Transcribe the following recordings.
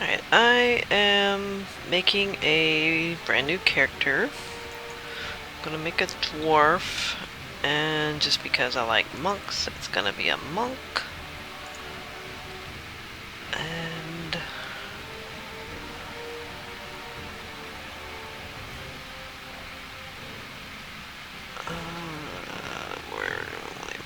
Alright, I am making a brand new character. I'm gonna make a dwarf, and just because I like monks, it's gonna be a monk. And where am I?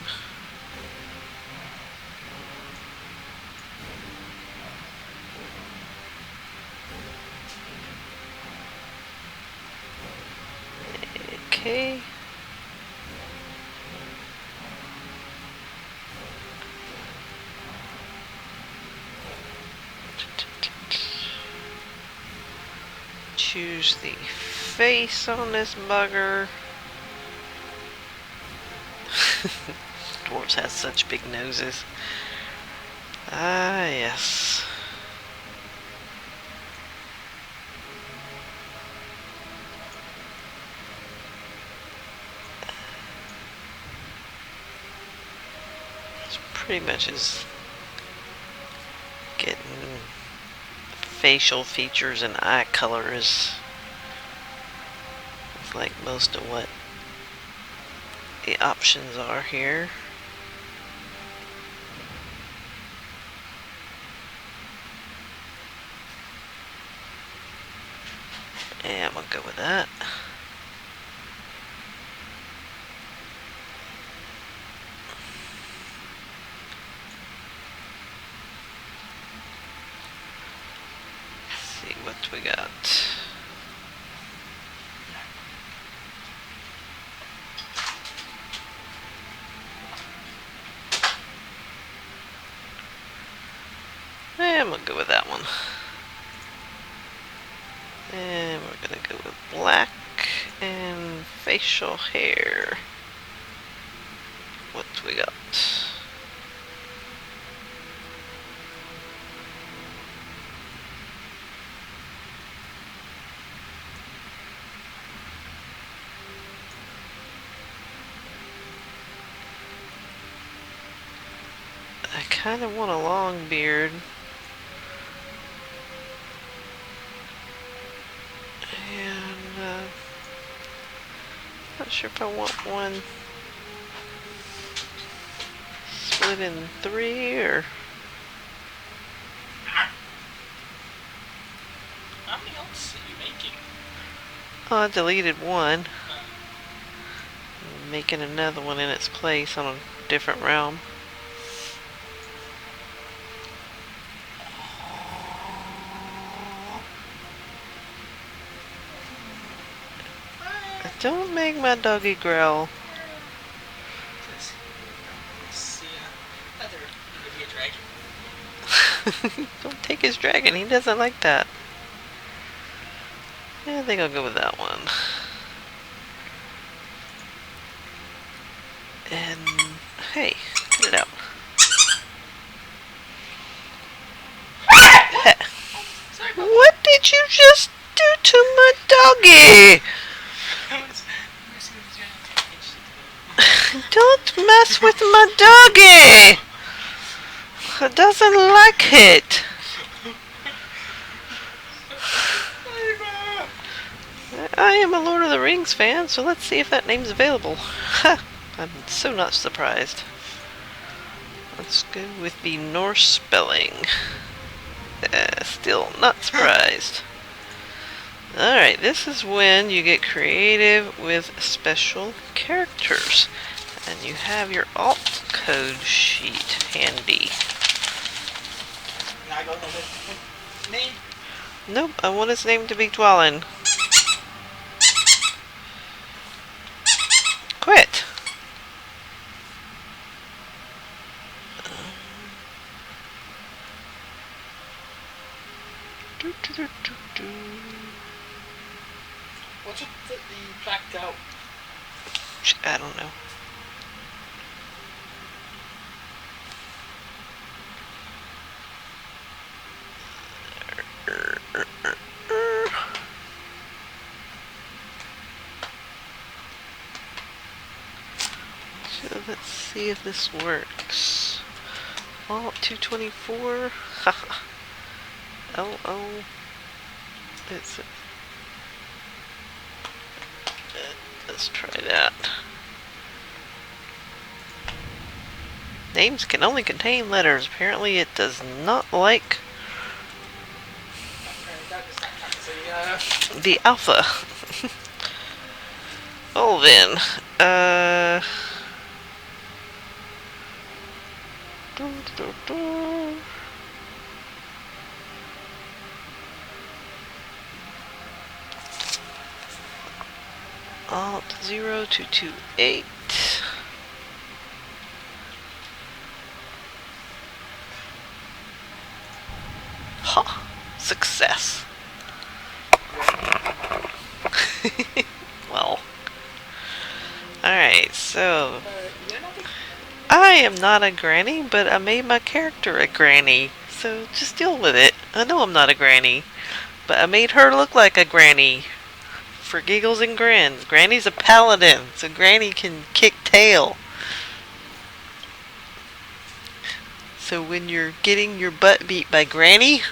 Okay. Choose the face on this bugger. Dwarves have such big noses. Ah, yes. It's pretty much as getting facial features and eye color is like most of what the options are here. And I'm gonna go with that. Let's see what we got. And I'm gonna go with that one. And we're gonna go with black and facial hair. What do we got? I kind of want a long beard. And not sure if I want one split in three or... How many else are you making? Oh, I deleted one. I'm making another one in its place on a different realm. Don't make my doggy growl. Don't take his dragon, he doesn't like that. Yeah, I think I'll go with that one. And hey, get it out. What did you just do to my doggy? Don't mess with my doggy. He doesn't like it. I am a Lord of the Rings fan, so let's see if that name's available. Ha! I'm so not surprised. Let's go with the Norse spelling. Still not surprised. Alright, this is when you get creative with special characters. And you have your alt code sheet handy. Now I go with name. Nope, I want his name to be Dwalin. Quit! What's with the blacked out? I don't know. So let's see if this works. Alt 224. Haha. Oh. It's... let's try that. Names can only contain letters. Apparently it does not like the alpha. Well then, Alt 0228. Ha! Success. Well. Alright, so I am not a granny, but I made my character a granny. So just deal with it. I know I'm not a granny, but I made her look like a granny. For giggles and grins. Granny's a paladin, so Granny can kick tail. So when you're getting your butt beat by Granny,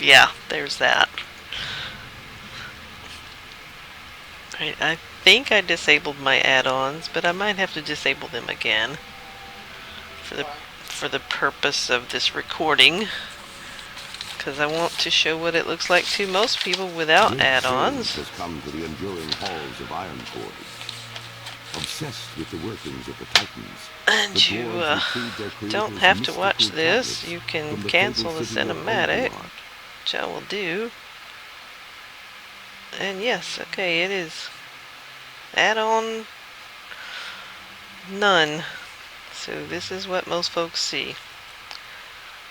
yeah, there's that. Right, I think I disabled my add-ons, but I might have to disable them again for the purpose of this recording, because I want to show what it looks like to most people without add-ons. Has come to the enduring halls of Ironforge. Obsessed with the workings of the Titans, and you don't have to watch this. You can cancel the cinematic, which I will do. And yes, okay, it is add-on none. So this is what most folks see.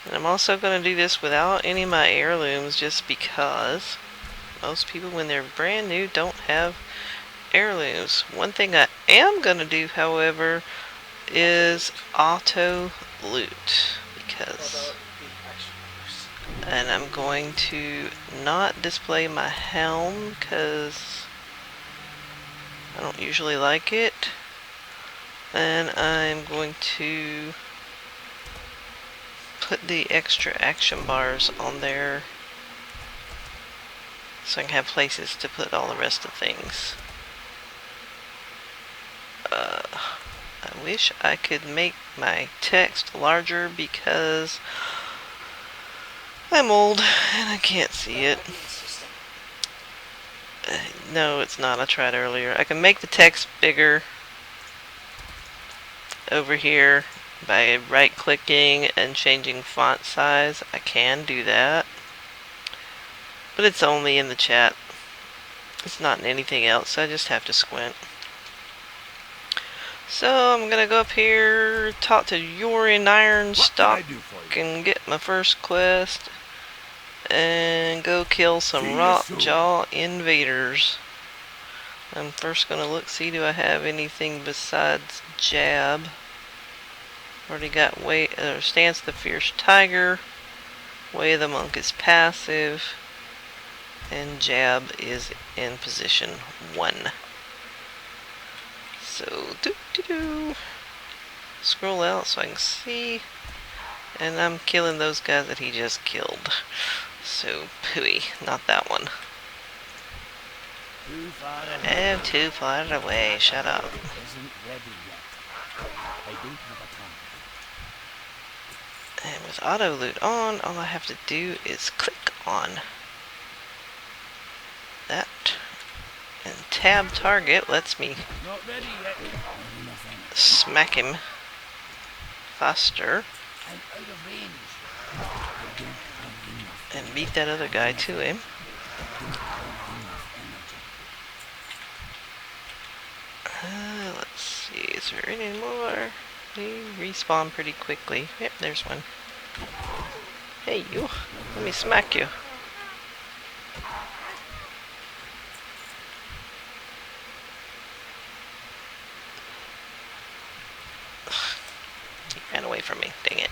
And I'm also going to do this without any of my heirlooms, just because most people, when they're brand new, don't have heirlooms. One thing I am going to do, however, is auto loot, because, and I'm going to not display my helm because I don't usually like it, and I'm going to put the extra action bars on there so I can have places to put all the rest of things. I wish I could make my text larger because I'm old and I can't see it. No, it's not. I tried earlier. I can make the text bigger over here by right-clicking and changing font size. I can do that, but it's only in the chat. It's not in anything else, so I just have to squint. So I'm gonna go up here, talk to Yorin Ironstock, and get my first quest, and go kill some Rockjaw invaders. I'm first gonna look, see, do I have anything besides Jab? Already got Stance the Fierce Tiger, Way of the Monk is passive, and Jab is in position 1. So, scroll out so I can see, and I'm killing those guys that he just killed. So, pooey, not that one. Oh, too far away, shut up. And with auto loot on, all I have to do is click on that. And tab target lets me smack him faster and beat that other guy to him. Let's see, is there any more? They respawn pretty quickly. Yep, there's one. Hey, you. Let me smack you. He ran away from me. Dang it.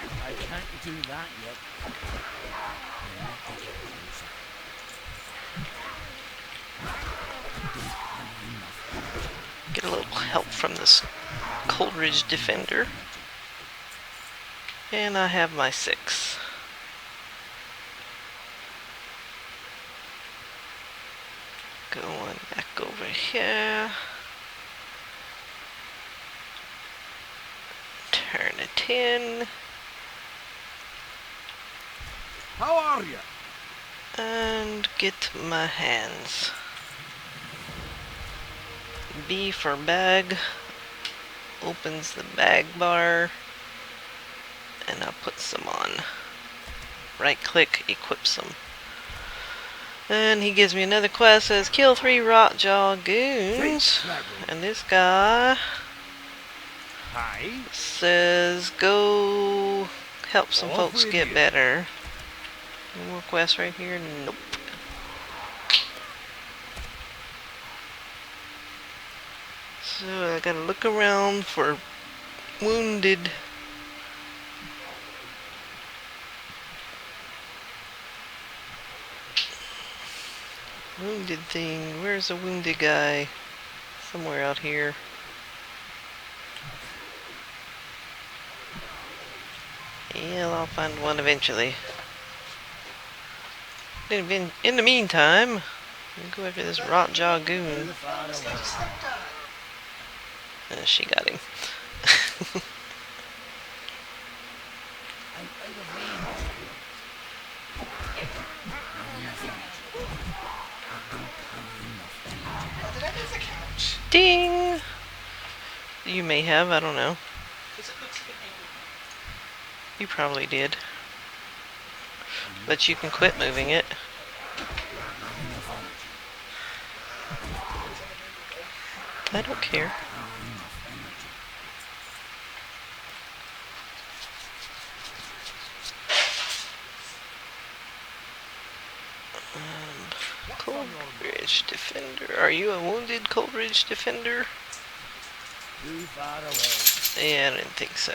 I can't do that yet. Get a little help from this Coleridge Defender. And I have my 6. Going back over here. Turn it in. How are you? And get my hands. B for bag. Opens the bag bar. And I'll put some on. Right click, equips them. And he gives me another quest, says kill 3 Rotjaw goons. And this guy Hi. says go help some folks with get you. better. Any more quests right here? Nope. So I gotta look around for wounded. Wounded thing. Where's the wounded guy? Somewhere out here. Yeah, I'll find one eventually. In the meantime, I'll go after this Rotjaw goon. She got him. Did I miss a couch? Ding! You may have, I don't know. Because it looks like an angry. You probably did. But you can quit moving it. I don't care. Coleridge Defender. Are you a wounded Coleridge Defender? Too far away. Yeah, I didn't think so.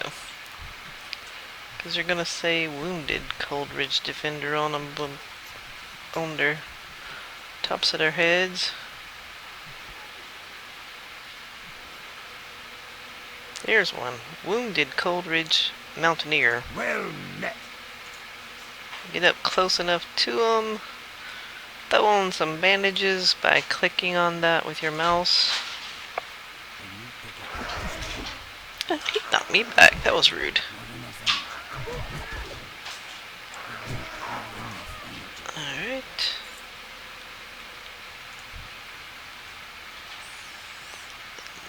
Because they're gonna say wounded Coleridge Defender on them, on their tops of their heads. There's one. Wounded Coleridge Mountaineer. Well met. Get up close enough to them. Throw on some bandages by clicking on that with your mouse. He knocked me back. That was rude. Alright.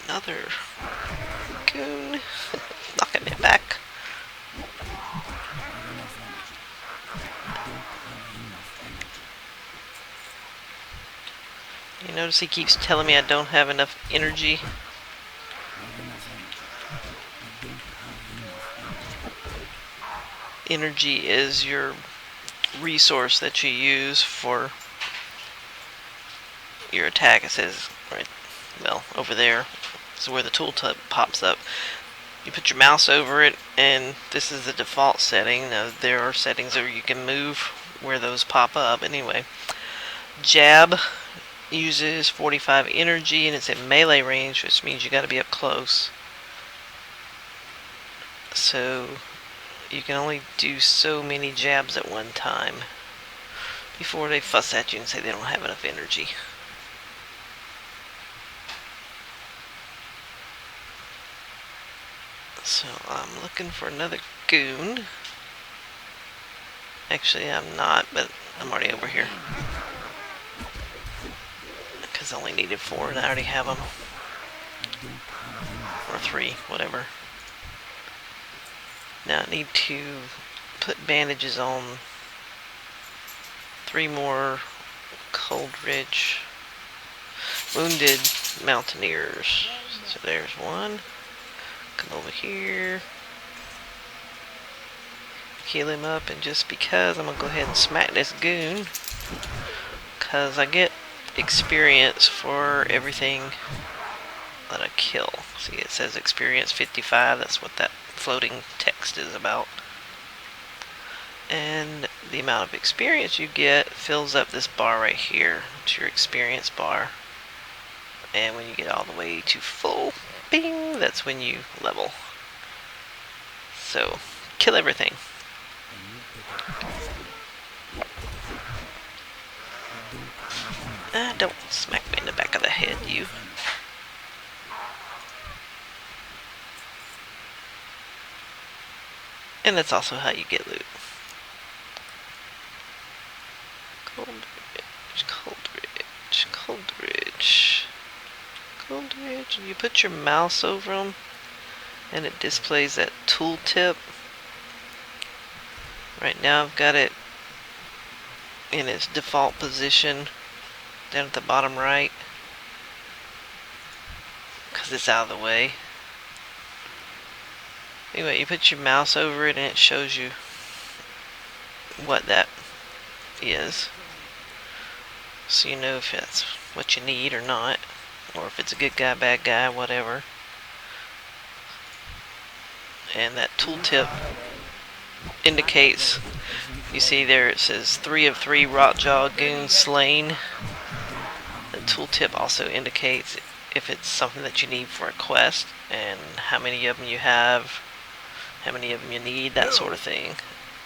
Another goon. Knocking me back. You notice he keeps telling me I don't have enough energy. Energy is your resource that you use for your attack. It says right, well, over there. So where the tooltip pops up. You put your mouse over it, and this is the default setting. Now, there are settings where you can move where those pop up. Anyway, jab uses 45 energy, and it's at melee range, which means you got to be up close. So you can only do so many jabs at one time before they fuss at you and say they don't have enough energy. So I'm looking for another goon. Actually, I'm not, but I'm already over here. Because I only needed 4 and I already have them. Or 3, whatever. Now I need to put bandages on 3 more Coleridge wounded mountaineers. So there's one. Come over here. Heal him up, and just because I'm gonna go ahead and smack this goon. Because I get experience for everything that I kill. See, it says experience 55. That's what that floating text is about. And the amount of experience you get fills up this bar right here. It's your experience bar. And when you get all the way to full, bing, that's when you level. So, kill everything. Don't smack me in the back of the head, you. And that's also how you get loot. Coldridge. You put your mouse over them, and it displays that tooltip. Right now I've got it in its default position down at the bottom right, because it's out of the way. Anyway, you put your mouse over it and it shows you what that is, so you know if that's what you need or not, or if it's a good guy, bad guy, whatever. And that tooltip indicates, you see there it says 3 of 3 Rotjaw goons slain. The tooltip also indicates if it's something that you need for a quest and how many of them you have, how many of them you need, that sort of thing.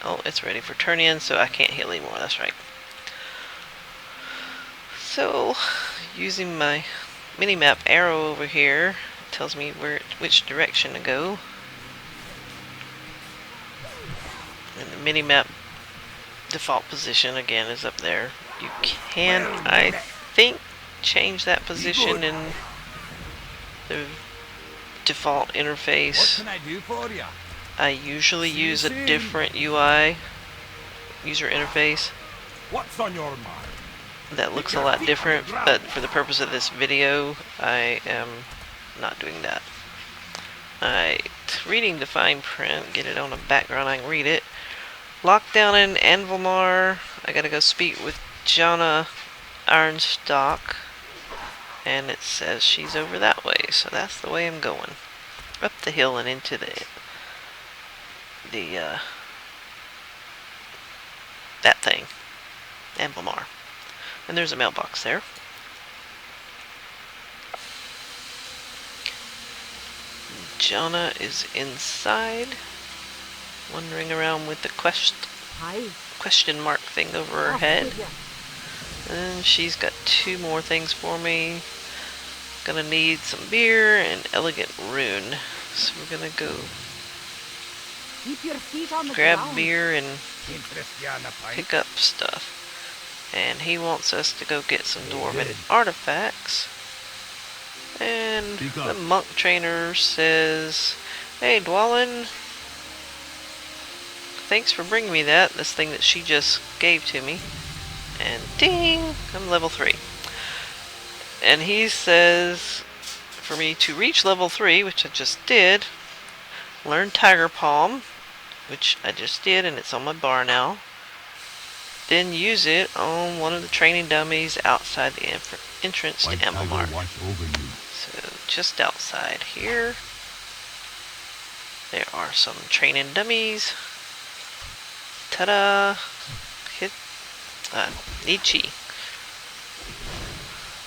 Oh, it's ready for turn in, so I can't heal anymore, that's right. So, using my minimap arrow over here, it tells me which direction to go. And the minimap default position again is up there. You can, I think, change that position in the default interface. What can I do for you? I usually use a different UI, user interface, What's on your mind? that looks a lot different, but for the purpose of this video, I am not doing that. Alright, reading the fine print, get it on a background, I can read it. Lockdown in Anvilmar, I gotta go speak with Jonna Ironstock, and it says she's over that way, so that's the way I'm going. Up the hill and into that thing, Anvilmar. And there's a mailbox there. Jonna is inside, wandering around with the question mark thing over her head. And she's got 2 more things for me. Gonna need some beer and elegant rune. So we're gonna go Keep your feet on the grab ground. beer and Interest you on the pipe? pick up stuff. And he wants us to go get some dwarven artifacts. And the monk trainer says, "Hey, Dwalin, thanks for bringing me that. This thing that she just gave to me." And ding, I'm level 3. And he says for me to reach level 3, which I just did, learn Tiger Palm, which I just did, and it's on my bar now. Then use it on one of the training dummies outside the entrance to Anvilmar. So just outside here, there are some training dummies. Ta-da! Need chi.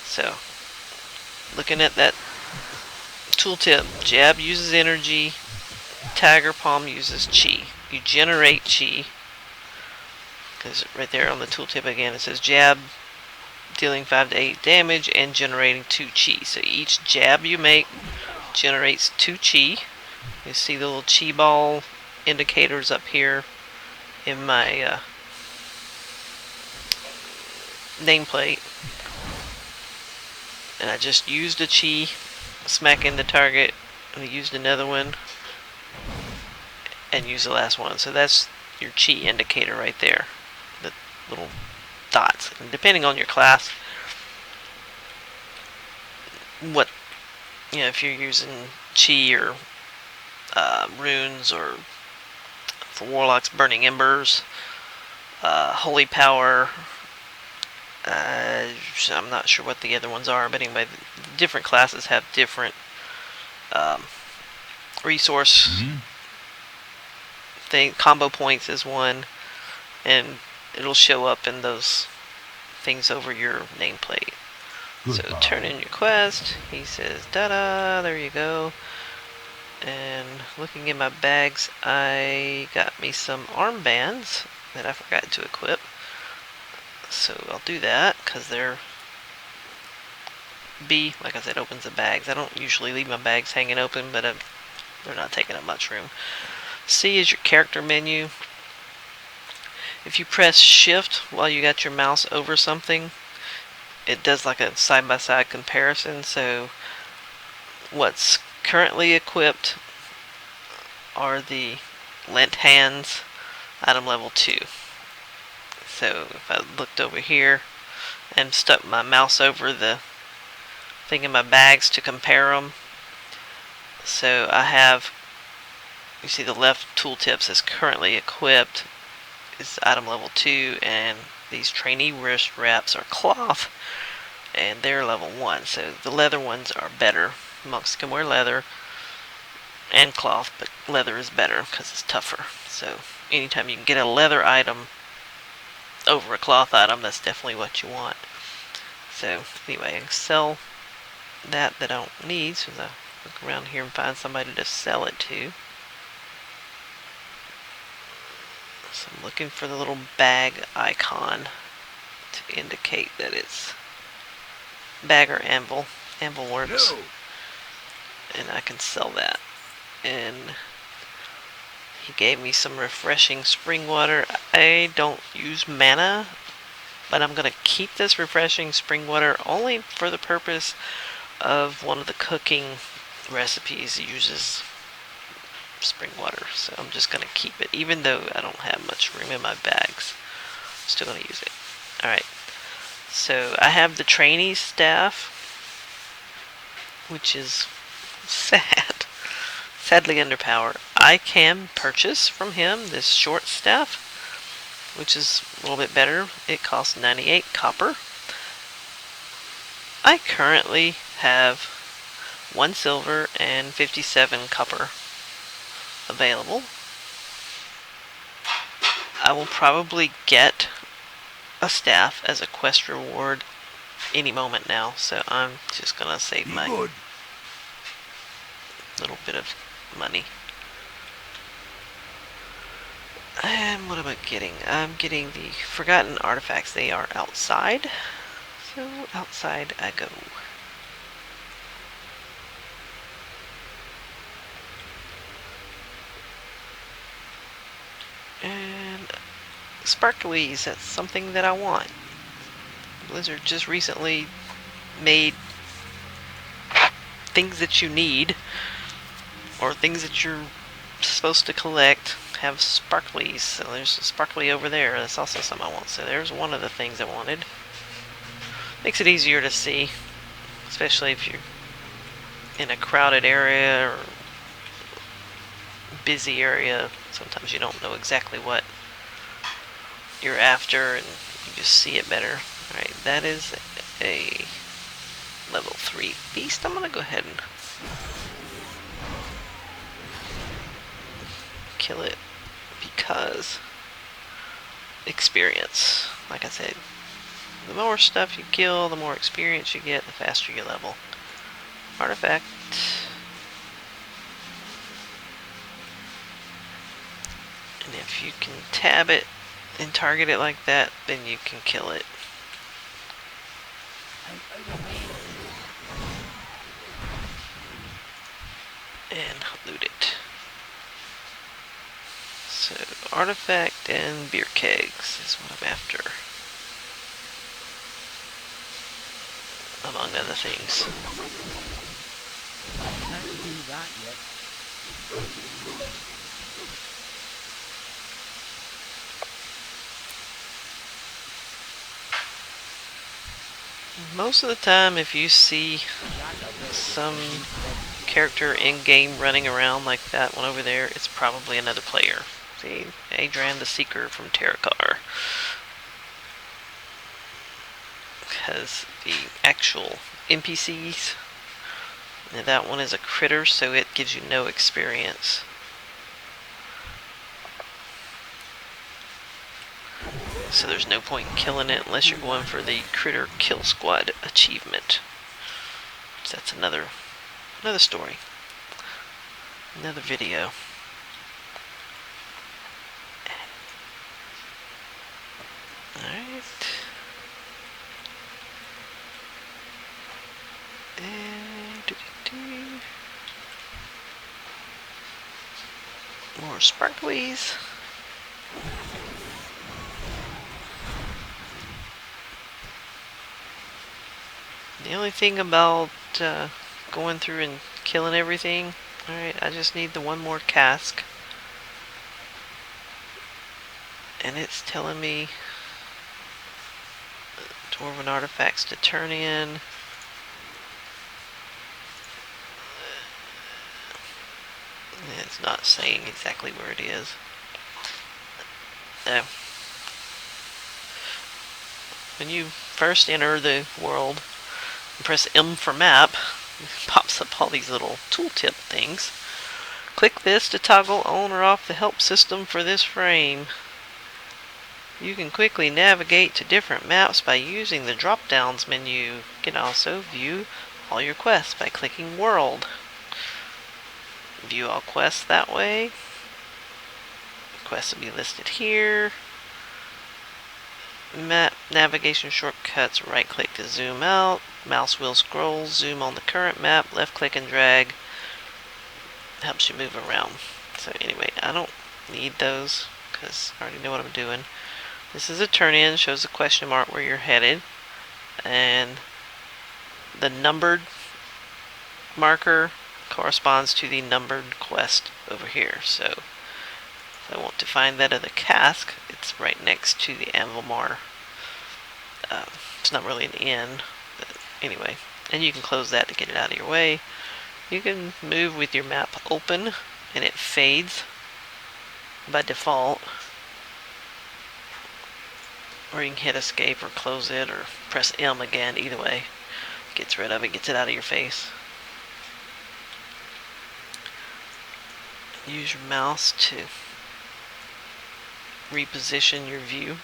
So, looking at that tooltip, jab uses energy, Tiger Palm uses chi. You generate chi, because right there on the tooltip again it says jab dealing 5 to 8 damage and generating 2 chi. So each jab you make generates 2 chi. You see the little chi ball indicators up here in my nameplate. And I just used a chi, smacking the target, and I used another one, and used the last one. So that's your chi indicator right there. The little dots. And depending on your class, what, if you're using chi or runes, or for warlocks, burning embers, holy power. I'm not sure what the other ones are, but anyway, different classes have different resource thing. Combo points is one, and it'll show up in those things over your nameplate. So turn in your quest. He says, da-da, there you go. And looking in my bags, I got me some armbands that I forgot to equip. So I'll do that, because they're B, like I said, opens the bags. I don't usually leave my bags hanging open, but they're not taking up much room. C is your character menu. If you press shift while you got your mouse over something, it does like a side-by-side comparison. So what's currently equipped are the lent hands, item level 2. So if I looked over here and stuck my mouse over the thing in my bags to compare them, so I have, you see the left tooltips is currently equipped is item level 2, and these trainee wrist wraps are cloth, and they're level 1. So the leather ones are better. Monks can wear leather and cloth, but leather is better because it's tougher. So anytime you can get a leather item over a cloth item, that's definitely what you want. So anyway, I can sell that I don't need, so I look around here and find somebody to sell it to. So I'm looking for the little bag icon to indicate that it's bag or anvil. Anvil works. No. And I can sell that. And he gave me some refreshing spring water. I don't use mana, but I'm going to keep this refreshing spring water only for the purpose of one of the cooking recipes uses spring water. So I'm just going to keep it, even though I don't have much room in my bags. I'm still going to use it. Alright, so I have the trainee staff, which is sadly underpowered. I can purchase from him this short staff, which is a little bit better. It costs 98 copper. I currently have 1 silver and 57 copper available. I will probably get a staff as a quest reward any moment now, so I'm just gonna save my little bit of money. And what am I getting? I'm getting the forgotten artifacts. They are outside, so outside I go. And sparklies, that's something that I want. Blizzard just recently made things that you need, or things that you're supposed to collect, have sparklies. So there's a sparkly over there. That's also something I want. So there's one of the things I wanted. Makes it easier to see, especially if you're in a crowded area or busy area. Sometimes you don't know exactly what you're after, and you just see it better. Alright, that is a level 3 beast. I'm gonna go ahead and kill it because experience. Like I said, the more stuff you kill, the more experience you get, the faster you level. Artifact. And if you can tab it and target it like that, then you can kill it. And loot it. So, artifact and beer kegs is what I'm after. Among other things. I can't do that yet. Most of the time, if you see some character in-game running around like that one over there, it's probably another player. See, Adran the Seeker from Terracar. Because the actual NPCs, that one is a critter, so it gives you no experience. So there's no point in killing it unless you're going for the Critter Kill Squad achievement. So that's another story. Another video. Alright. More sparklies. The only thing about going through and killing everything, alright, I just need the one more cask. And it's telling me Dwarven artifacts to turn in. It's not saying exactly where it is. When you first enter the world, you press M for map, it pops up all these little tooltip things. Click this to toggle on or off the help system for this frame. You can quickly navigate to different maps by using the drop-downs menu. You can also view all your quests by clicking World. View all quests that way. Quests will be listed here. Map navigation shortcuts, right click to zoom out, mouse wheel scroll, zoom on the current map, left click and drag. Helps you move around. So anyway, I don't need those because I already know what I'm doing. This is a turn in, shows a question mark where you're headed, and the numbered marker corresponds to the numbered quest over here. So if I want to find that other cask, it's right next to the Anvilmar. It's not really an inn, but anyway. And you can close that to get it out of your way. You can move with your map open, and it fades by default. Or you can hit escape or close it or press M again. Either way, gets rid of it, gets it out of your face. Use your mouse to reposition your view.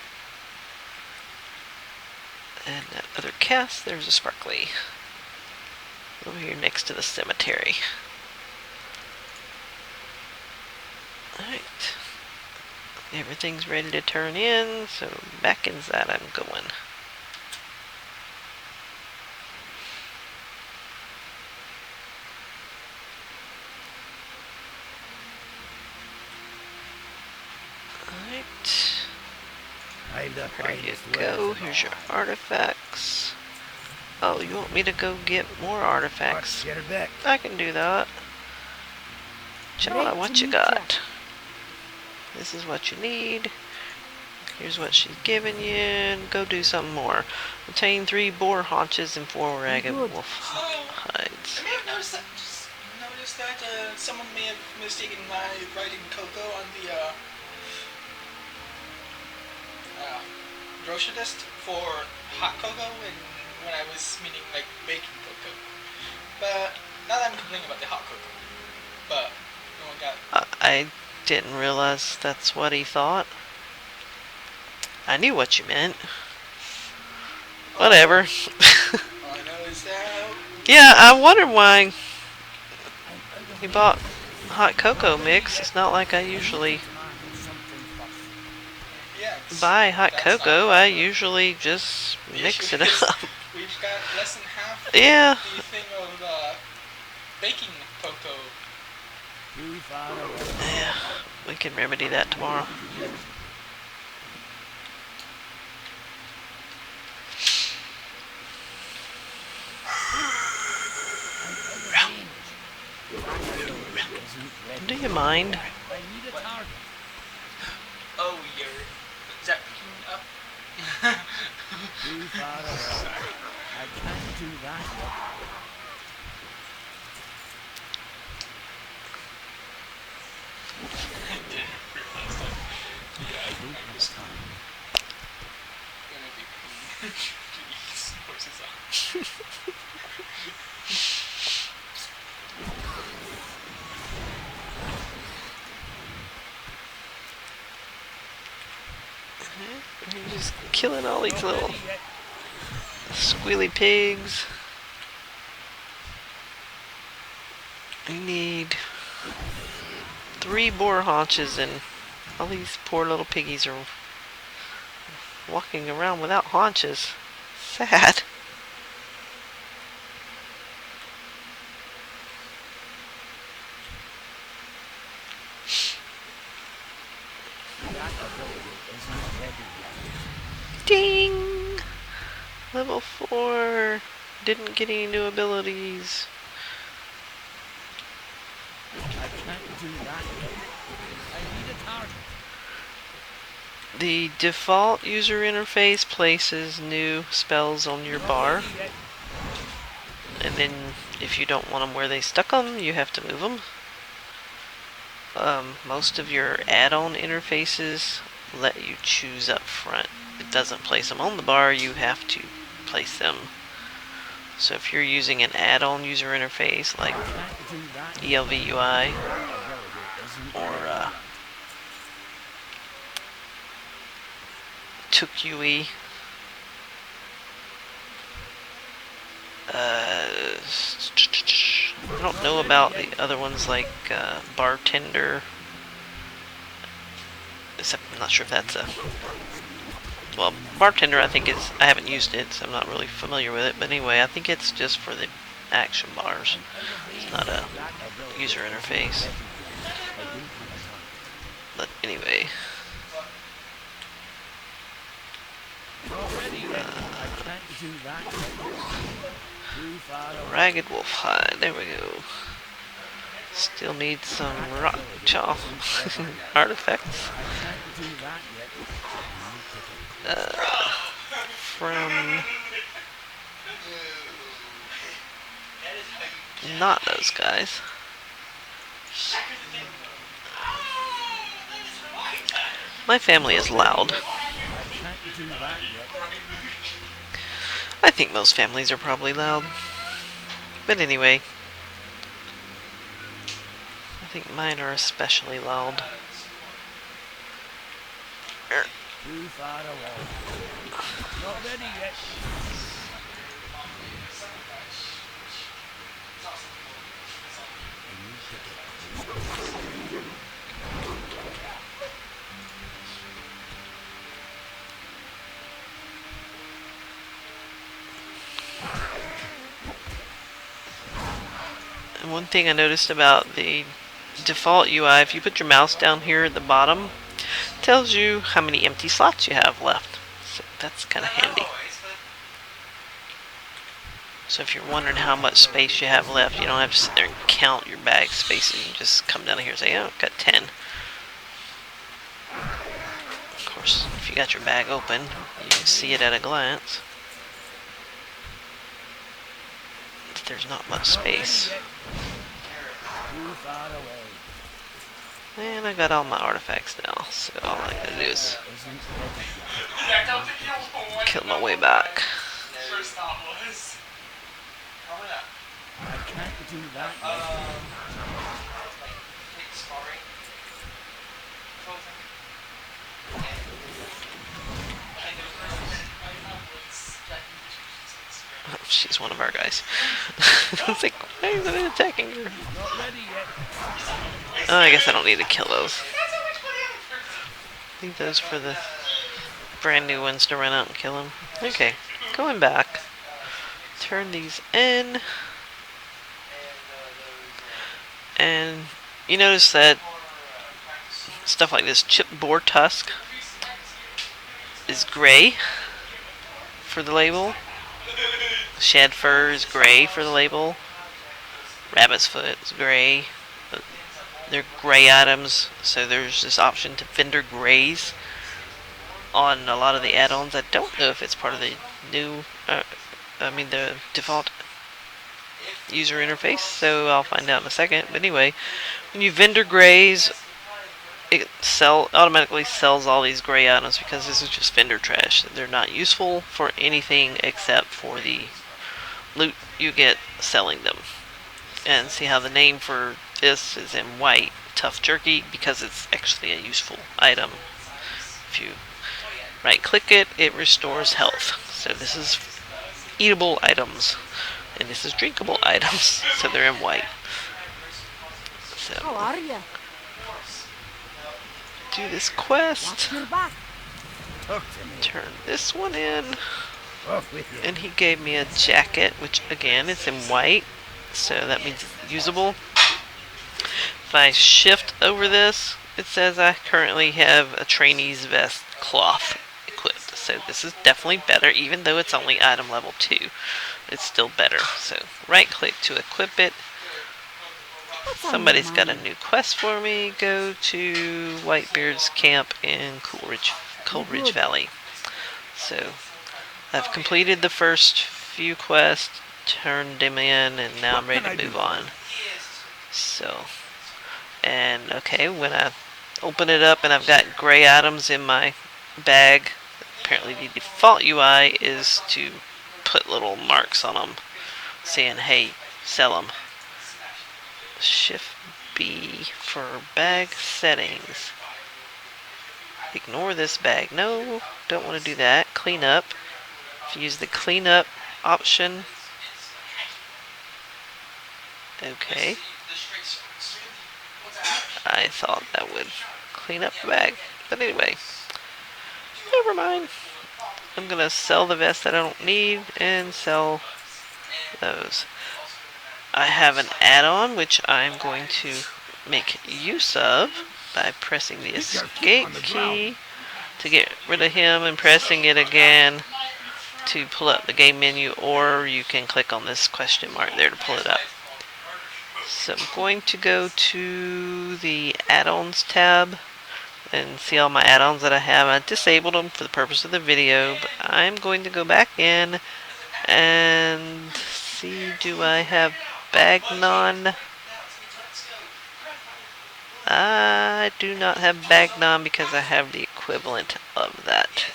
And that other cast, there's a sparkly over here next to the cemetery. Alright. Everything's ready to turn in, so back inside I'm going. There you go, here's your artifacts. Oh, you want me to go get more artifacts? I can do that. Show me what you got. This is what you need. Here's what she's given you. Go do something more. Obtain 3 boar haunches and 4 ragged wolf hides. I may have noticed that someone may have mistaken my writing cocoa on the grocery list for hot cocoa, and when I was meaning like baking cocoa. But now that I'm complaining about the hot cocoa, but no one got. I didn't realize that's what he thought. I knew what you meant. Whatever. All I know is that. Yeah, I wonder why he bought hot cocoa mix. It's not like I usually buy hot cocoa. I usually just mix it up. We've got less than half Yeah. the thing of baking cocoa. Yeah, we can remedy that tomorrow. Do you mind? Oh, you're... Is that picking up? Too far away. I can't do that yet. I didn't realize that. Yeah, I think this time. Gonna be these horses out. You're just killing all these little squealy pigs. I need 3 boar haunches, and all these poor little piggies are walking around without haunches. Sad. Ding! Level 4. Didn't get any new abilities. I can't do that yet. I need a target. The default user interface places new spells on your bar. And then if you don't want them where they stuck them, you have to move them. Most of your add-on interfaces let you choose up front. It doesn't place them on the bar, you have to place them. So if you're using an add-on user interface like ELVUI or TookUI, I don't know about the other ones like Bartender. Except I'm not sure if that's a... Well, Bartender I think is... I haven't used it, so I'm not really familiar with it. But anyway, I think it's just for the action bars. It's not a user interface. But anyway... Ragged wolf hide, there we go. Still need some rock chaw artifacts. From not those guys. My family is loud. I think most families are probably loud. But anyway, I think mine are especially loud. Too far away. Not ready yet. And one thing I noticed about the default UI, if you put your mouse down here at the bottom, it tells you how many empty slots you have left. So that's kind of handy. So if you're wondering how much space you have left, you don't have to sit there and count your bag spaces. You just come down here and say, oh, I've got 10. Of course, if you got your bag open, you can see it at a glance. But there's not much space. And I got all my artifacts now, so all I gotta do is kill my way back. I can't do that yet. Oh, she's one of our guys. I was like, why isn't it attacking her? Not ready yet. Oh, I guess I don't need to kill those. Leave those for the brand new ones to run out and kill them. Okay, going back. Turn these in. And you notice that stuff like this chipped boar tusk is gray for the label. Shed fur is gray for the label. Rabbit's foot is gray. They're gray items, so there's this option to vendor grays on a lot of the add-ons. I don't know if it's part of the new, the default user interface, so I'll find out in a second. But anyway, when you vendor grays, it automatically sells all these gray items because this is just vendor trash. They're not useful for anything except for the loot you get selling them. And see how the name for this is in white, tough jerky, because it's actually a useful item. If you Right click it, it restores health. So this is eatable items. And this is drinkable items. So they're in white. How So are you? do this quest. Watch your back. Talk to me. Turn this one in. Off with you. And he gave me a jacket, which again is in white. So that means it's usable. If I shift over this, it says I currently have a trainee's vest cloth equipped. So this is definitely better, even though it's only item level 2. It's still better. So right click to equip it. What's on Somebody's your got a mind? new quest for me. Go to Whitebeard's camp in Coldridge Good. Valley. So I've completed the first few quests, turned them in, and now I'm ready to move on. So, and okay, when I open it up and I've got gray items in my bag, apparently the default UI is to put little marks on them saying, hey, sell them. Shift B for bag settings. Ignore this bag. No, don't want to do that. Clean up. If you use the clean up option. Okay. I thought that would clean up the bag. But anyway, never mind. I'm going to sell the vest that I don't need and sell those. I have an add-on which I'm going to make use of by pressing the escape key to get rid of him and pressing it again to pull up the game menu, or you can click on this question mark there to pull it up. So I'm going to go to the add-ons tab and see all my add-ons that I have. I disabled them for the purpose of the video, but I'm going to go back in and see, do I have Bagnon? I do not have Bagnon because I have the equivalent of that.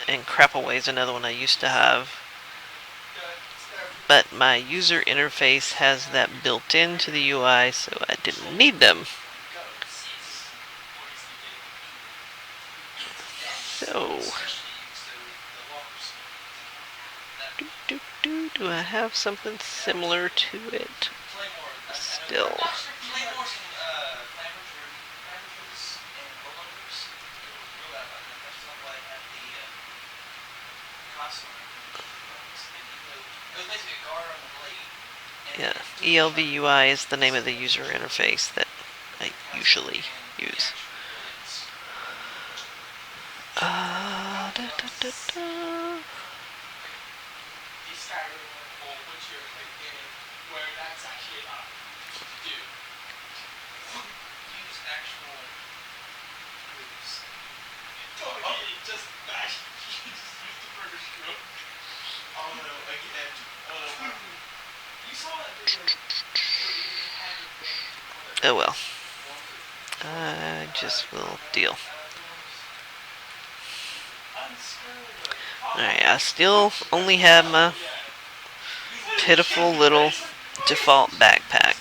And Crapaway is another one I used to have. But my user interface has that built into the UI, so I didn't need them. So, do I have something similar to it still? Yeah, ELVUI is the name of the user interface that I usually use. Da, da, da, da. Oh well. I just will deal. Alright, I still only have my pitiful little default backpack.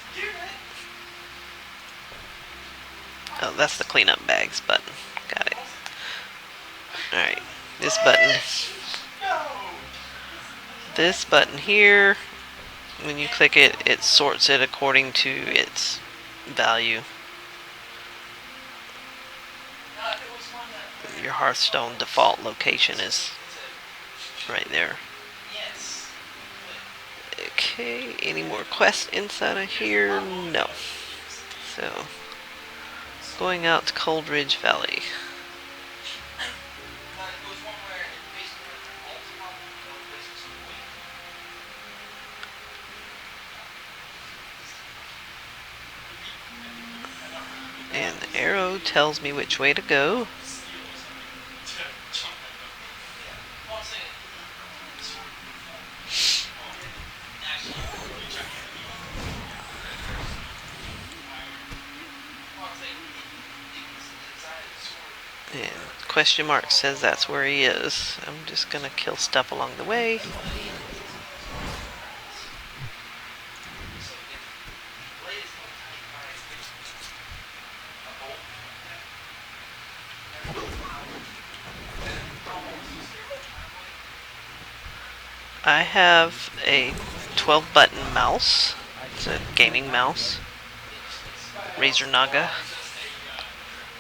Oh, that's the cleanup bags button. Got it. Alright, this button. This button here, when you click it, it sorts it according to its value. Your Hearthstone default location is right there. Okay, any more quests inside of here? No. So, going out to Coldridge Valley. And the arrow tells me which way to go. And question mark says that's where he is. I'm just gonna kill stuff along the way. I have a 12 button mouse. It's a gaming mouse. Razer Naga.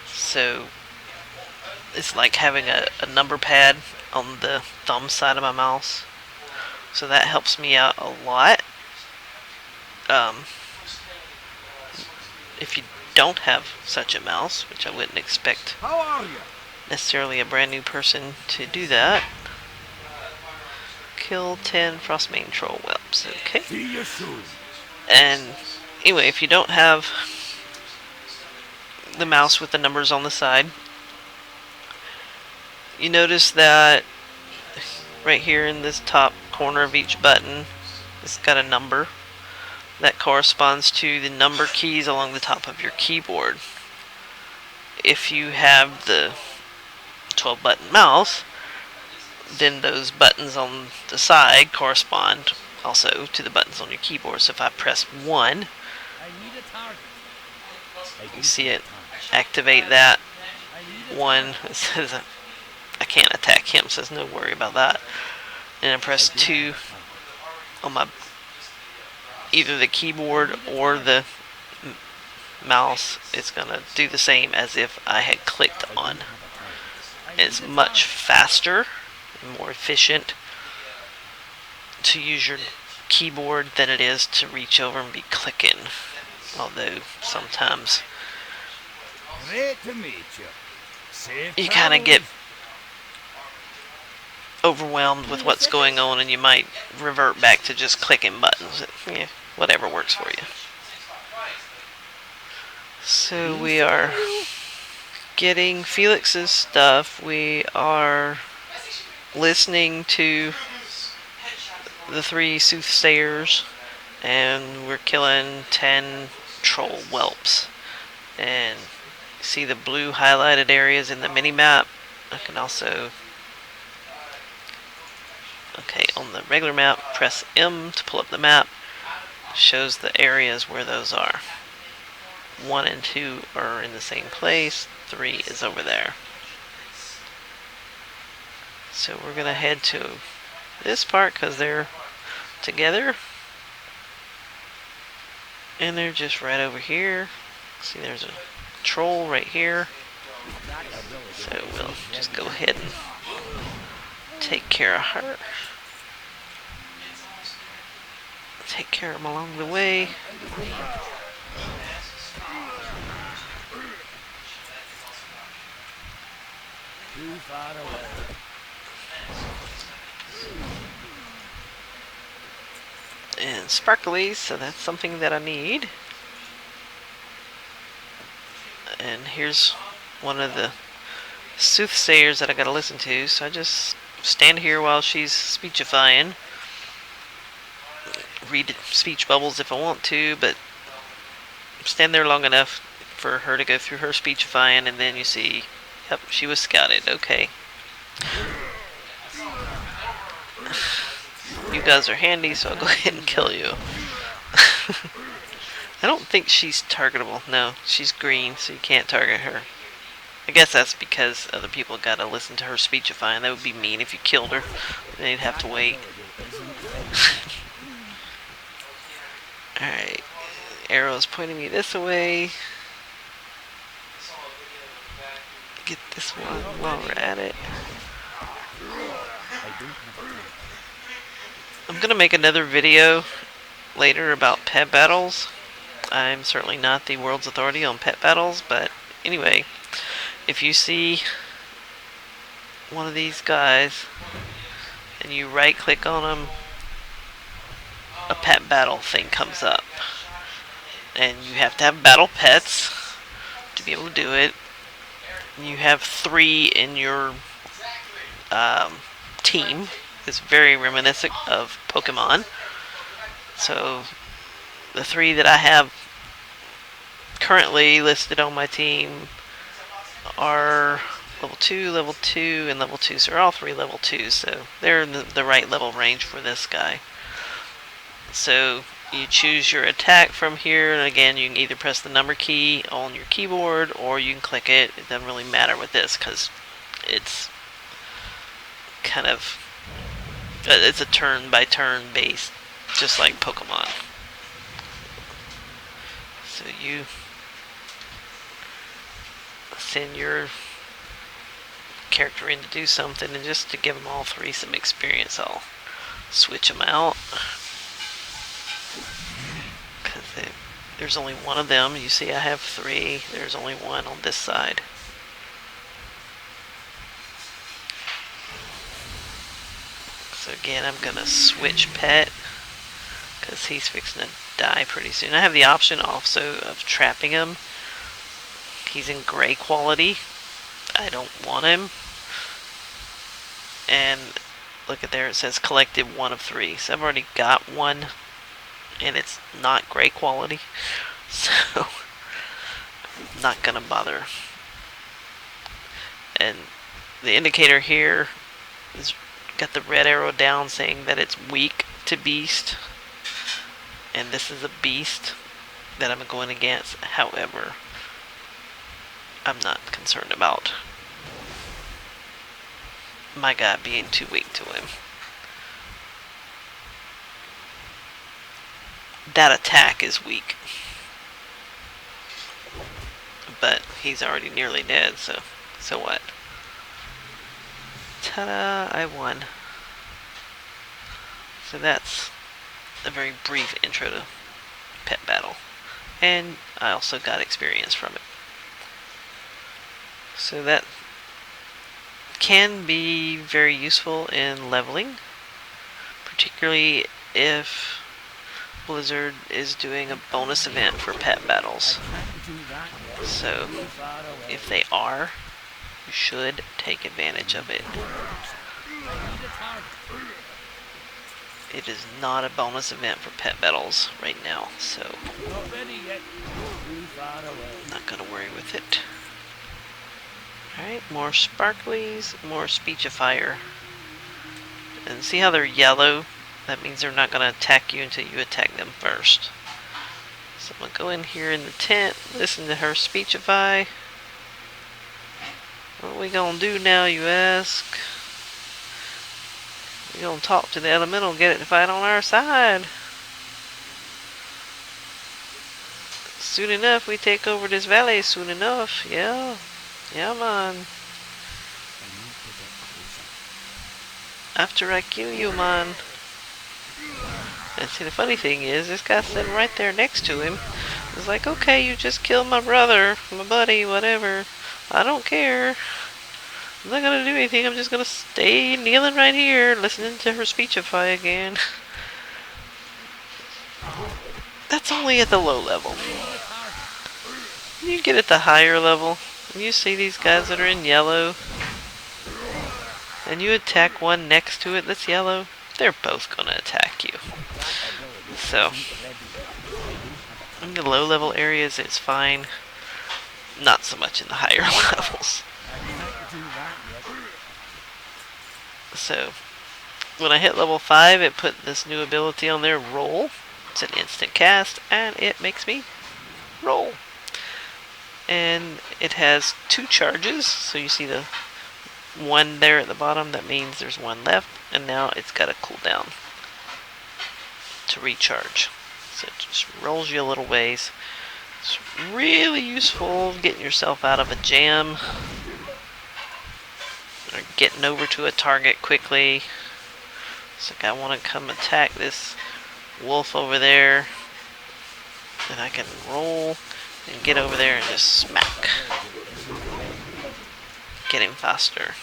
So it's like having a number pad on the thumb side of my mouse. So that helps me out a lot. If you don't have such a mouse, which I wouldn't expect How are you? necessarily a brand new person to do that. Kill 10 frostmane troll whelps. Okay. See you soon. And anyway, if you don't have the mouse with the numbers on the side, you notice that right here in this top corner of each button, it's got a number that corresponds to the number keys along the top of your keyboard. If you have the 12 button mouse, then those buttons on the side correspond also to the buttons on your keyboard. So if I press 1, I need a target. you see it activate that. I need a 1, it says I can't attack him, says no worry about that. And I press 2 on my either the keyboard or the mouse. It's gonna do the same as if I had clicked on. It's much faster and more efficient to use your keyboard than it is to reach over and be clicking. Although sometimes Great to meet you. Safe you kind of get travels. overwhelmed with what's going on and you might revert back to just clicking buttons. Yeah, whatever works for you. So we are getting Felix's stuff. We are listening to the 3 soothsayers, and we're killing 10 troll whelps. And see the blue highlighted areas in the mini-map. I can also, okay, on the regular map, press M to pull up the map. Shows the areas where those are. 1 and 2 are in the same place. 3 is over there. So we're going to head to this part because they're together. And they're just right over here. See, there's a troll right here. So we'll just go ahead and take care of her. Take care of them along the way. too far away. And sparklies, so that's something that I need. And here's one of the soothsayers that I gotta listen to, so I just stand here while she's speechifying. Read speech bubbles if I want to, but stand there long enough for her to go through her speechifying, and then you see, yep, she was scouted. Okay. You guys are handy, so I'll go ahead and kill you. I don't think she's targetable. No, she's green, so you can't target her. I guess that's because other people gotta listen to her speechifying. That would be mean if you killed her. They'd have to wait. Alright. Arrow's pointing me this way. Get this one while we're at it. I'm gonna make another video later about pet battles. I'm certainly not the world's authority on pet battles, but anyway, if you see one of these guys and you right click on them, a pet battle thing comes up. And you have to have battle pets to be able to do it. You have 3 in your team. It's very reminiscent of Pokemon. So the 3 that I have currently listed on my team are level 2, and level 2. So they're all 3 level 2. So they're in the right level range for this guy. So you choose your attack from here, and again, you can either press the number key on your keyboard or you can click it. It doesn't really matter with this because it's kind of It's a turn-by-turn based, just like Pokemon. So you send your character in to do something, and just to give them all three some experience, I'll switch them out. Because there's only one of them. You see I have three. There's only one on this side. So again, I'm going to switch pet, because he's fixing to die pretty soon. I have the option also of trapping him. He's in gray quality. I don't want him. And look at there, it says collected 1 of 3. So I've already got one, and it's not gray quality. So I'm not gonna bother. And the indicator here is got the red arrow down saying that it's weak to beast. And this is a beast that I'm going against. However, I'm not concerned about my guy being too weak to him. That attack is weak. But he's already nearly dead, so what? Ta-da, I won. So that's a very brief intro to Pet Battle. And I also got experience from it. So that can be very useful in leveling, particularly if Blizzard is doing a bonus event for pet battles. So if they are, you should take advantage of it. It is not a bonus event for pet battles right now, so I'm not gonna worry with it. Alright, more sparklies, more speechifier. And see how they're yellow? That means they're not going to attack you until you attack them first. So I'm going to go in here in the tent, listen to her speechify. What are we going to do now, you ask? We're going to talk to the elemental, get it to fight on our side. Soon enough, we take over this valley, soon enough, yeah. Yeah, man. After I kill you, man. And see, the funny thing is, this guy sitting right there next to him is like, okay, you just killed my brother, my buddy, whatever. I don't care. I'm not gonna do anything. I'm just gonna stay kneeling right here, listening to her speechify again. That's only at the low level. You get at the higher level, and you see these guys that are in yellow, and you attack one next to it that's yellow, they're both gonna attack you. So, in the low level areas it's fine, not so much in the higher levels. So, when I hit level 5, it put this new ability on there, Roll. It's an instant cast, and it makes me roll. And it has 2 charges, so you see the one there at the bottom, that means there's one left, and now it's got a cooldown to recharge. So it just rolls you a little ways. It's really useful getting yourself out of a jam, or getting over to a target quickly. It's like, I want to come attack this wolf over there, and I can roll and get over there and just smack. Get him faster.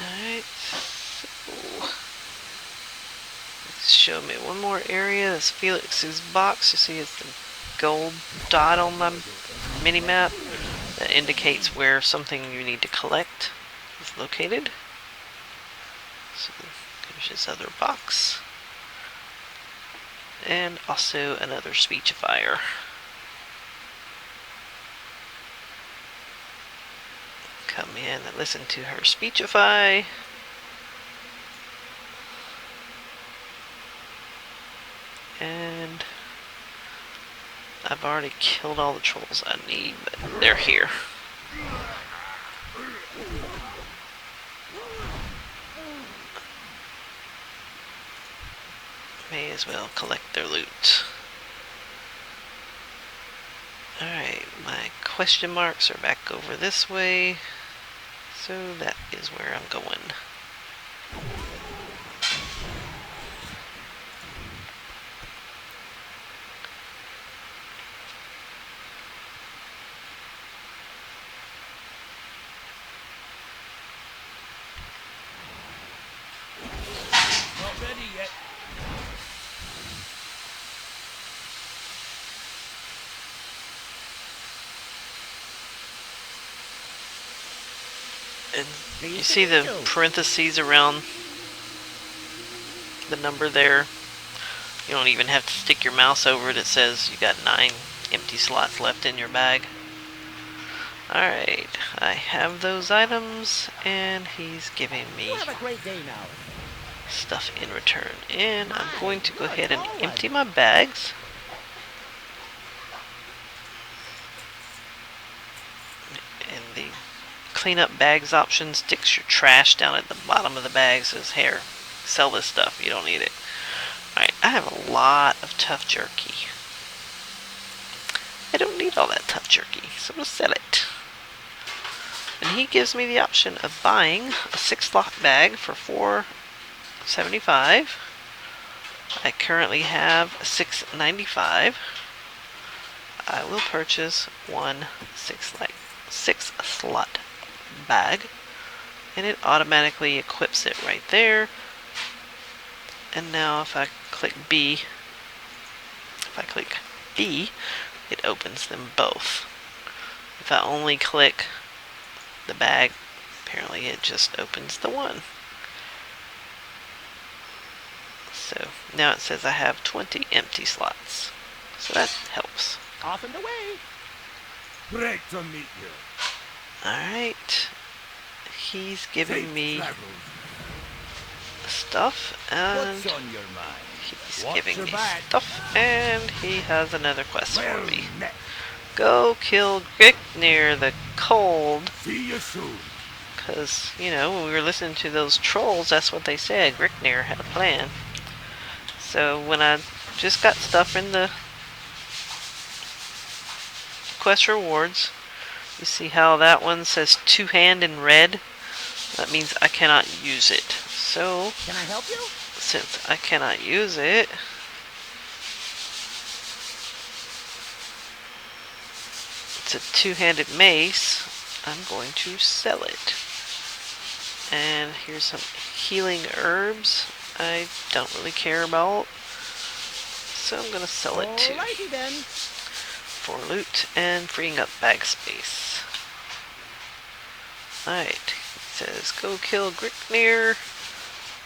Alright, so let's show me one more area. That's Felix's box. You see it's the gold dot on my mini-map that indicates where something you need to collect is located. So there's this other box. And also another speechifier. Come in and listen to her speechify. And I've already killed all the trolls I need, but they're here. May as well collect their loot. Alright, my question marks are back over this way, so that is where I'm going. Not ready yet. And you see the parentheses around the number there? You don't even have to stick your mouse over it. It says you got 9 empty slots left in your bag. Alright, I have those items, and he's giving me Have a great day now. stuff in return. And I'm going to go ahead and empty my bags. And the clean up bags option sticks your trash down at the bottom of the bag. Says, here, sell this stuff. You don't need it. Alright, I have a lot of tough jerky. I don't need all that tough jerky, so I'm going to sell it. And he gives me the option of buying a 6-slot bag for $4.75. I currently have $6.95. I will purchase one 6-slot bag, and it automatically equips it right there. And now if I click B, it opens them both. If I only click the bag, apparently it just opens the one. So now it says I have 20 empty slots. So that helps. Off and away. Great to meet you. Alright. He's giving Safe me travels. stuff, and What's on your mind? he's Watch giving your me back. stuff, and he has another quest for Well me. met. Go kill Gricknir the Cold, See you soon. because, you know, when we were listening to those trolls, that's what they said. Gricknir had a plan. So when I just got stuff in the quest rewards, you see how that one says 2-hand in red? That means I cannot use it. So, Can I help you? since I cannot use it, it's a 2-handed mace, I'm going to sell it. And here's some healing herbs I don't really care about, so I'm going to sell it too, Alrighty then. for loot and freeing up bag space. Alright, it says go kill Gricknir,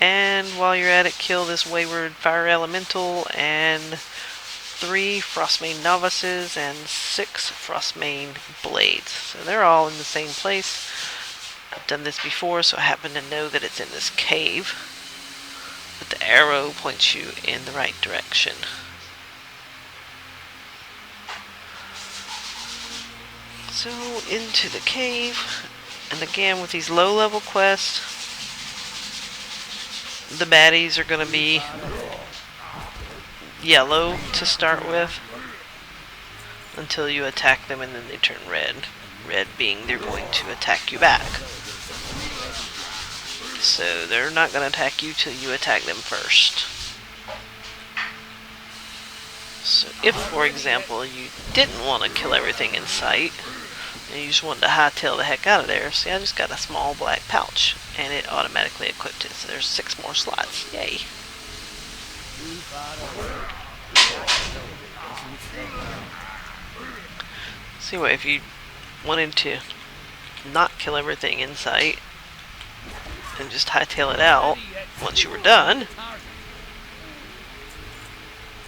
and while you're at it, kill this wayward fire elemental and 3 Frostmane novices and 6 Frostmane blades. So they're all in the same place. I've done this before, so I happen to know that it's in this cave. But the arrow points you in the right direction. So into the cave, and again with these low-level quests, the baddies are going to be yellow to start with until you attack them, and then they turn red. Red being they're going to attack you back. So they're not going to attack you till you attack them first. So if, for example, you didn't want to kill everything in sight, and you just wanted to hightail the heck out of there, see, I just got a small black pouch, and it automatically equipped it. So there's 6 more slots. Yay. See what, if you wanted to not kill everything in sight and just hightail it out once you were done,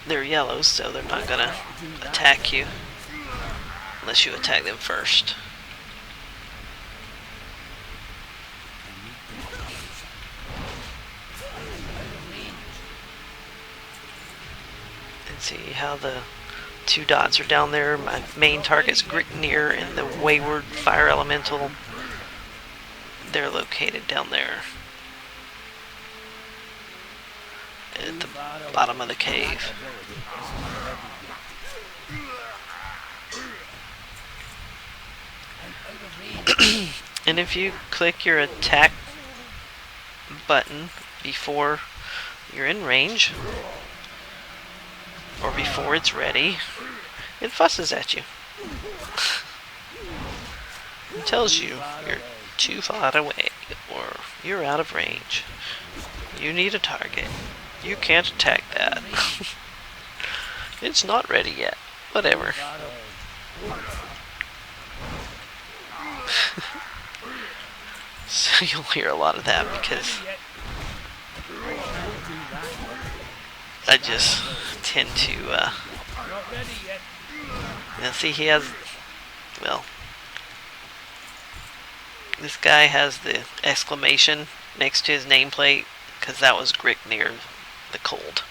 they're yellow, so they're not gonna attack you unless you attack them first. And see how the two dots are down there. My main target's Gricknir and the Wayward Fire Elemental. They're located down there at the bottom of the cave. And if you click your attack button before you're in range, or before it's ready, it fusses at you. It tells you you're too far away, or you're out of range. You need a target. You can't attack that. It's not ready yet. Whatever. So you'll hear a lot of that because I just tend to, now see, he has, well, this guy has the exclamation next to his nameplate because that was Gricknir the Cold.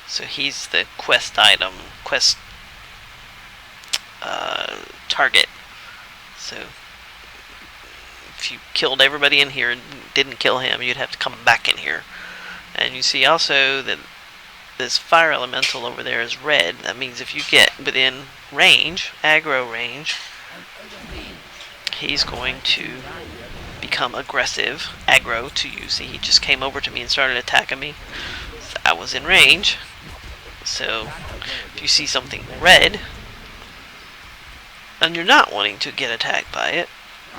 So he's the quest item, target. So if you killed everybody in here and didn't kill him, you'd have to come back in here. And you see also that this fire elemental over there is red. That means if you get within range, aggro range, he's going to become aggressive, aggro to you. See, he just came over to me and started attacking me. So I was in range. So if you see something red and you're not wanting to get attacked by it,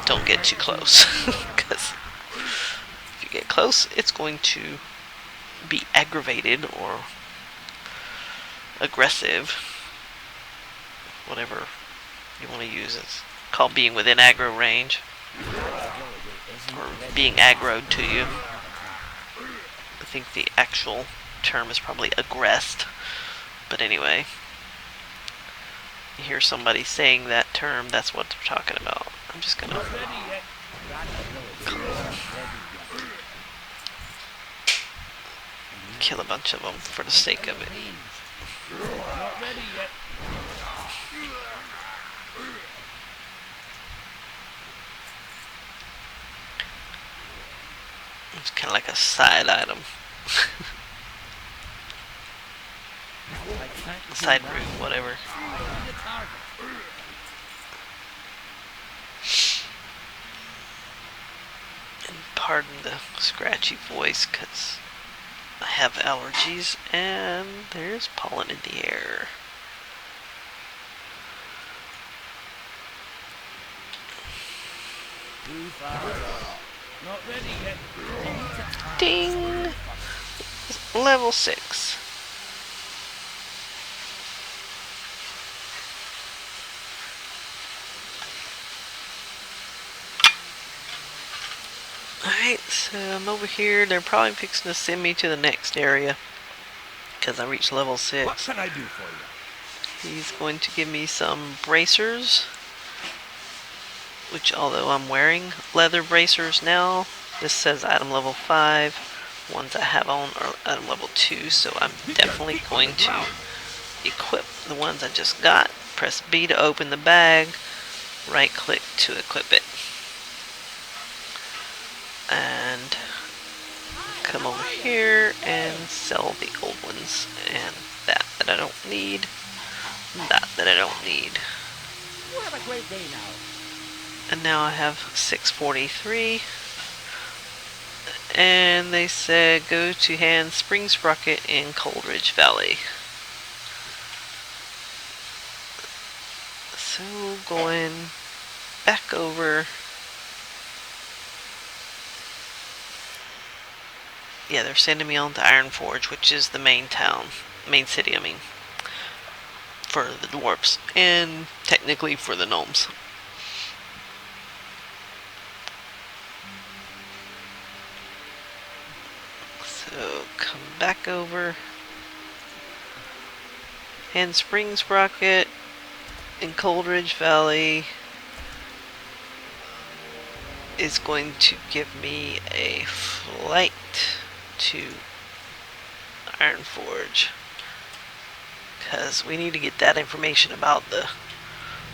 don't get too close. Because if you get close, it's going to be aggravated or aggressive, whatever you want to use. It's called being within aggro range, or being aggroed to you. I think the actual term is probably aggressed, but anyway, you hear somebody saying that term, that's what they're talking about. I'm just gonna kill a bunch of them for the sake of it. It's kind of like a side item. Side route, whatever. And pardon the scratchy voice, because I have allergies and there's pollen in the air. Not ready yet. Ding! Level 6. Alright, so I'm over here. They're probably fixing to send me to the next area because I reached level 6. What can I do for you? He's going to give me some bracers, which, although I'm wearing leather bracers now, this says item level 5. Ones I have on are item level 2, so I'm definitely going to equip the ones I just got. Press B to open the bag, right click to equip it. And come over here and sell the old ones, and that I don't need, that I don't need. You have a great day now. And now I have 643. And they said go to Hand Spring Sprocket in Coldridge Valley. So going back over. Yeah, they're sending me on to Ironforge, which is the main town, main city, I mean, for the dwarfs, and technically for the gnomes. So, come back over. Hand Spring Sprocket in Coldridge Valley is going to give me a flight to Ironforge. because we need to get that information about the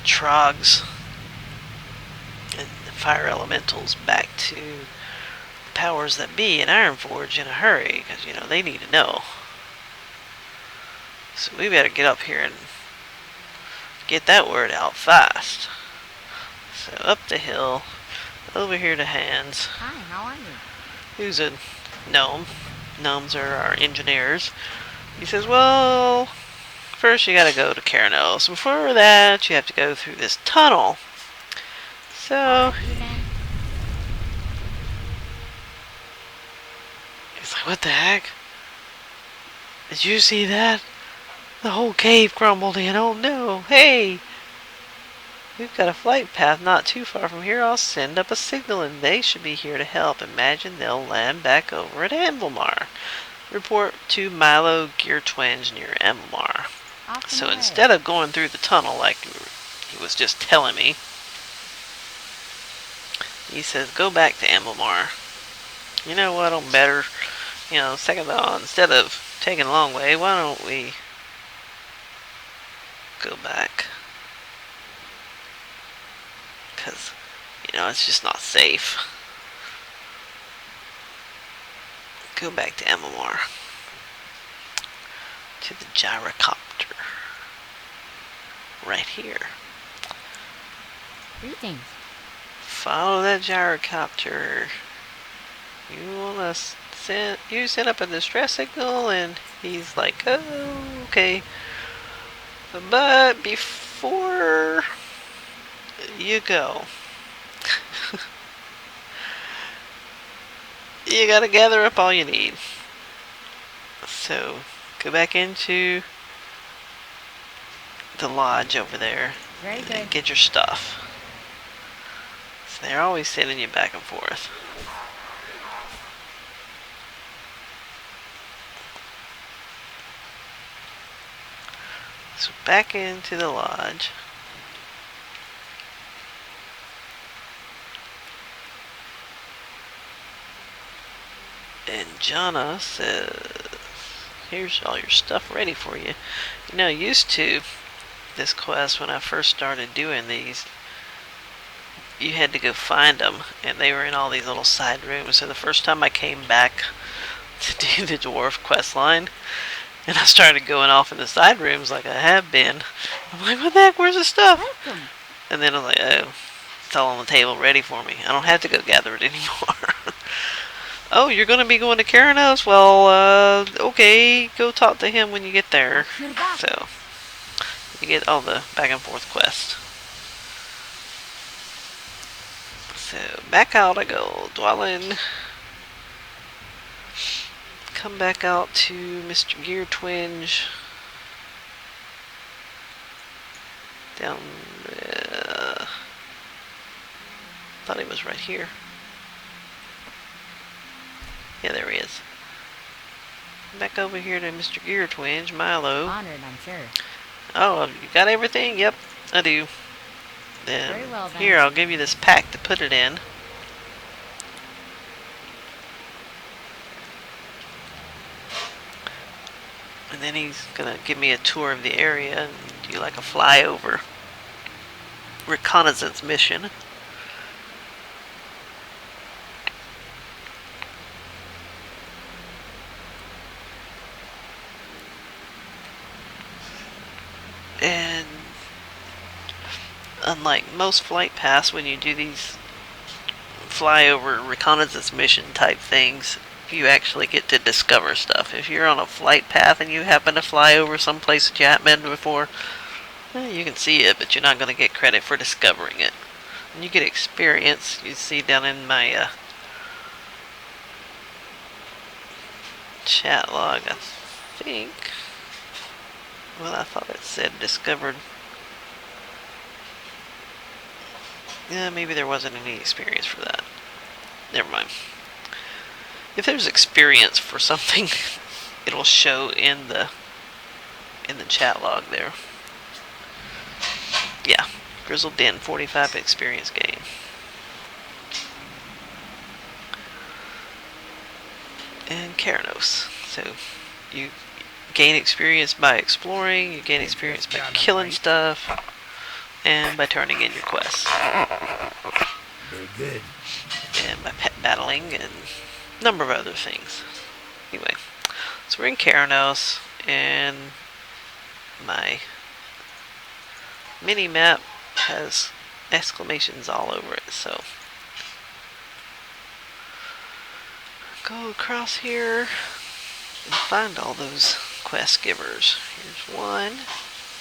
trogs and the fire elementals back to the powers that be in Ironforge in a hurry, because, you know, they need to know. So we better get up here and get that word out fast. So up the hill, over here to Hans. Hi, how are you? Who's a gnome. Gnomes are our engineers. He says, well, first you gotta go to Karanos. Before that, you have to go through this tunnel. So, he's like, what the heck? Did you see that? The whole cave crumbled in. Oh no. Hey! We've got a flight path not too far from here. I'll send up a signal and they should be here to help. Imagine they'll land back over at Anvilmar. Report to Milo Gear Twinge near Anvilmar. So instead of going through the tunnel like he was just telling me, he says, go back to Anvilmar. You know what, I'm better. You know, second thought, instead of taking a long way, why don't we go back? Because, you know, it's just not safe. Go back to Anvilmar. To the gyrocopter. Right here. Greetings. Follow that gyrocopter. You wanna send up a distress signal, and he's like, oh, okay. But before you go, you gotta gather up all you need. So go back into the lodge over there. Very good. And get your stuff. So they're always sending you back and forth. So back into the lodge. And Jana says, here's all your stuff ready for you. You know, used to this quest, when I first started doing these, you had to go find them, and they were in all these little side rooms. So the first time I came back to do the Dwarf quest line, and I started going off in the side rooms like I have been, I'm like, what the heck, where's the stuff? Welcome. And then I'm like, oh, it's all on the table ready for me. I don't have to go gather it anymore. Oh, you're going to be going to Karanos? Well, okay, go talk to him when you get there. So, you get all the back and forth quests. So, back out I go, Dwellin. Come back out to Mr. Gear Twinge. Down there. Thought he was right here. Yeah, there he is. Back over here to Mr. Gear Twinge, Milo. Honored, I'm sure. Oh, you got everything? Yep, I do. Then, Very well, then. here, I'll give you this pack to put it in. And then he's gonna give me a tour of the area and do like a flyover reconnaissance mission. And unlike most flight paths, when you do these flyover reconnaissance mission type things, you actually get to discover stuff. If you're on a flight path and you happen to fly over some place that you haven't been before, you can see it, but you're not going to get credit for discovering it. And you get experience. You see down in my chat log, I think. Well, I thought it said discovered. Yeah, maybe there wasn't any experience for that. Never mind. If there's experience for something, it'll show in the chat log there. Yeah, Grizzled Den 45 experience gain. And Karanos. So you gain experience by exploring, you gain experience by killing stuff, and by turning in your quests. Very good. And by pet battling, and a number of other things. Anyway, so we're in Keranos, and my mini-map has exclamations all over it, so go across here and find all those quest givers. Here's one.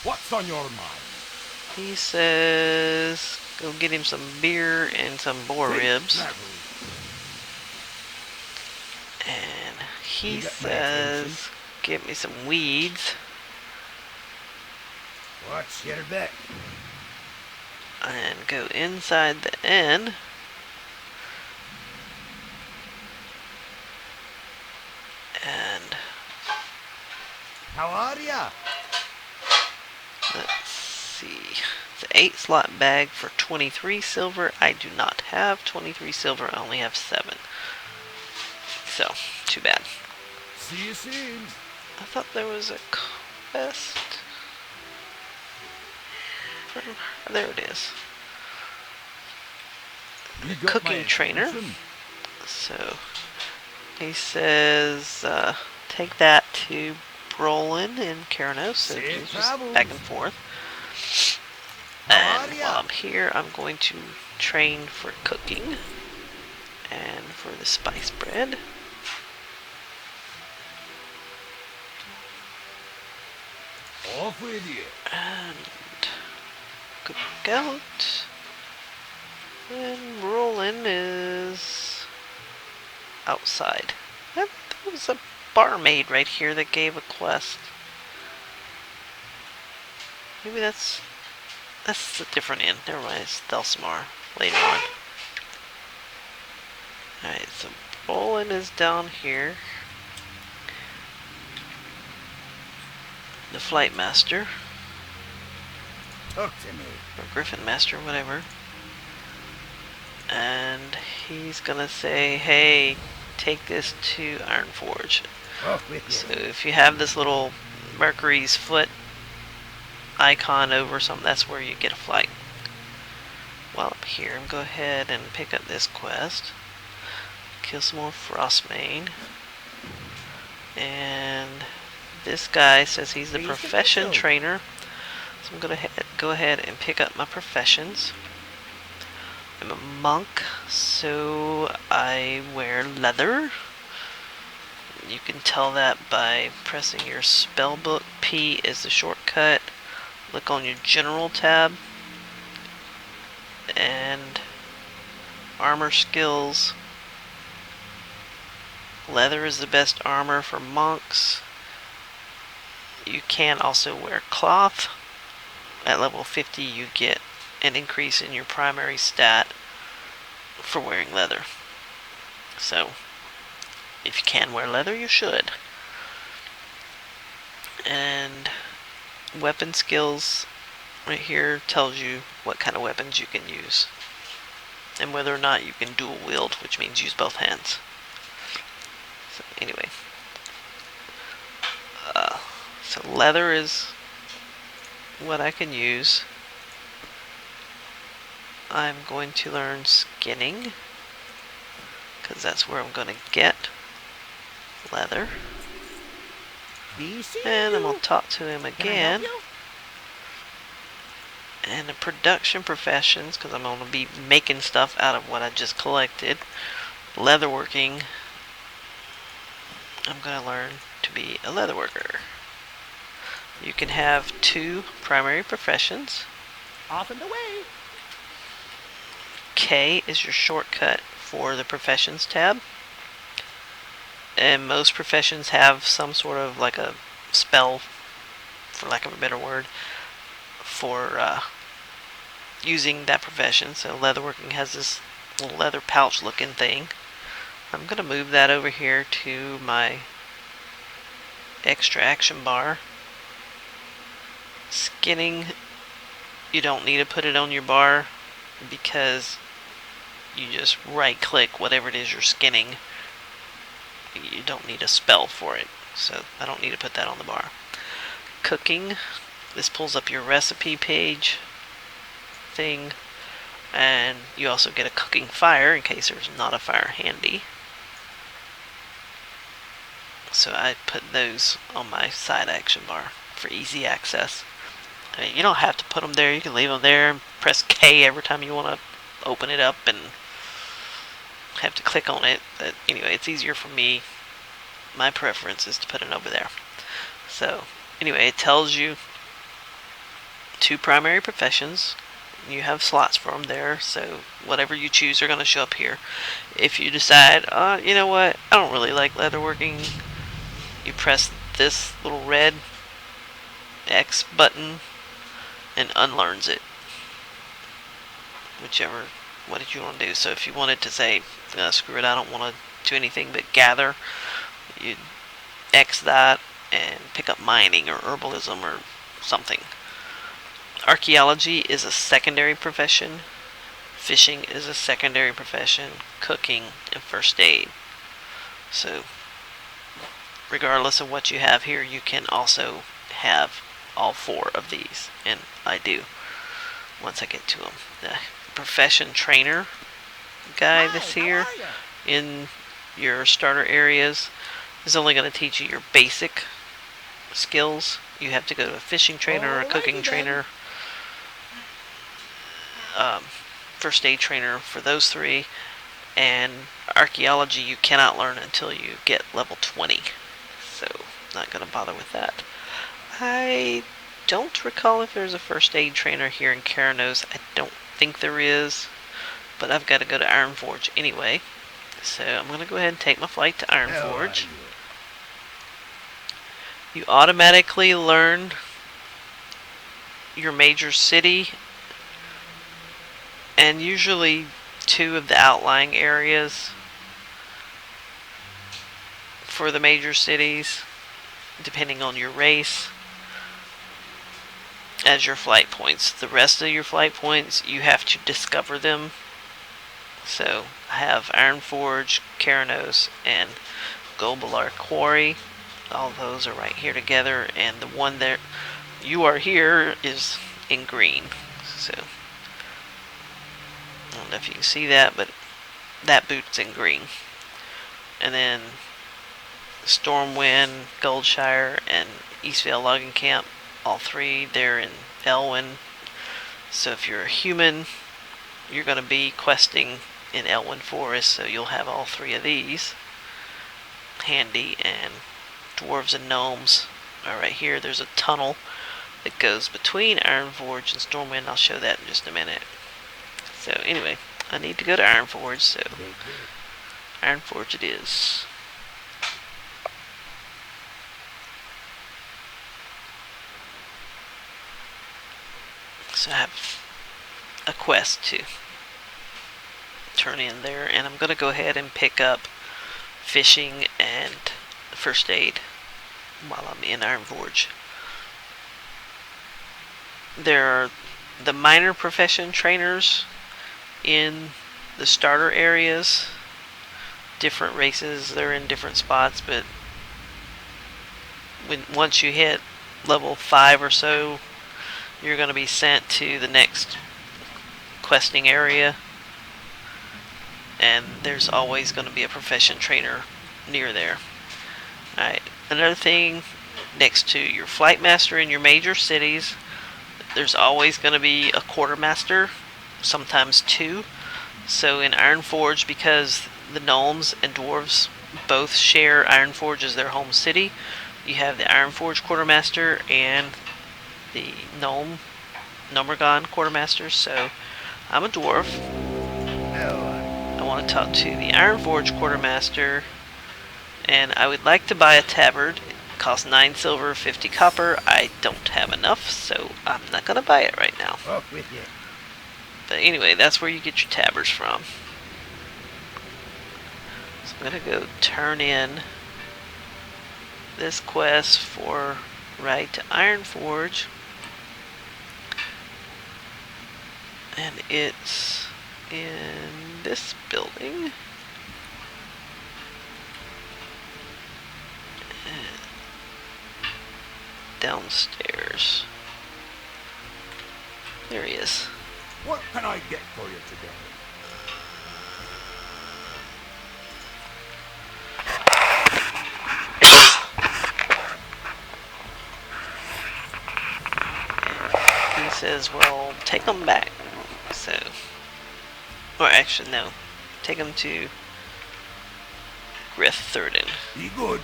What's on your mind? He says go get him some beer and some boar ribs. And he says get me some weeds. What's your bet? And go inside the inn. And How are ya? let's see. It's an 8-slot bag for 23 silver. I do not have 23 silver. I only have 7. So, too bad. See you soon. I thought there was a quest. There it is. You got Cooking my trainer. attention? So, he says, take that to Brolin in Keranos. So Safe just travels. back and forth. How And are ya? while I'm here, I'm going to train for cooking and for the spice bread. Off with you. And cook out. And Brolin is outside. There was a barmaid right here that gave a quest. Maybe that's a different inn. Never mind, it's Thelsmar later on. Alright, so Brolin is down here. The Flight Master, Talk to me. or Griffin Master, whatever. And he's gonna say, hey, take this to Ironforge. Off with you. So if you have this little Mercury's foot icon over something, that's where you get a flight. While I'm here, I'm going to go ahead and pick up this quest. Kill some more Frostmane. And this guy says he's the profession trainer. So I'm going to go ahead and pick up my professions. I'm a monk, so I wear leather. You can tell that by pressing your spell book. P is the shortcut. Look on your general tab. And armor skills. Leather is the best armor for monks. You can also wear cloth. At level 50 you get an increase in your primary stat for wearing leather. So, if you can wear leather, you should. And weapon skills right here tells you what kind of weapons you can use. And whether or not you can dual wield, which means use both hands. So anyway. So leather is what I can use. I'm going to learn skinning, because that's where I'm going to get leather. And I'm going to talk to him again. And the production professions, because I'm going to be making stuff out of what I just collected. Leatherworking, I'm going to learn to be a leatherworker. You can have 2 primary professions. Off and away. K is your shortcut for the professions tab. And most professions have some sort of like a spell, for lack of a better word, for using that profession. So leatherworking has this little leather pouch looking thing. I'm going to move that over here to my extra action bar. Skinning, you don't need to put it on your bar because you just right click whatever it is you're skinning. You don't need a spell for it. so I don't need to put that on the bar. Cooking, this pulls up your recipe page thing, and you also get a cooking fire in case there's not a fire handy. So I put those on my side action bar for easy access. I mean, you don't have to put them there. You can leave them there and press K every time you want to open it up and have to click on it. But anyway, it's easier for me. My preference is to put it over there. So anyway, it tells you 2 primary professions. You have slots for them there, so whatever you choose are going to show up here. If you decide, you know what, I don't really like leatherworking, you press this little red X button and unlearns it. Whichever, what did you want to do? So if you wanted to say, screw it, I don't want to do anything but gather, you'd X that and pick up mining or herbalism or something. Archaeology is a secondary profession. Fishing is a secondary profession. Cooking and first aid. So regardless of what you have here, you can also have all 4 of these, and I do once I get to them. The profession trainer guy that's here in your starter areas is only going to teach you your basic skills. You have to go to a fishing trainer, a cooking trainer, first aid trainer for those 3, and archaeology you cannot learn until you get level 20. So not going to bother with that. I don't recall if there's a first aid trainer here in Karanos. I don't think there is, but I've got to go to Ironforge anyway. So I'm going to go ahead and take my flight to Ironforge. You automatically learn your major city and usually 2 of the outlying areas for the major cities, depending on your race, as your flight points. The rest of your flight points, you have to discover them. So I have Ironforge, Karanos, and Gobalar Quarry. All those are right here together, and the one that you are here is in green. So I don't know if you can see that, but that boot's in green. And then Stormwind, Goldshire, and Eastvale Logging Camp, all 3, they're in Elwyn. So if you're a human, you're going to be questing in Elwyn Forest, so you'll have all 3 of these handy. And dwarves and gnomes are right here. There's a tunnel that goes between Ironforge and Stormwind. I'll show that in just a minute. So anyway, I need to go to Ironforge, so Ironforge it is. So I have a quest to turn in there, and I'm going to go ahead and pick up fishing and first aid while I'm in Ironforge. There are the minor profession trainers in the starter areas. Different races, they're in different spots, but once you hit level 5 or so, you're going to be sent to the next questing area, and there's always going to be a profession trainer near there. Alright, another thing, next to your flight master in your major cities, there's always going to be a quartermaster, sometimes 2. So in Ironforge, because the gnomes and dwarves both share Ironforge as their home city, you have the Ironforge quartermaster and the Nomergon quartermaster. So I'm a dwarf. I want to talk to the Ironforge quartermaster, and I would like to buy a tabard. It costs 9 silver, 50 copper. I don't have enough, so I'm not going to buy it right now. Off with you. But anyway, that's where you get your tabards from. So I'm going to go turn in this quest for Ride to Ironforge. And it's in this building. And downstairs. There he is. What can I get for you today? He says, well, take them back. So, or actually, no. Take them to Griff Thurden. Be good.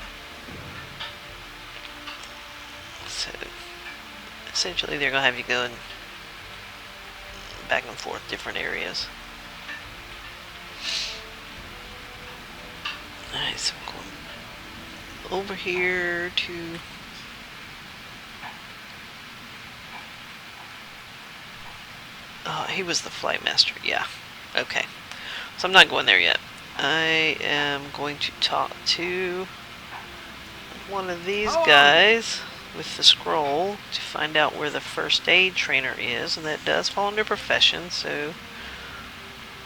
So, essentially, they're going to have you go back and forth different areas. Alright, so I'm going over here to... Oh, he was the flight master, yeah. Okay. So I'm not going there yet. I am going to talk to one of these guys with the scroll to find out where the first aid trainer is, and that does fall under profession, so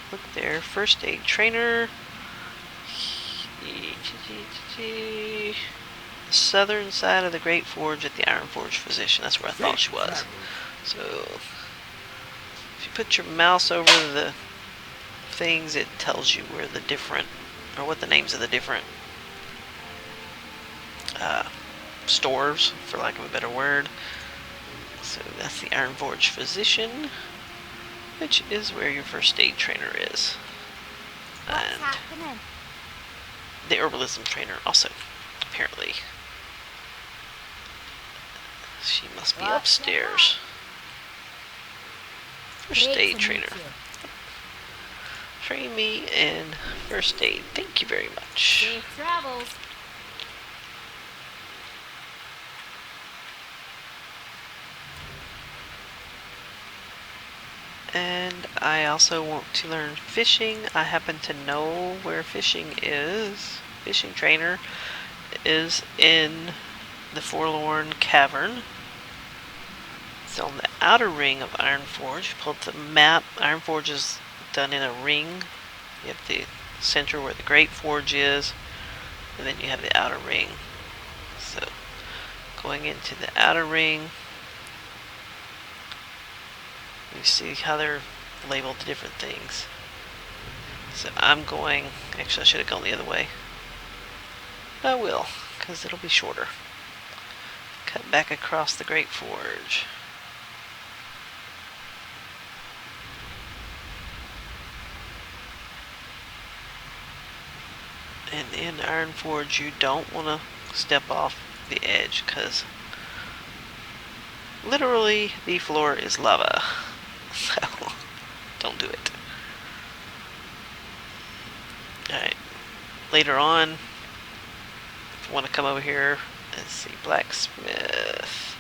look there, first aid trainer, southern side of the Great Forge at the Iron Forge position. That's where I thought she was. So if you put your mouse over the things, it tells you where the different, or what the names of the different stores, for lack of a better word. So that's the Iron Forge Physician, which is where your first aid trainer is. What's And happening? the herbalism trainer also, apparently. She must be upstairs. First Great aid to trainer. meet you. Train me in first aid. Thank you very much. Safe travels. And I also want to learn fishing. I happen to know where fishing is. Fishing trainer is in the Forlorn Cavern. It's on the outer ring of Iron Forge. Pull up the map. Iron Forge is done in a ring. You have the center where the Great Forge is, and then you have the outer ring. So, going into the outer ring, you see how they're labeled to different things. So I'm going, actually I should have gone the other way. But I will, because it'll be shorter. Cut back across the Great Forge. And in Iron Forge you don't want to step off the edge, because literally the floor is lava. So, don't do it. Alright. Later on, if you want to come over here, let's see, blacksmith.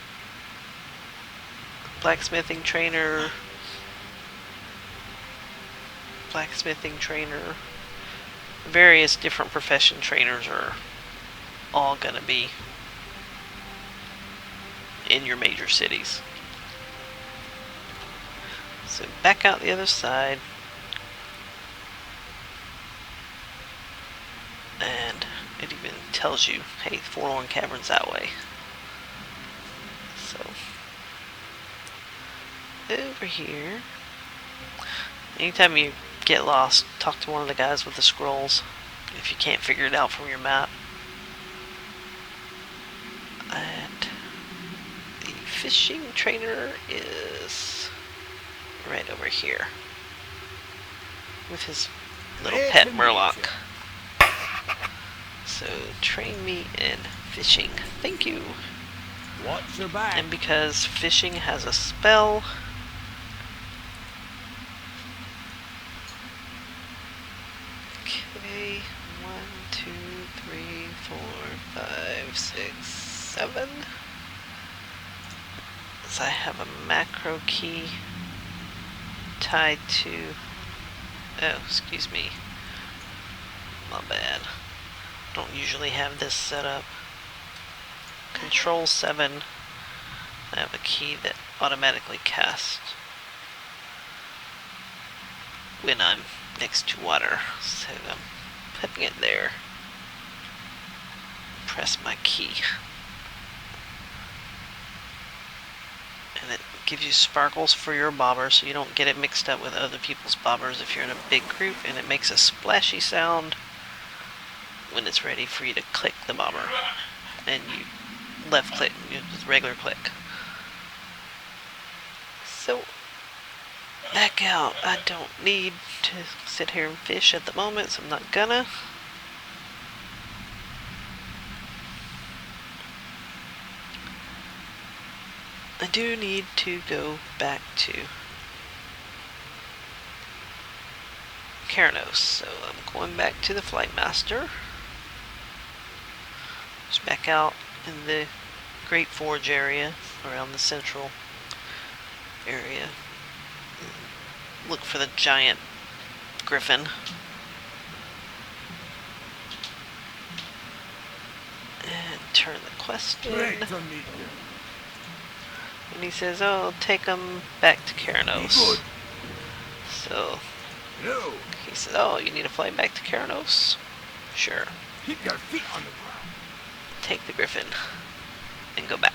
Blacksmithing trainer. Blacksmithing trainer. Various different profession trainers are all going to be in your major cities. So back out the other side, and it even tells you, hey, Forlorn Cavern's that way. So over here, anytime you get lost, talk to one of the guys with the scrolls if you can't figure it out from your map. And the fishing trainer is right over here with his little pet Murloc. So train me in fishing. Thank you. Watch your back. And because fishing has a spell, okay, 1, 2, 3, 4, 5, 6, 7. So I have a macro key tied to, oh, excuse me, my bad. Don't usually have this set up. Control 7. I have a key that automatically casts when I'm next to water. So I'm putting it there. Press my key. And it gives you sparkles for your bobber so you don't get it mixed up with other people's bobbers if you're in a big group, and it makes a splashy sound when it's ready for you to click the bobber. And you left click, you just regular click. So back out. I don't need to sit here and fish at the moment, so I'm not gonna. I do need to go back to Keranos, so I'm going back to the Flight Master. Just back out in the Great Forge area, around the central area. Look for the giant griffin. And turn the quest in. Great to meet you. And he says, oh, take them back to Be Keranos. good. So No. he says, oh, you need to fly back to Keranos? Sure. Keep your feet on the ground. Take the griffin and go back.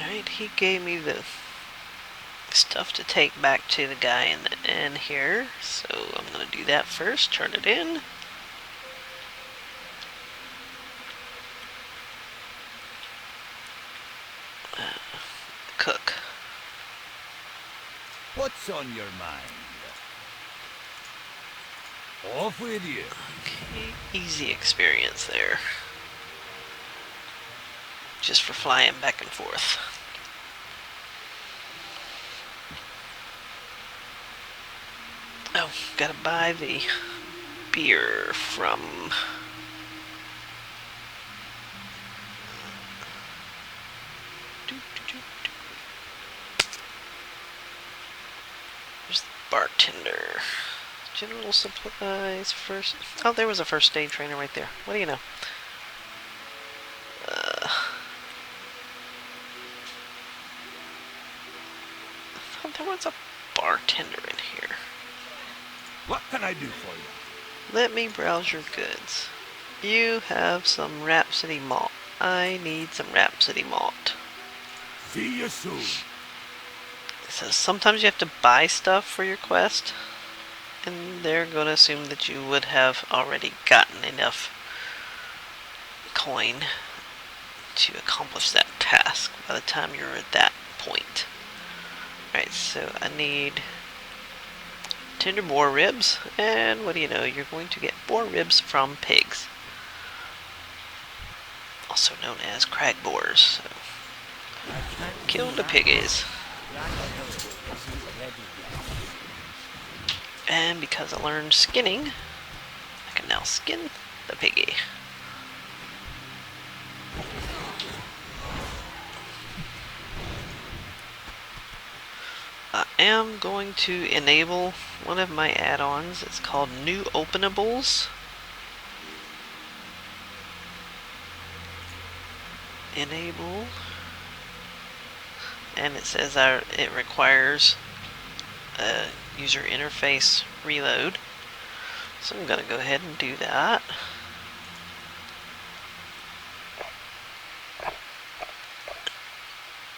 Alright, he gave me the stuff to take back to the guy in the inn here, so I'm going to do that first, turn it in. Cook. What's on your mind? Off with you. Okay, easy experience there. Just for flying back and forth. Oh, gotta buy the beer from... There's the bartender. General supplies, first... Oh, there was a first aid trainer right there. What do you know? I thought there was a bartender in here. What can I do for you? Let me browse your goods. You have some Rhapsody malt. I need some Rhapsody malt. See you soon. It says sometimes you have to buy stuff for your quest, and they're going to assume that you would have already gotten enough coin to accomplish that task by the time you're at that point. Alright, so I need tender boar ribs, and what do you know, you're going to get boar ribs from pigs, also known as crag boars. So kill the piggies. And because I learned skinning, I can now skin the piggy. I am going to enable one of my add-ons. It's called New Openables. Enable. And it says it requires a user interface reload. So I'm going to go ahead and do that.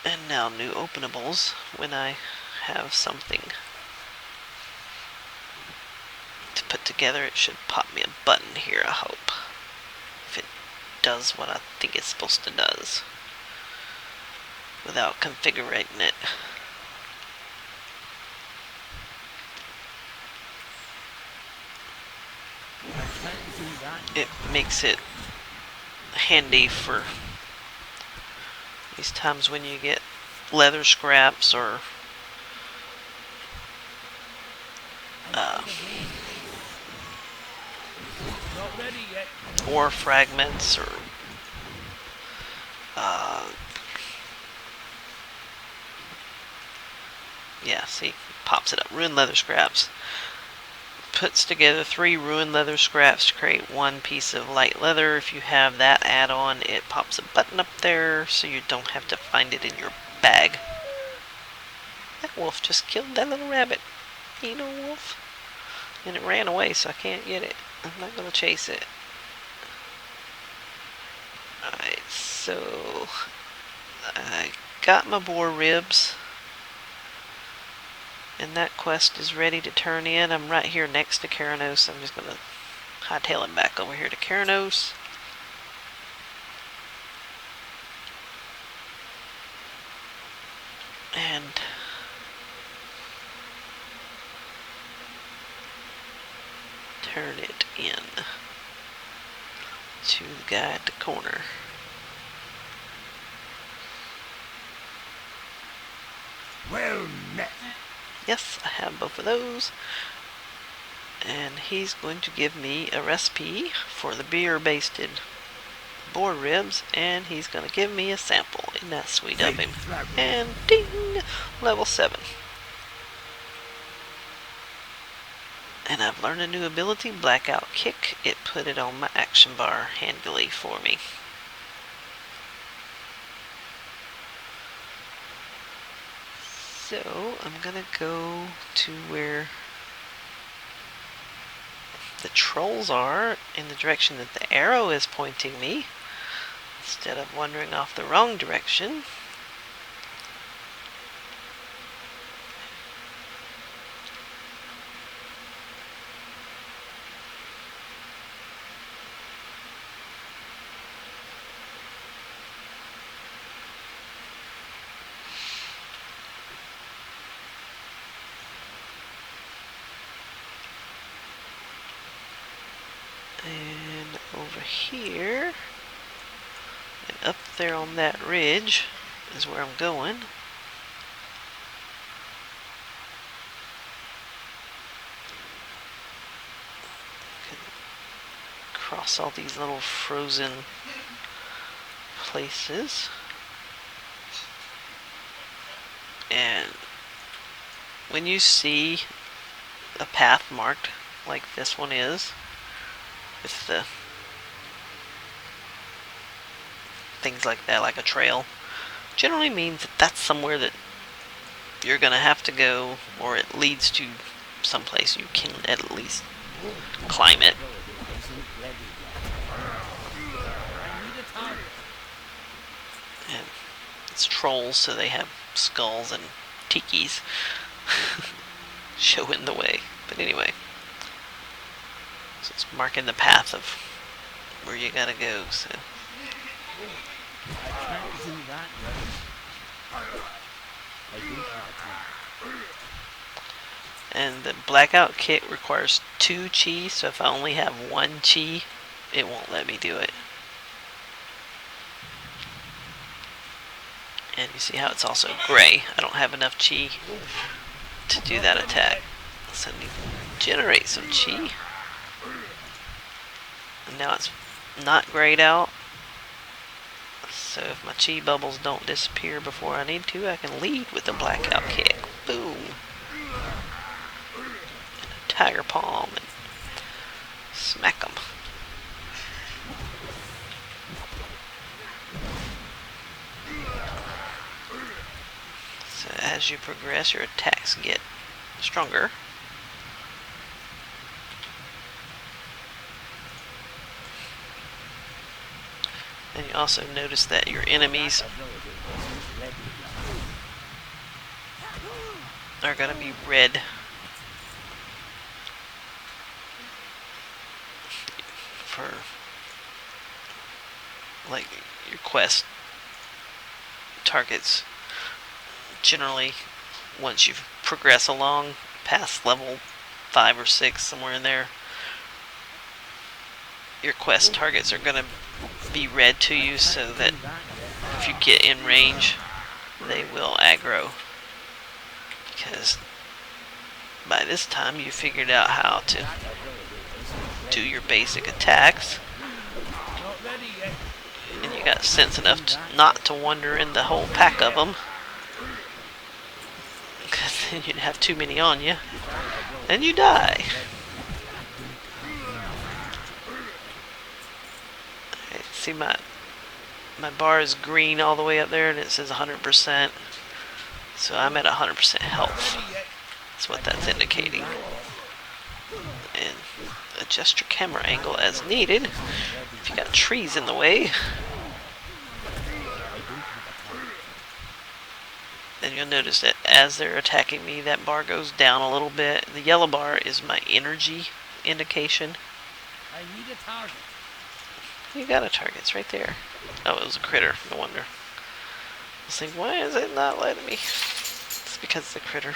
And now New Openables, when I have something to put together, it should pop me a button here, I hope, if it does what I think it's supposed to does without configuring it. It makes it handy for these times when you get leather scraps or Not ready yet. ore fragments or yeah, see, pops it up. Ruined leather scraps. Puts together 3 ruined leather scraps to create 1 piece of light leather. If you have that add-on, it pops a button up there so you don't have to find it in your bag. That wolf just killed that little rabbit. You know, wolf. And it ran away, so I can't get it. I'm not going to chase it. Alright, so I got my boar ribs. And that quest is ready to turn in. I'm right here next to Keranos. I'm just going to hightail it back over here to Keranos. And turn it in to the guy at the corner. Well met. Yes, I have both of those. And he's going to give me a recipe for the beer-basted boar ribs, and he's going to give me a sample. Isn't that sweet of him? And ding! Level 7. And I've learned a new ability, Blackout Kick. It put it on my action bar handily for me. So I'm gonna go to where the trolls are, in the direction that the arrow is pointing me, instead of wandering off the wrong direction. And over here, and up there on that ridge is where I'm going. Cross all these little frozen places. And when you see a path marked like this one is, with the things like that, like a trail, generally means that that's somewhere that you're gonna have to go, or it leads to someplace you can at least climb it. And it's trolls, so they have skulls and tikis showing the way. But anyway, so it's marking the path of where you gotta go. So I can't do that yet. I do that. and the blackout kit requires 2 chi, so if I only have 1 chi, it won't let me do it. And you see how it's also gray. I don't have enough chi to do that attack. So I need to generate some chi. And now it's not grayed out. So if my chi bubbles don't disappear before I need to, I can lead with the blackout kick. Boom. And a tiger palm and smack them. So as you progress, your attacks get stronger. And you also notice that your enemies are going to be red. For like your quest targets. Generally, once you progress along past level 5 or 6, somewhere in there, your quest targets are going to be red to you, so that if you get in range, they will aggro. Because by this time you figured out how to do your basic attacks, Not ready yet. and you got sense enough not to wander in the whole pack of them, because then you'd have too many on you, and you die. Okay, see my bar is green all the way up there, and it says 100%, so I'm at 100% health. That's what that's indicating. And adjust your camera angle as needed if you got trees in the way. Then you'll notice that as they're attacking me, that bar goes down a little bit. The yellow bar is my energy indication. I need a target. You got a target, it's right there. Oh, it was a critter, no wonder. I was thinking, why is it not letting me? It's because it's a critter.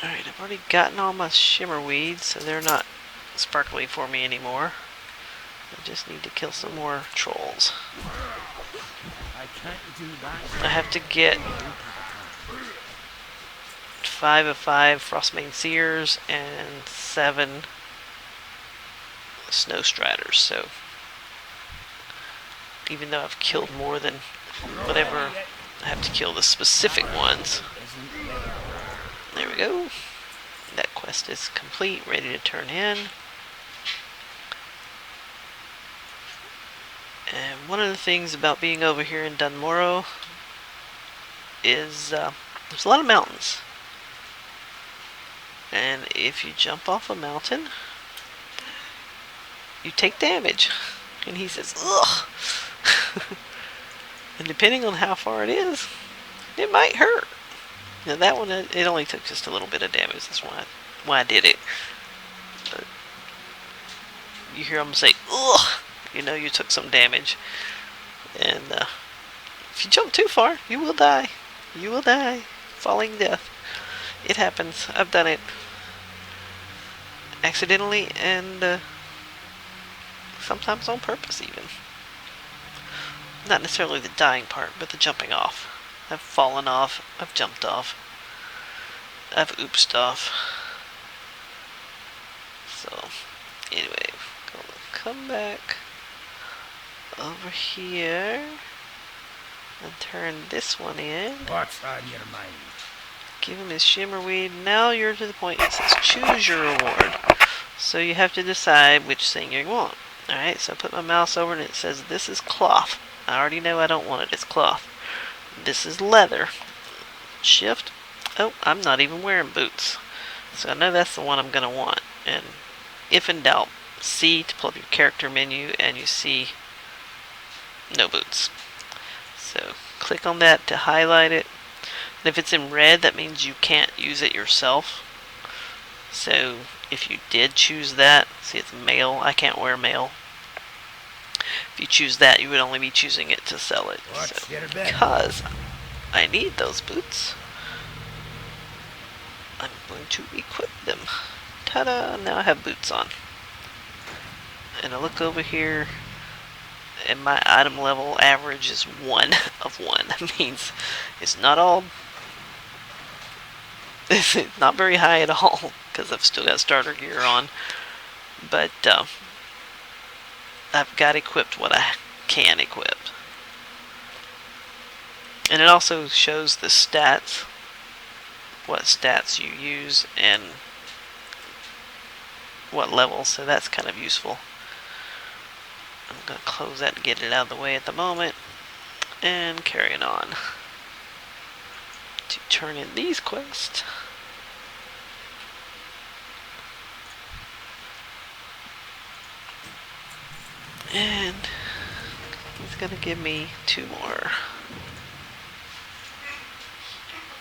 Alright, I've already gotten all my shimmer weeds, so they're not sparkly for me anymore. I just need to kill some more trolls. I can't do that. I have to get 5 of 5 Frostmane Seers and 7 Snow Striders, so even though I've killed more than whatever, I have to kill the specific ones. There we go. That quest is complete, ready to turn in. And one of the things about being over here in Dunmorrow is there's a lot of mountains. And if you jump off a mountain, you take damage. And he says, ugh! And depending on how far it is, it might hurt. Now that one, it only took just a little bit of damage. That's why I did it. But you hear him say, ugh! You know you took some damage. And if you jump too far, you will die. You will die. Falling death. It happens. I've done it. Accidentally and sometimes on purpose even. Not necessarily the dying part, but the jumping off. I've fallen off. I've jumped off. I've oopsed off. So, anyway, gonna come back over here and turn this one in. What's on your mind? Give him his shimmerweed. Now you're to the point that says choose your reward. So you have to decide which thing you want. Alright, so I put my mouse over and it says this is cloth. I already know I don't want it. It's cloth. This is leather. Shift. Oh, I'm not even wearing boots. So I know that's the one I'm going to want. And if in doubt, C to pull up your character menu and you see no boots. So click on that to highlight it. And if it's in red, that means you can't use it yourself. So if you did choose that, see it's male, I can't wear male. If you choose that, you would only be choosing it to sell it. So, because I need those boots, I'm going to equip them. Ta-da! Now I have boots on. And I look over here, and my item level average is 1 of 1. That means it's not all... It's not very high at all, because I've still got starter gear on. But I've got equipped what I can equip. And it also shows the stats, what stats you use, and what level, so that's kind of useful. I'm going to close that and get it out of the way at the moment, and carrying on to turn in these quests. And he's going to give me 2 more.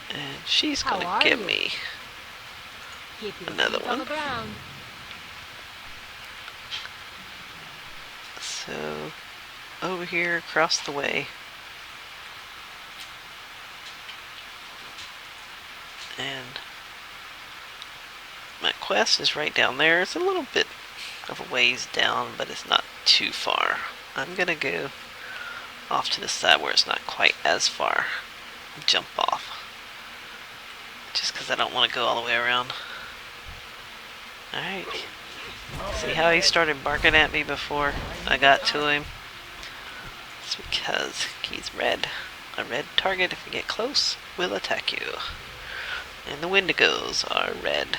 And she's going to give me another one. So, over here across the way. And my quest is right down there. It's a little bit of a ways down, but it's not too far. I'm going to go off to the side where it's not quite as far. Jump off. Just because I don't want to go all the way around. Alright. See how he started barking at me before I got to him? It's because he's red. A red target, if you get close, will attack you. And the Wendigos are red.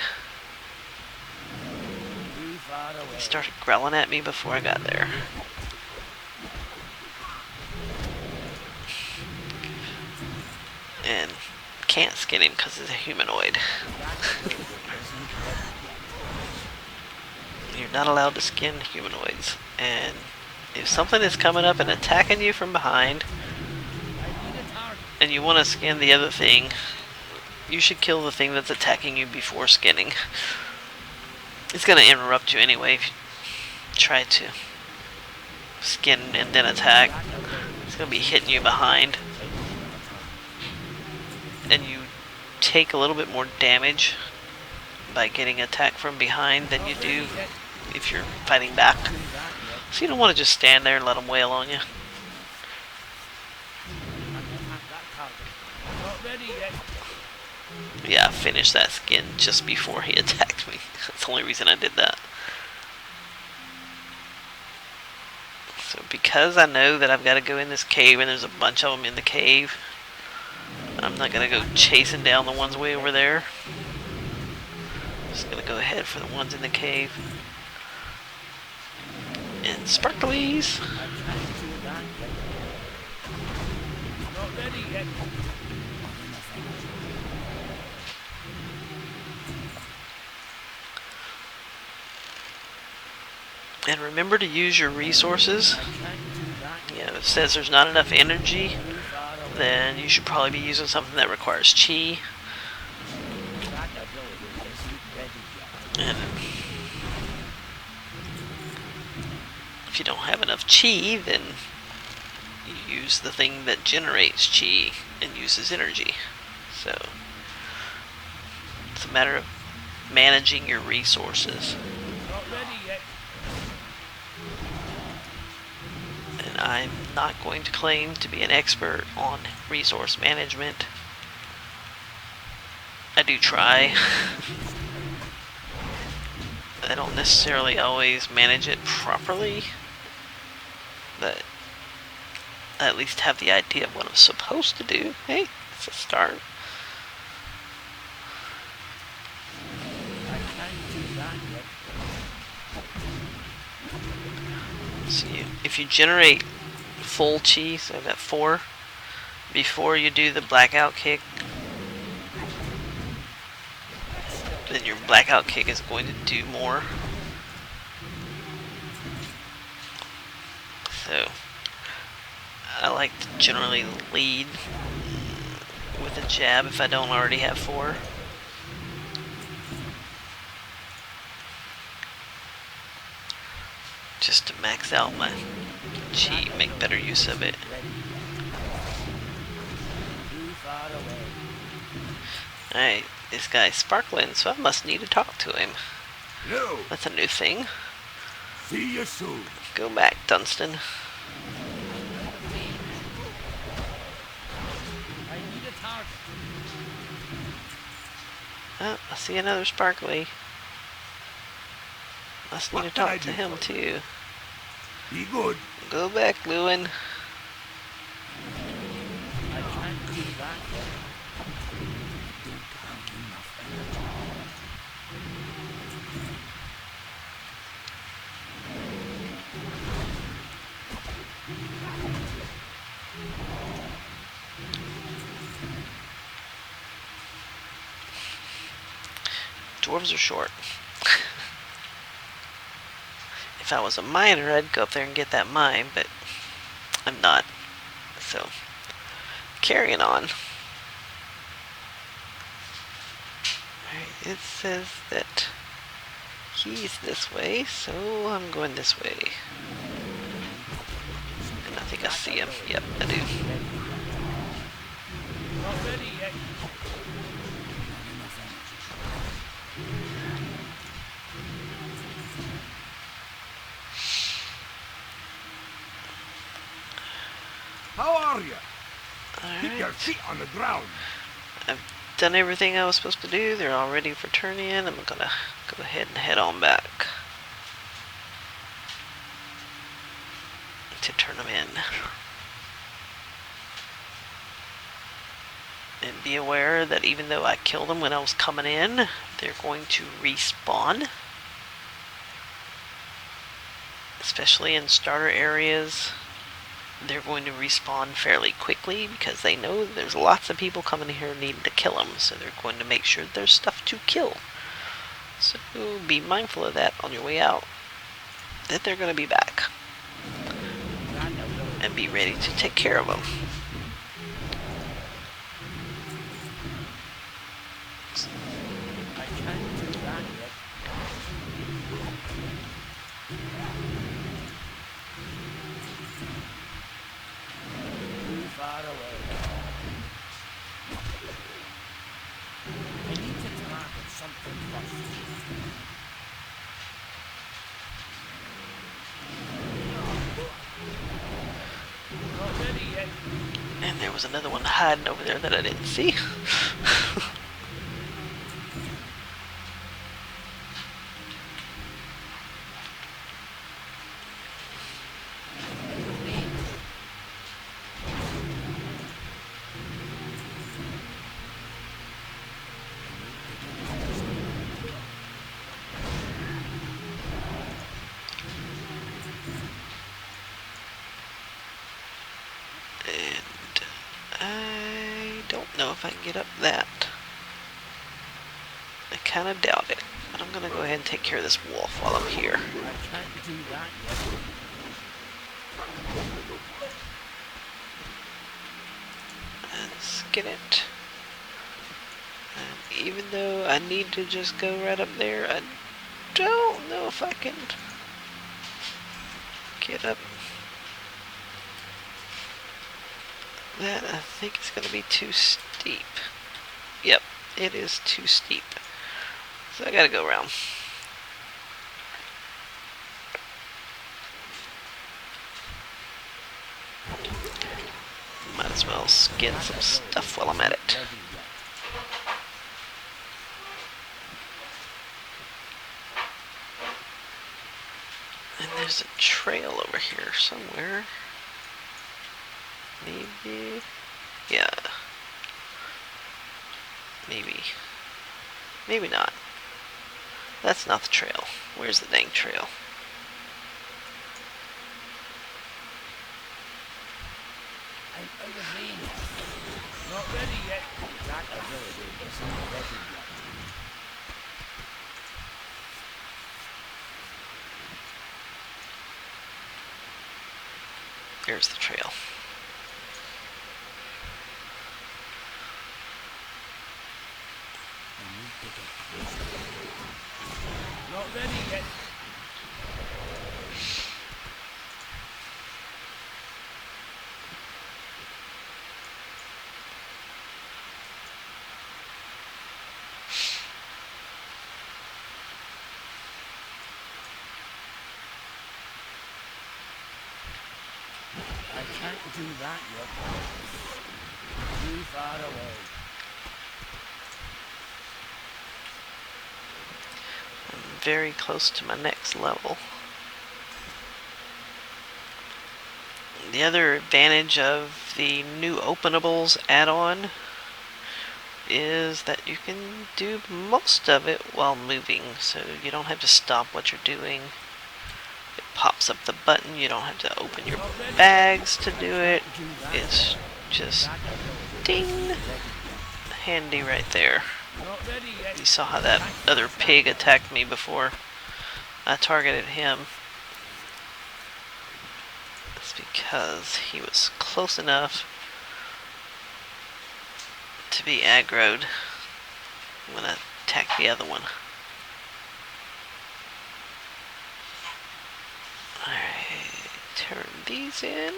He started growling at me before I got there. And can't skin him because he's a humanoid. You're not allowed to skin humanoids. And if something is coming up and attacking you from behind, and you want to skin the other thing, you should kill the thing that's attacking you before skinning. It's going to interrupt you anyway if you try to skin and then attack. It's going to be hitting you behind. And you take a little bit more damage by getting attacked from behind than you do if you're fighting back. So you don't want to just stand there and let them wail on you. Yeah, I finished that skin just before he attacked me. That's the only reason I did that. So because I know that I've got to go in this cave and there's a bunch of them in the cave, I'm not going to go chasing down the ones way over there. I'm just going to go ahead for the ones in the cave. And sparklies! And remember to use your resources. Yeah, if it says there's not enough energy, then you should probably be using something that requires chi. And if you don't have enough chi, then you use the thing that generates chi and uses energy. So it's a matter of managing your resources. And I'm not going to claim to be an expert on resource management. I do try. I don't necessarily always manage it properly, but I at least have the idea of what I'm supposed to do. Hey, it's a start. So if you generate full chi, so I've got 4, before you do the blackout kick, then your blackout kick is going to do more. So I like to generally lead with a jab if I don't already have 4. Just to max out my chi, make better use of it. Alright, this guy's sparkling, so I must need to talk to him. No. That's a new thing. See you soon. Go back, Dunstan. Oh, I see another sparkly. Must need to talk to him too. Be good. Go back, Lewin. I can't do that yet. Dwarves are short. If I was a miner, I'd go up there and get that mine, but I'm not. So, carrying on. Alright, it says that he's this way, so I'm going this way. And I think I see him. Yep, I do. Not ready yet. you? Keep your Alright. feet on the ground. I've done everything I was supposed to do. They're all ready for turn in. I'm gonna go ahead and head on back to turn them in. And be aware that even though I killed them when I was coming in, they're going to respawn. Especially in starter areas, they're going to respawn fairly quickly because they know there's lots of people coming here needing to kill them. So they're going to make sure there's stuff to kill. So be mindful of that on your way out, that they're going to be back. And be ready to take care of them. I can't do that yet. Too far away. I need to target something first. Not ready yet. And there was another one hiding over there that I didn't see. And I don't know if I can get up that. I kind of doubt it. But I'm going to go ahead and take care of this wolf while I'm here. I can't do that yet. Let's get it. And even though I need to just go right up there, I don't know if I can get up. That I think it's going to be too steep. Yep, it is too steep. So I got to go around. Might as well skin some stuff while I'm at it. Ready yet. And there's a trail over here somewhere. Maybe. Yeah. Maybe. Maybe not. That's not the trail. Where's the dang trail? I'm out of range. Not ready yet. That ability isn't ready yet. There's the trail. I need to get closer. Not ready yet. I can't do that yet. Too far away. I'm very close to my next level. The other advantage of the new openables add-on is that you can do most of it while moving, so you don't have to stop what you're doing. It pops up the button, you don't have to open your bags to do it. It's just ding, handy right there. Not ready yet. You saw how that other pig attacked me before I targeted him. It's because he was close enough to be aggroed when I attacked the other one. Alright, turn these in.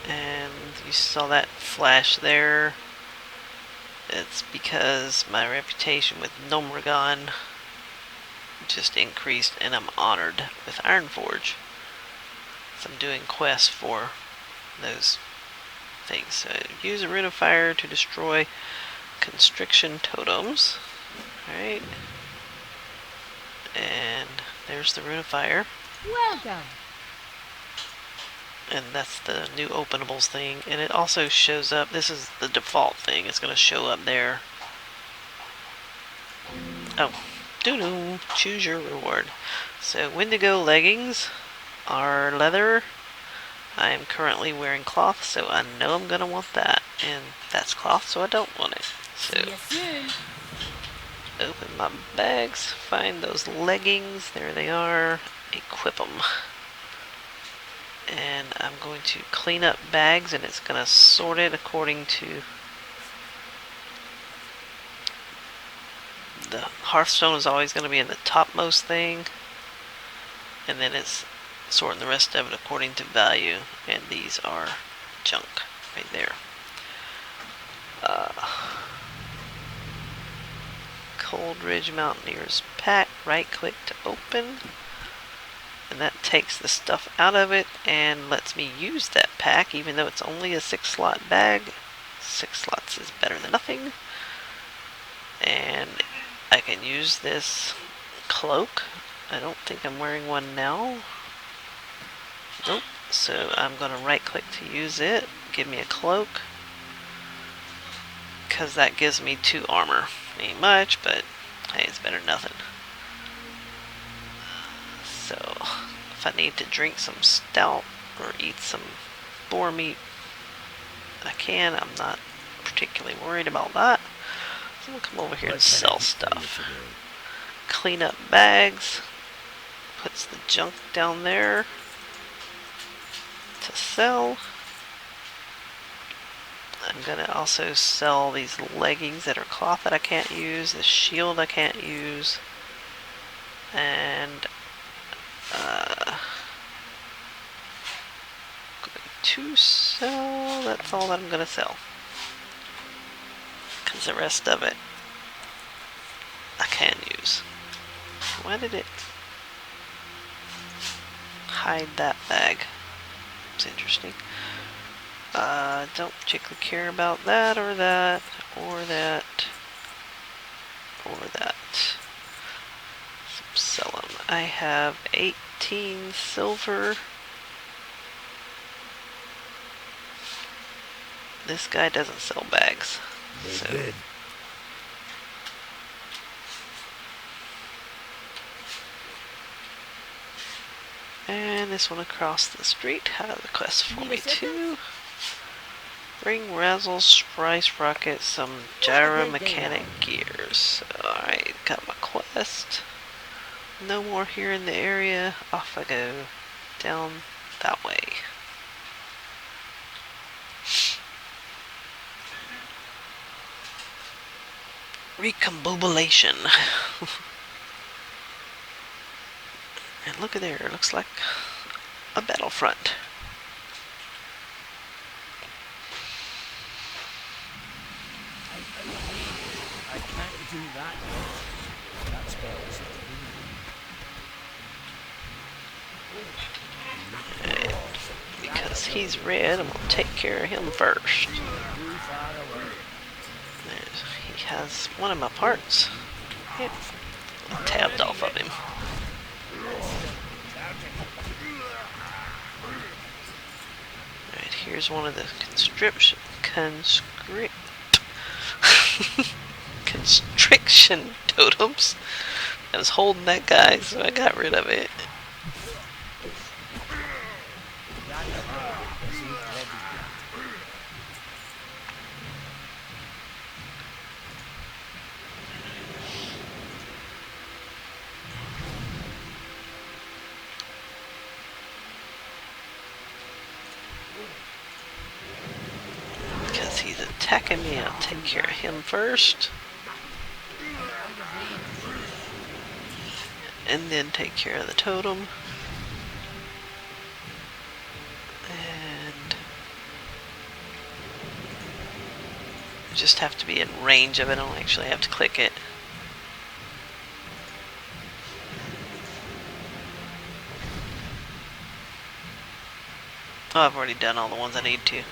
And you saw that flash there. It's because my reputation with Nomragon just increased, and I'm honored with Ironforge. So I'm doing quests for those things. So use a rune of fire to destroy constriction totems. Alright. And there's the rune of fire. Welcome. And that's the new openables thing. And it also shows up, this is the default thing, it's going to show up there. Oh, doo-doo, choose your reward. So Wendigo leggings are leather. I am currently wearing cloth, so I know I'm going to want that. And that's cloth, so I don't want it. So See you soon. open my bags, find those leggings, there they are, equip them. And I'm going to clean up bags, and it's going to sort it according to the Hearthstone is always going to be in the topmost thing, and then it's sorting the rest of it according to value, and these are junk right there. Cold Ridge Mountaineers pack, right click to open, and that takes the stuff out of it and lets me use that pack even though it's only a 6-slot bag. 6 slots is better than nothing. And I can use this cloak. I don't think I'm wearing one now. Nope. So I'm going to right click to use it. Give me a cloak, because that gives me 2 armor. Ain't much, but hey, it's better than nothing. So if I need to drink some stout or eat some boar meat, I can. I'm not particularly worried about that. So we'll come over here and sell stuff. Clean up bags. Puts the junk down there to sell. I'm going to also sell these leggings that are cloth that I can't use, the shield I can't use, and going to sell, that's all that I'm going to sell, because the rest of it I can use. Why did it hide that bag? It's interesting. Don't particularly care about that or that or that or that. So sell them. I have 18 silver. This guy doesn't sell bags. So. Good. And this one across the street has a quest for me too. Bring Razzle, Sprice Rocket, some gyro mechanic gears. Alright, got my quest. No more here in the area. Off I go. Down that way. Recombobulation. And look at there, it looks like a battlefront. I can't do that yet. That spell is Because he's red, I'm going to take care of him first. too far away. He has one of my parts. Yep. Tabbed off of him. Alright, here's one of the constriction totems. I was holding that guy, so I got rid of it. Because he's attacking me, I'll take care of him first. And then take care of the totem. And I just have to be in range of it, I don't actually have to click it. Oh, I've already done all the ones I need to.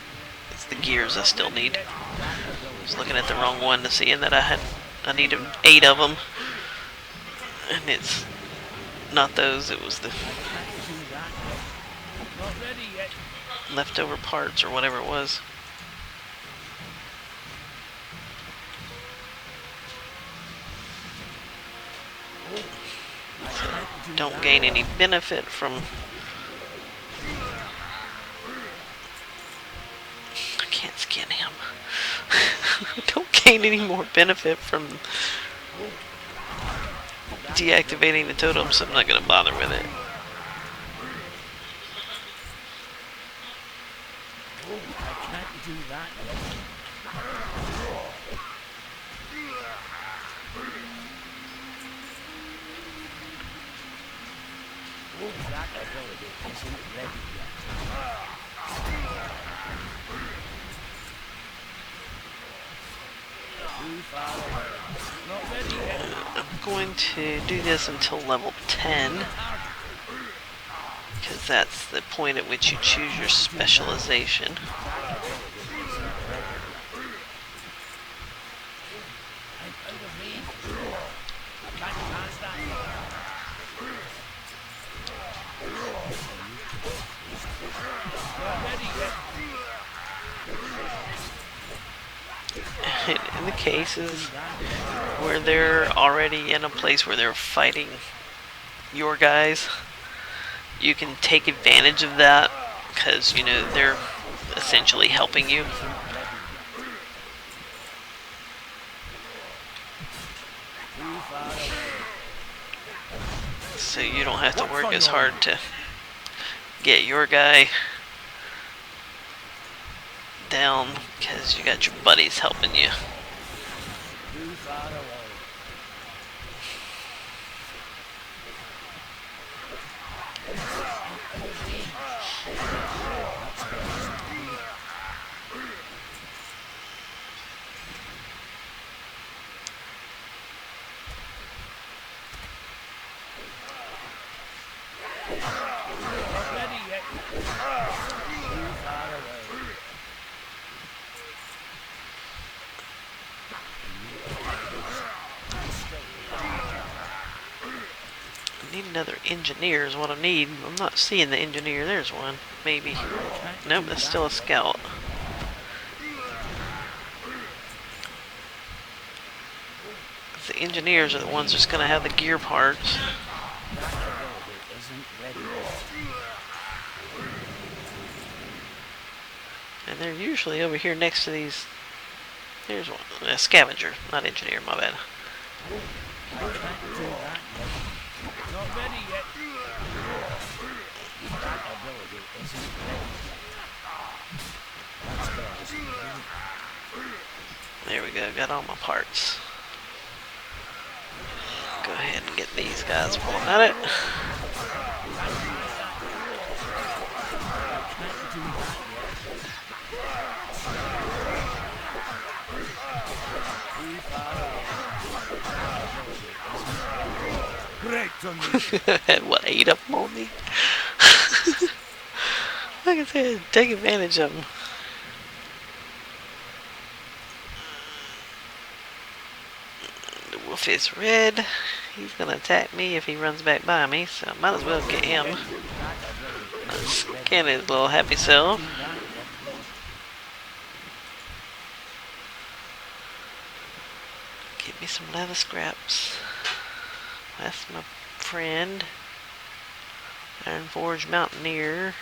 It's the gears I still need. I was looking at the wrong one to seeing that I needed 8 of them. And it's not those, it was the Not ready yet. leftover parts or whatever it was. Don't gain any benefit from... I can't skin him. Don't gain any more benefit from deactivating the totem, so I'm not going to bother with it. I can't do that yet. That ability isn't ready yet. Too far away. Not ready yet. I'm going to do this until level 10, because that's the point at which you choose your specialization. I'm out of range. I can't pass that yet. Not ready yet. In the cases where they're already in a place where they're fighting your guys, you can take advantage of that, because, you know, they're essentially helping you. Too far away. So you don't have to work as hard to get your guy down, because you got your buddies helping you. Too far away. Not ready yet. Too far away. I need another engineer is what I need. I'm not seeing the engineer. There's one. Maybe. Nope, that's still a scout. The engineers are the ones that's going to have the gear parts. That ability isn't ready yet. And they're usually over here next to these. Here's one. A scavenger, not engineer, my bad. I can't do that yet. Not ready yet. That ability isn't ready yet. That's best. There we go, got all my parts. Go ahead and get these guys while I'm at it. Can't do that yet. Too far away. That ability isn't ready. Great on me. I had what, 8 of them on me? Like I said, take advantage of them. The wolf is red. He's gonna attack me if he runs back by me, so I might as well get him. Scan his little happy self. Get me some leather scraps. That's my friend. Ironforge Mountaineer.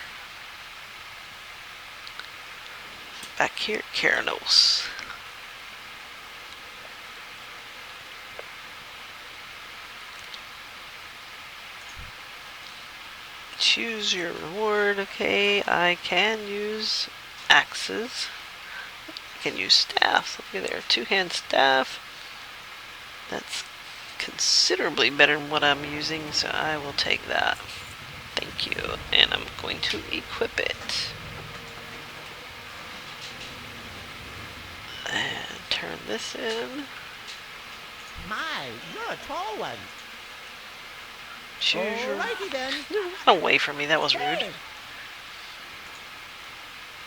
Back here at Keranos. Choose your reward. Okay, I can use axes. I can use staffs. Look at there, 2-hand staff. That's considerably better than what I'm using, so I will take that. Thank you. And I'm going to equip it. And turn this in. My, you're a tall one. Choose your... Alrighty then. Run away from me, that was rude. Hey.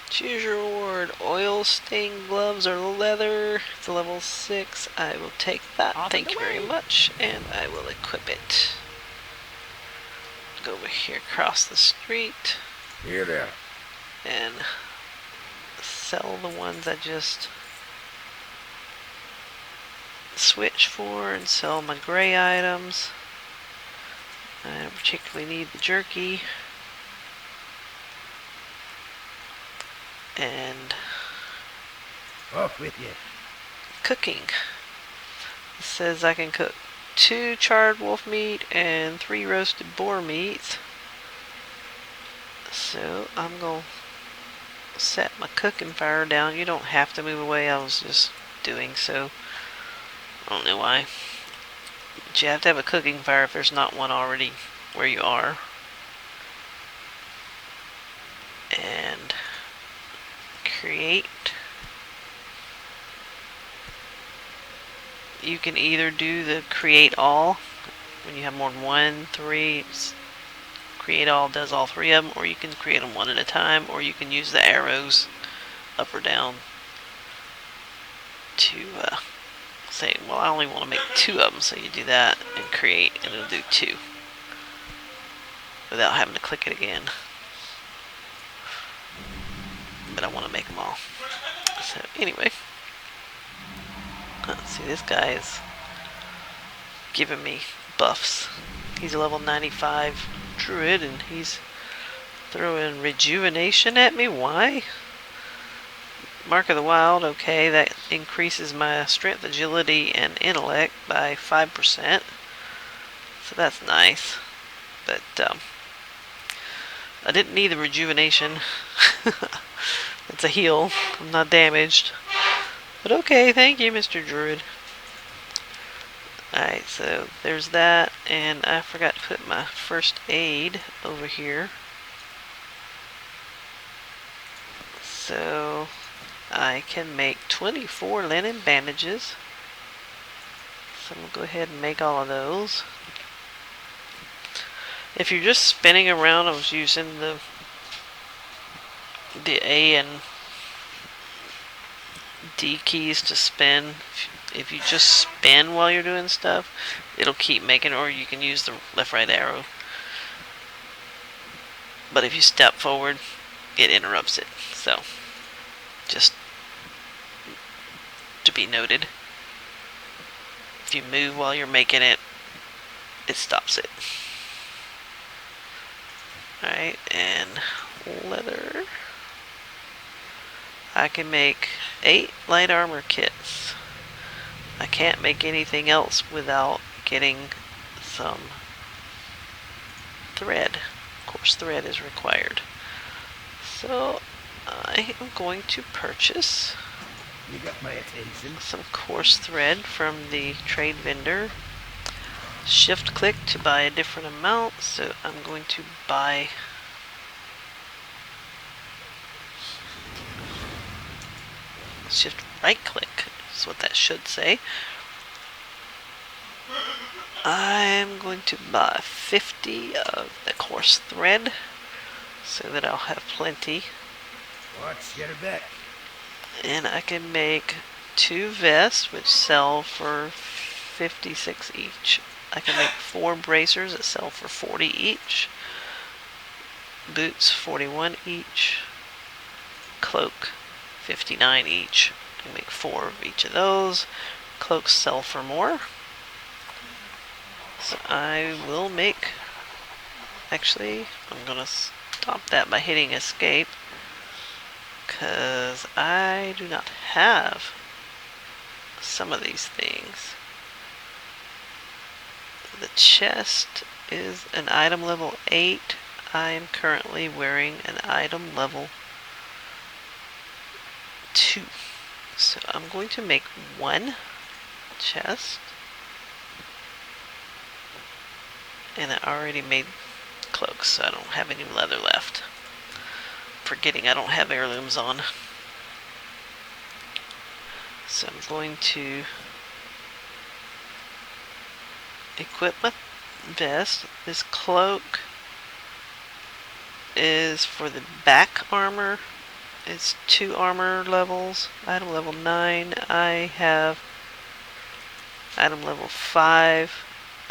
Choose your reward. Oil stained gloves or leather. It's a level 6. I will take that. Off Thank and you very away. much. And I will equip it. Go over here across the street Here there. and sell the ones I just switch for and sell my gray items. I don't particularly need the jerky. And Off with you. cooking. It says I can cook 2 charred wolf meat and 3 roasted boar meat. So I'm going to set my cooking fire down. You don't have to move away. I was just doing so. I don't know why. But you have to have a cooking fire if there's not one already where you are. And create. You can either do the create all when you have more than 1, 3. Create all does all 3 of them, or you can create them one at a time, or you can use the arrows up or down to say, well, I only want to make 2 of them, so you do that and create, and it'll do 2 without having to click it again. But I want to make them all. So anyway, let's see, this guy is giving me buffs. He's a level 95 druid and he's throwing rejuvenation at me. Why? Mark of the Wild, okay, that increases my strength, agility, and intellect by 5%. So that's nice. But I didn't need the rejuvenation. It's a heal. I'm not damaged. But okay, thank you, Mr. Druid. Alright, so there's that, and I forgot to put my first aid over here. So I can make 24 linen bandages. So I'm going to go ahead and make all of those. If you're just spinning around, I was using the A and D keys to spin. If you just spin while you're doing stuff, it'll keep making, or you can use the left right arrow. But if you step forward, it interrupts it. So just to be noted, if you move while you're making it, it stops it. Alright, and leather. I can make 8 light armor kits. I can't make anything else without getting some thread. Of course, thread is required. So I am going to purchase You got my attention. some coarse thread from the trade vendor. Shift click to buy a different amount, so I'm going to buy shift right click is what that should say. I'm going to buy 50 of the coarse thread so that I'll have plenty. Watch your back. And I can make 2 vests which sell for 56 each. I can make 4 bracers that sell for 40 each. Boots 41 each. Cloak 59 each. I can make 4 of each of those. Cloaks sell for more. So I will make... Actually, I'm going to stop that by hitting escape, because I do not have some of these things. The chest is an item level 8. I am currently wearing an item level 2. So I'm going to make 1 chest. And I already made cloaks, so I don't have any leather left. Forgetting I don't have heirlooms on. So I'm going to equip my vest. This cloak is for the back armor, It's 2 armor levels. Item level 9. I have item level 5.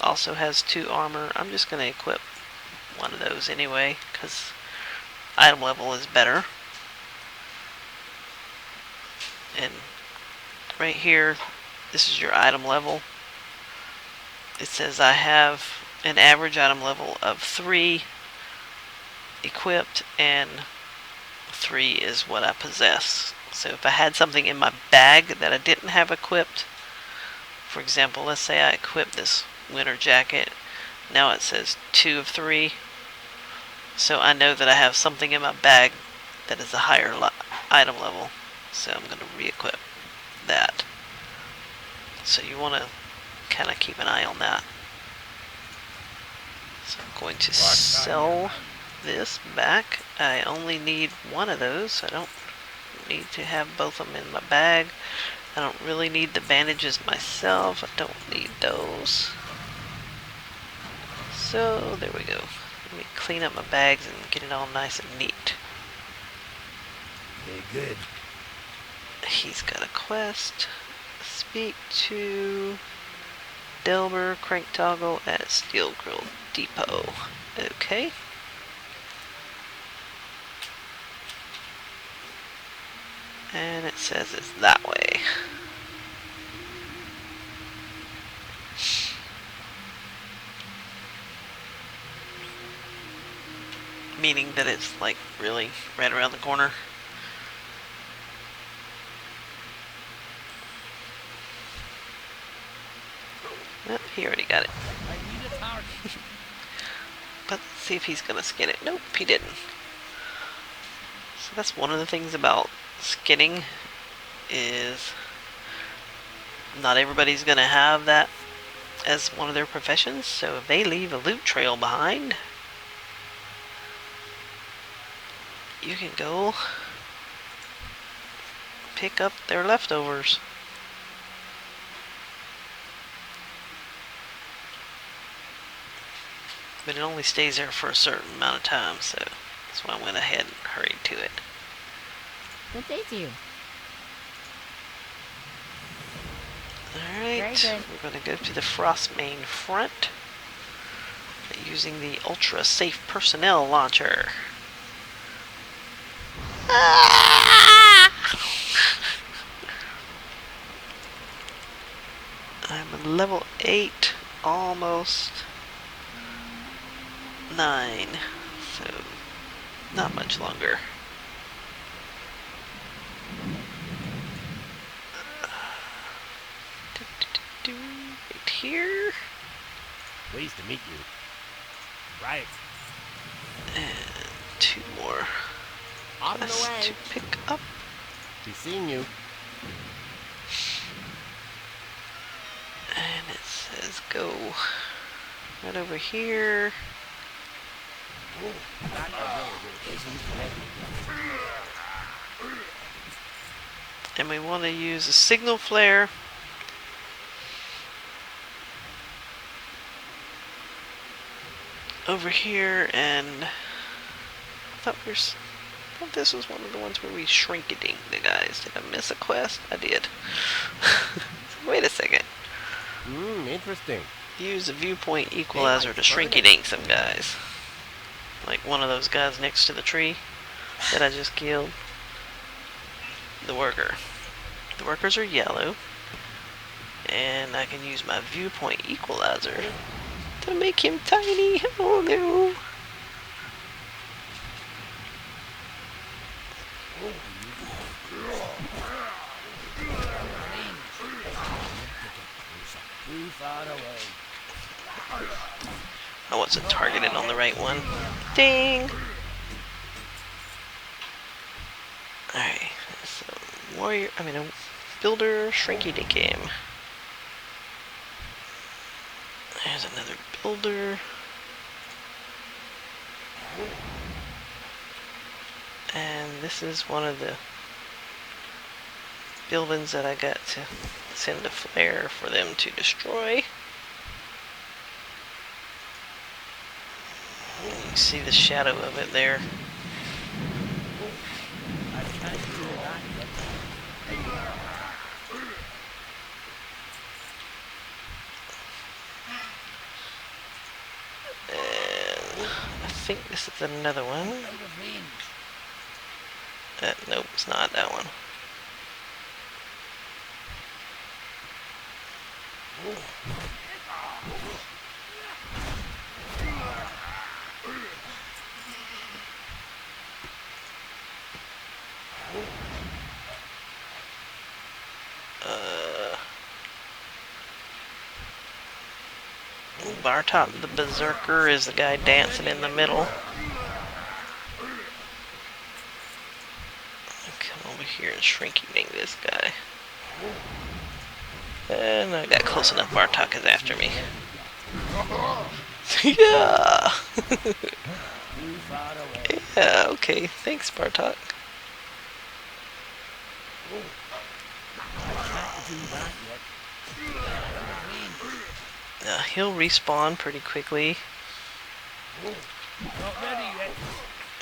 Also has 2 armor. I'm just going to equip one of those anyway, because item level is better. And right here, this is your item level. It says I have an average item level of 3 equipped, and 3 is what I possess. So if I had something in my bag that I didn't have equipped, for example, let's say I equipped this winter jacket, now it says 2 of 3. So I know that I have something in my bag that is a higher item level. So I'm going to re-equip that. So you want to kind of keep an eye on that. So I'm going to sell this back. I only need one of those. I don't need to have both of them in my bag. I don't really need the bandages myself. I don't need those. So there we go. Let me clean up my bags and get it all nice and neat. Very good. He's got a quest. Speak to Delver Crank Toggle at Steel Grill Depot. Okay. And it says it's that way. Meaning that it's like really right around the corner. Oh, he already got it. I need a target. But let's see if he's gonna skin it. Nope, he didn't. So that's one of the things about skinning, is not everybody's gonna have that as one of their professions. So if they leave a loot trail behind, you can go pick up their leftovers. But it only stays there for a certain amount of time, so that's why I went ahead and hurried to it. Good day to you. Alright, Very good. we're going to go to the Frostmane front using the Ultra Safe Personnel Launcher. Ah! I'm level 8, almost 9, so not much longer. Right here. Pleased to meet you. Right. And 2 more On the quests way. to pick up. Be seeing you. And it says go right over here. That ability isn't heavy. And we want to use a signal flare. Over here, and I thought this was one of the ones where we shrink-a-dink the guys. Did I miss a quest? I did. Wait a second. Interesting. Use a viewpoint equalizer to shrink-a-dink some guys. Like one of those guys next to the tree that I just killed. The worker. The workers are yellow. And I can use my viewpoint equalizer to make him tiny. Oh no. Too far away. I wasn't targeted on the right one. Ding! Alright, so a builder shrinky dink him. There's another builder. And this is one of the buildings that I got to send a flare for them to destroy. You can see the shadow of it there. I think this is another one. Out of range. Nope, it's not that one. Bartok the Berserker is the guy dancing in the middle. Come over here and shrinky dink this guy. And I got close enough. Bartok is after me. Yeah! Too far away. Yeah, okay. Thanks, Bartok. Can't do that yet. Out of range. He'll respawn pretty quickly Not ready yet.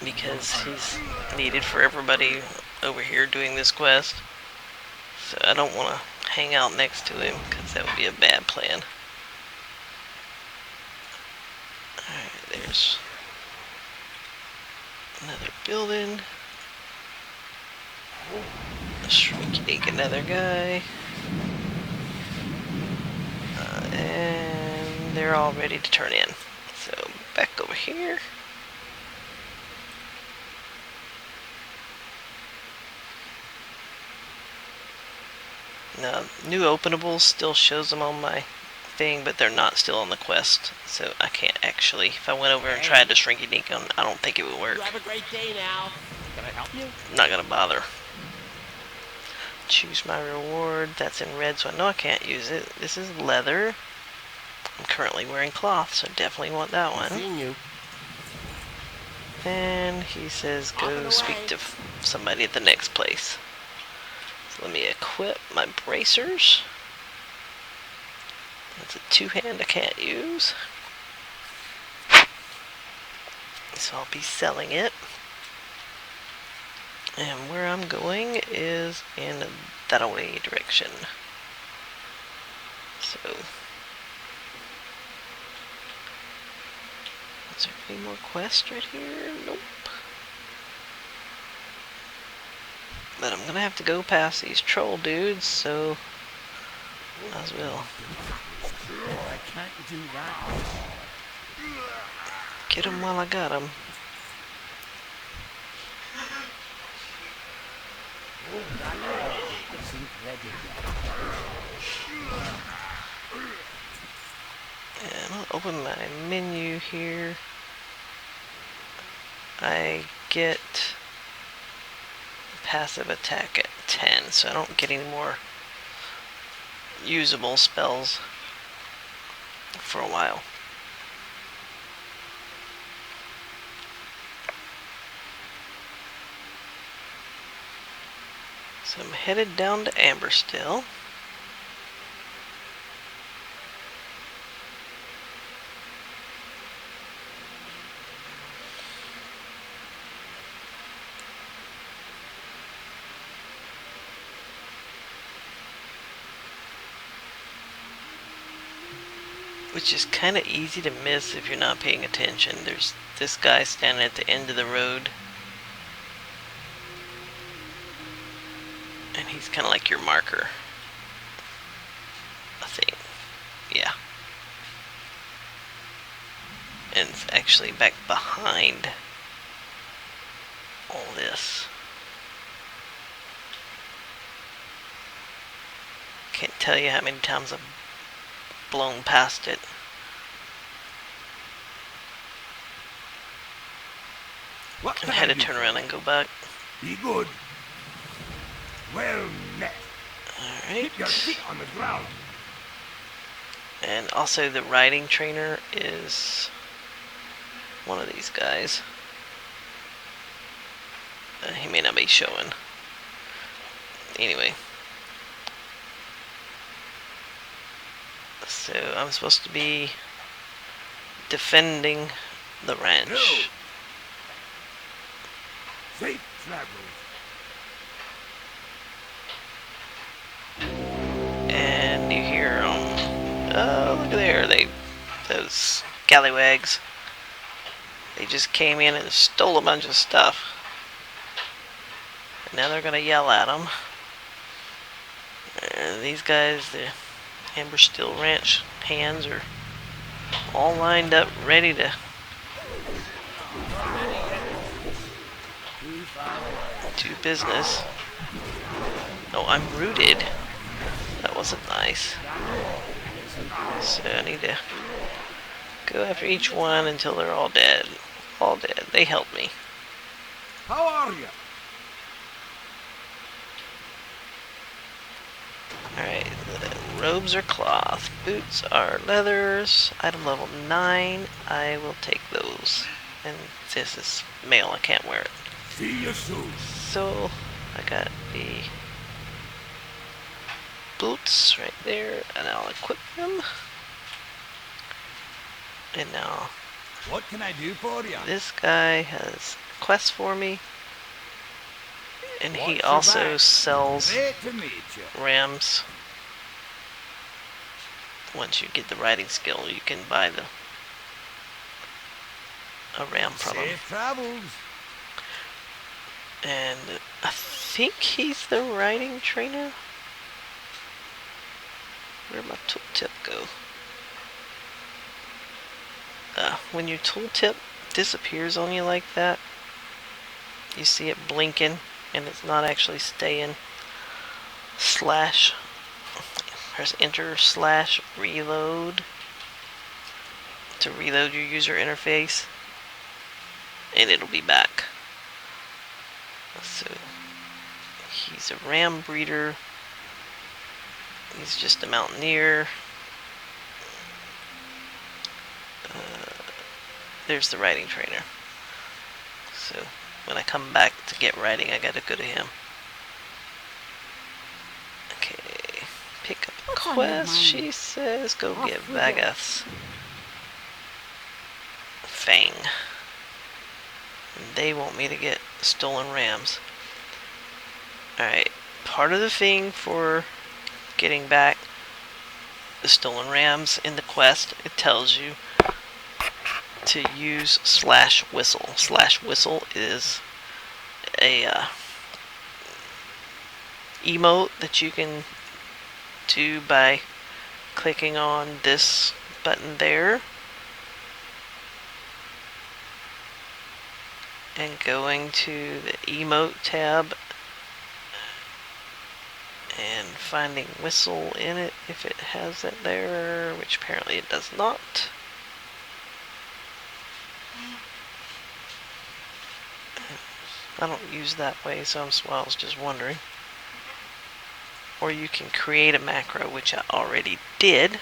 because he's needed for everybody over here doing this quest. So I don't want to hang out next to him because that would be a bad plan. Alright, there's another building. Shrinky dink another guy. And they're all ready to turn in. So back over here. Now, new openables still shows them on my thing, but they're not still on the quest. So I can't actually, if I went over and tried to shrinky dink them, I don't think it would work. You have a great day now. Can I help you? I'm not gonna bother. Choose my reward. That's in red, so I know I can't use it. This is leather. I'm currently wearing cloth, so definitely want that one. Seeing you. And he says go speak to somebody at the next place. So let me equip my bracers. That's a two-hand I can't use. So I'll be selling it. And where I'm going is in that away direction. So, is there any more quests right here? Nope. But I'm gonna have to go past these troll dudes, so might as well. I can't do that. Get them while I got them. Isn't ready yet. And I'll open my menu here. I get passive attack at 10, so I don't get any more usable spells for a while. So I'm headed down to Amber still. Which is kind of easy to miss if you're not paying attention. There's this guy standing at the end of the road. And he's kind of like your marker. I think. Yeah. And it's actually back behind all this. Can't tell you how many times I've blown past it. What I can had I to do? turn around and go back. Be good. Well met. Keep your Alright. feet on the ground. And also the riding trainer is one of these guys. He may not be showing. Anyway. So I'm supposed to be defending the ranch. No. Safe travels. And you hear oh look at there, those scallywags. They just came in and stole a bunch of stuff. And now they're gonna yell at them. These guys, the Amber Steel Ranch hands, are all lined up, ready to do business. Oh, I'm rooted. That wasn't nice. So I need to go after each one until they're all dead. All dead. They helped me. How are you? Alright, robes are cloth. Boots are leathers. Item level 9. I will take those. And this is male, I can't wear it. See you soon. So, I got the boots right there, and I'll equip them. And now, What can I do for you? this guy has a quest for me. And he Watch your also back. sells Great to meet you. rams. Once you get the riding skill, you can buy a ram from him. Safe travels. And I think he's the riding trainer. Where'd my tooltip go? When your tooltip disappears on you like that, you see it blinking, and it's not actually staying. Press enter / reload to reload your user interface, and it'll be back. So he's a ram breeder. He's just a mountaineer. There's the riding trainer. So when I come back to get riding, I gotta go to him. Okay, pick up a What's on your quest. mind? She says go Off get we go. Vagath's Fang. And they want me to get stolen rams. Alright, part of the thing for getting back the stolen rams in the quest, it tells you to use /whistle. /whistle is a emote that you can do by clicking on this button there and going to the emote tab and finding whistle in it if it has it there, which apparently it does not. I don't use that way, so I was just wondering. Or you can create a macro, which I already did.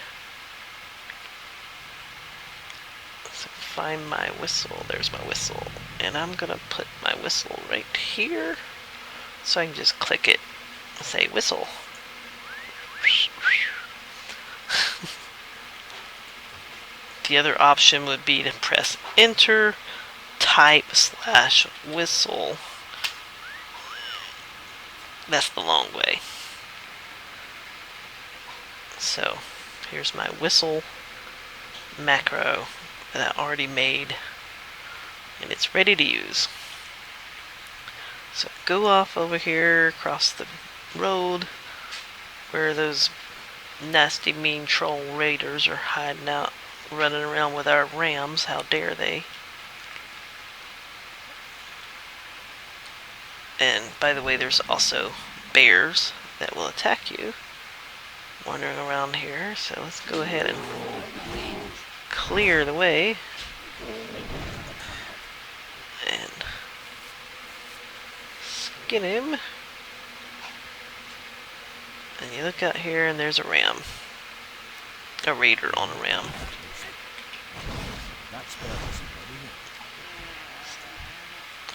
So find my whistle. There's my whistle. And I'm gonna put my whistle right here, so I can just click it and say whistle. The other option would be to press enter, type /whistle. That's the long way. So here's my whistle macro that I already made, and it's ready to use. So go off over here across the road where those nasty mean troll raiders are hiding out, running around with our rams. How dare they? And by the way, there's also bears that will attack you wandering around here. So let's go ahead and clear the way. And skin him. And you look out here and there's a ram. A raider on a ram.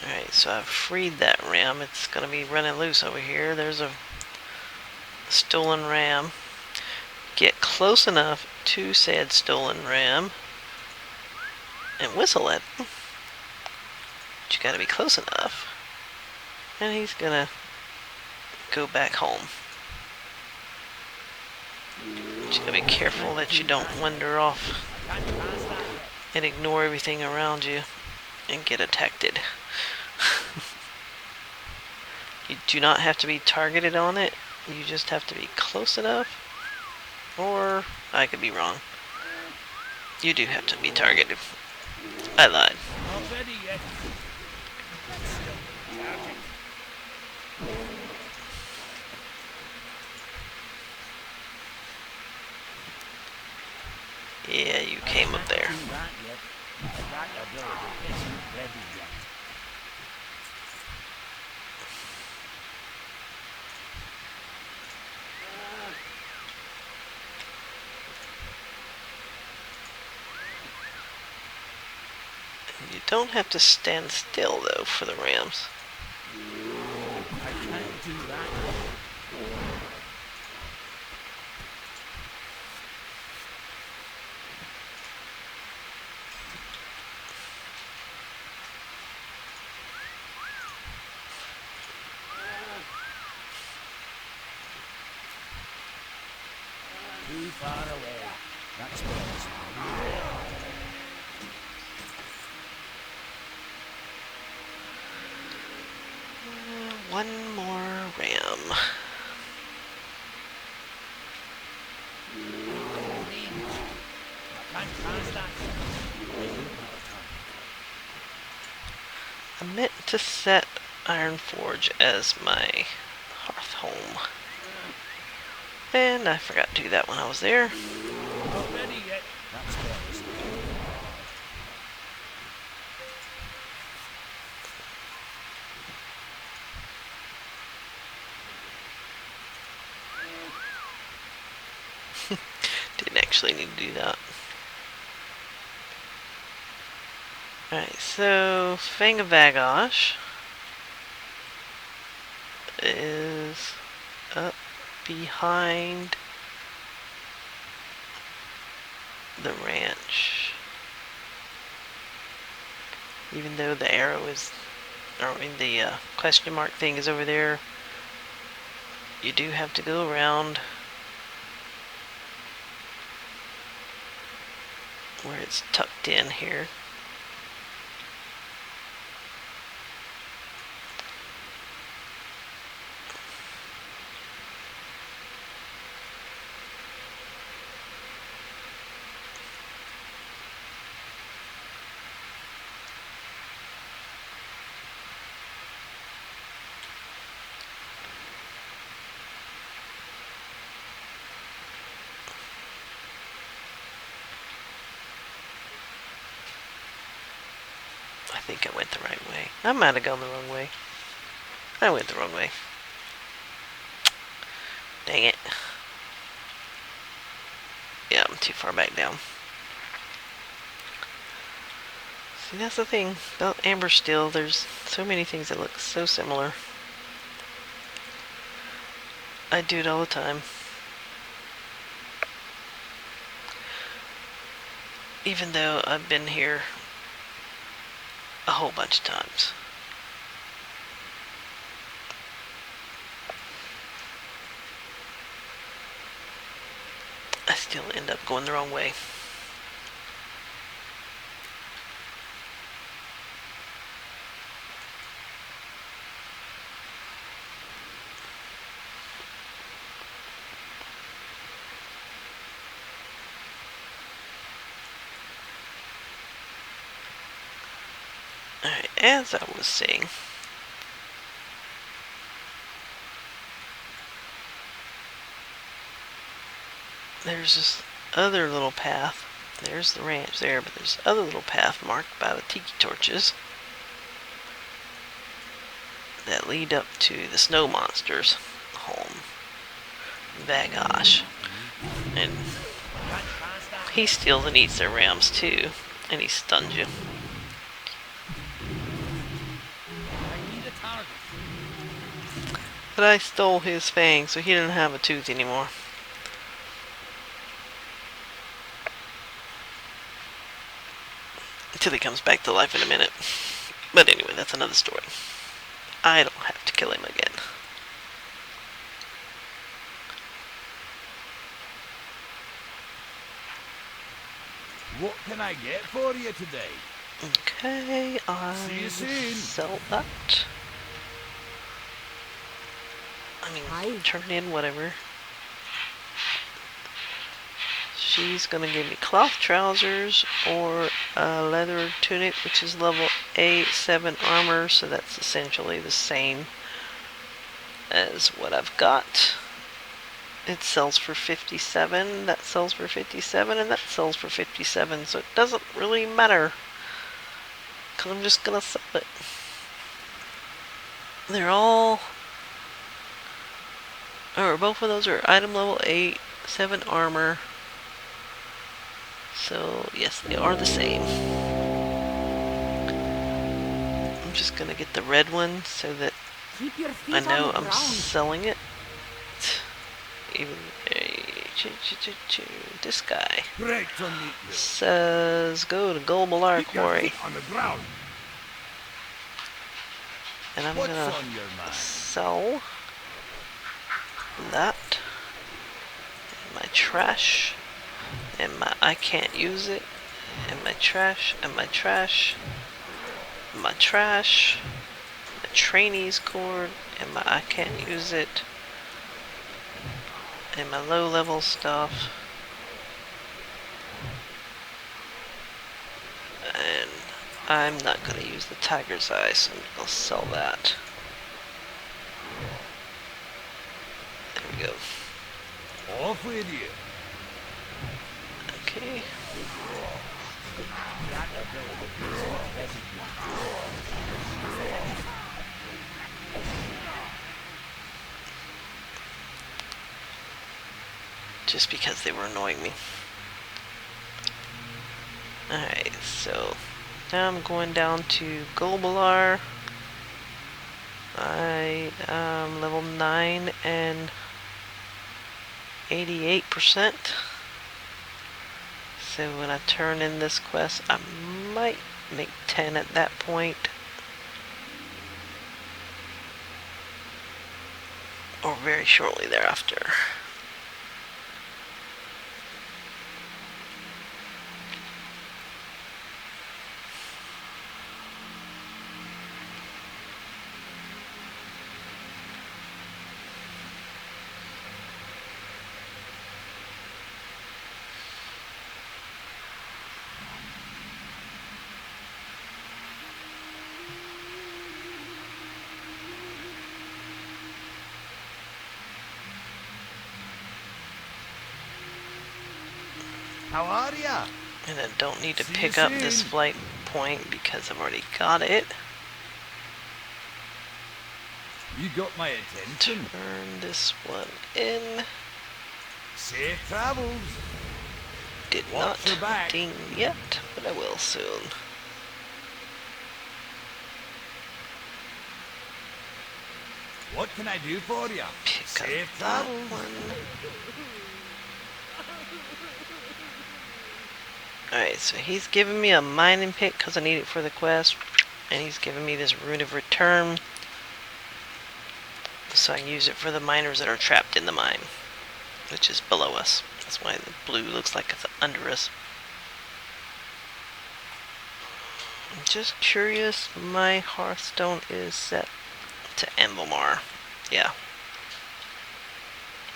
Alright, so I've freed that ram. It's gonna be running loose over here. There's a stolen ram. Get close enough to said stolen ram and whistle at him. But you gotta be close enough. And he's gonna go back home. But you gotta be careful that you don't wander off and ignore everything around you. and get attacked. You do not have to be targeted on it. You just have to be close enough. Or, I could be wrong. You do have to be targeted. I lied. Not ready yet. Charging. Yeah, you came up there. Do that yet. That ability isn't ready yet. You don't have to stand still, though, for the rams. I can't do that yet. Too far away. That's better. One more ram. I can't pass that. I meant to set Ironforge as my hearth home. And I forgot to do that when I was there. Not ready yet. That's better. Didn't actually need to do that. Alright, so Fang of Vagosh is up behind the ranch. Even though the arrow is, or I mean the question mark thing is over there, you do have to go around where it's tucked in here. I think I went the right way. I might have gone the wrong way. I went the wrong way. Dang it. Yeah, I'm too far back down. See, that's the thing about Amber Steel. There's so many things that look so similar. I do it all the time. Even though I've been here a whole bunch of times. I still end up going the wrong way. Alright, as I was saying, there's this other little path. There's the ranch there, but there's other little path marked by the tiki torches that lead up to the snow monster's home, Vagosh. And he steals and eats their rams too, and he stuns you. But I stole his fang, so he didn't have a tooth anymore. Until he comes back to life in a minute. But anyway, that's another story. I don't have to kill him again. What can I get for you today? Okay, See you I soon. sell that. I mean, Hi. turn in whatever. She's gonna give me cloth trousers or a leather tunic, which is level A7 armor, so that's essentially the same as what I've got. It sells for 57, that sells for 57, and that sells for 57, so it doesn't really matter, because I'm just gonna sell it. They're all, or both of those are item level 8, 7 armor. So, yes, they are the same. I'm just gonna get the red one so that Keep your feet I on know the I'm ground. selling it. Even this guy Great to meet you. says go to Golbalar Keep your Quarry, feet on the ground. and I'm What's gonna on your mind? sell that, and my trash, and my I can't use it, and my trash, and my trash, and my trash, my trainee's cord, and my I can't use it, and my low level stuff, and I'm not gonna use the tiger's eye, so I'll sell that. There we go. Off with you. Okay. That ability is not designated. Just because they were annoying me. Alright, so now I'm going down to Golbalar. I am level 9 and 88%. So when I turn in this quest, I might make 10 at that point. Or very shortly thereafter. How are ya? And I don't need to See you pick up this soon. flight point because I've already got it. You got my attention. Turn this one in. Safe travels. Did Watch your not back. ding yet, but I will soon. What can I do for you? Pick Safe up that travels. one. Alright, so he's giving me a mining pick because I need it for the quest. And he's giving me this Rune of Return, so I can use it for the miners that are trapped in the mine, which is below us. That's why the blue looks like it's under us. I'm just curious, my Hearthstone is set to Emblemar. Yeah.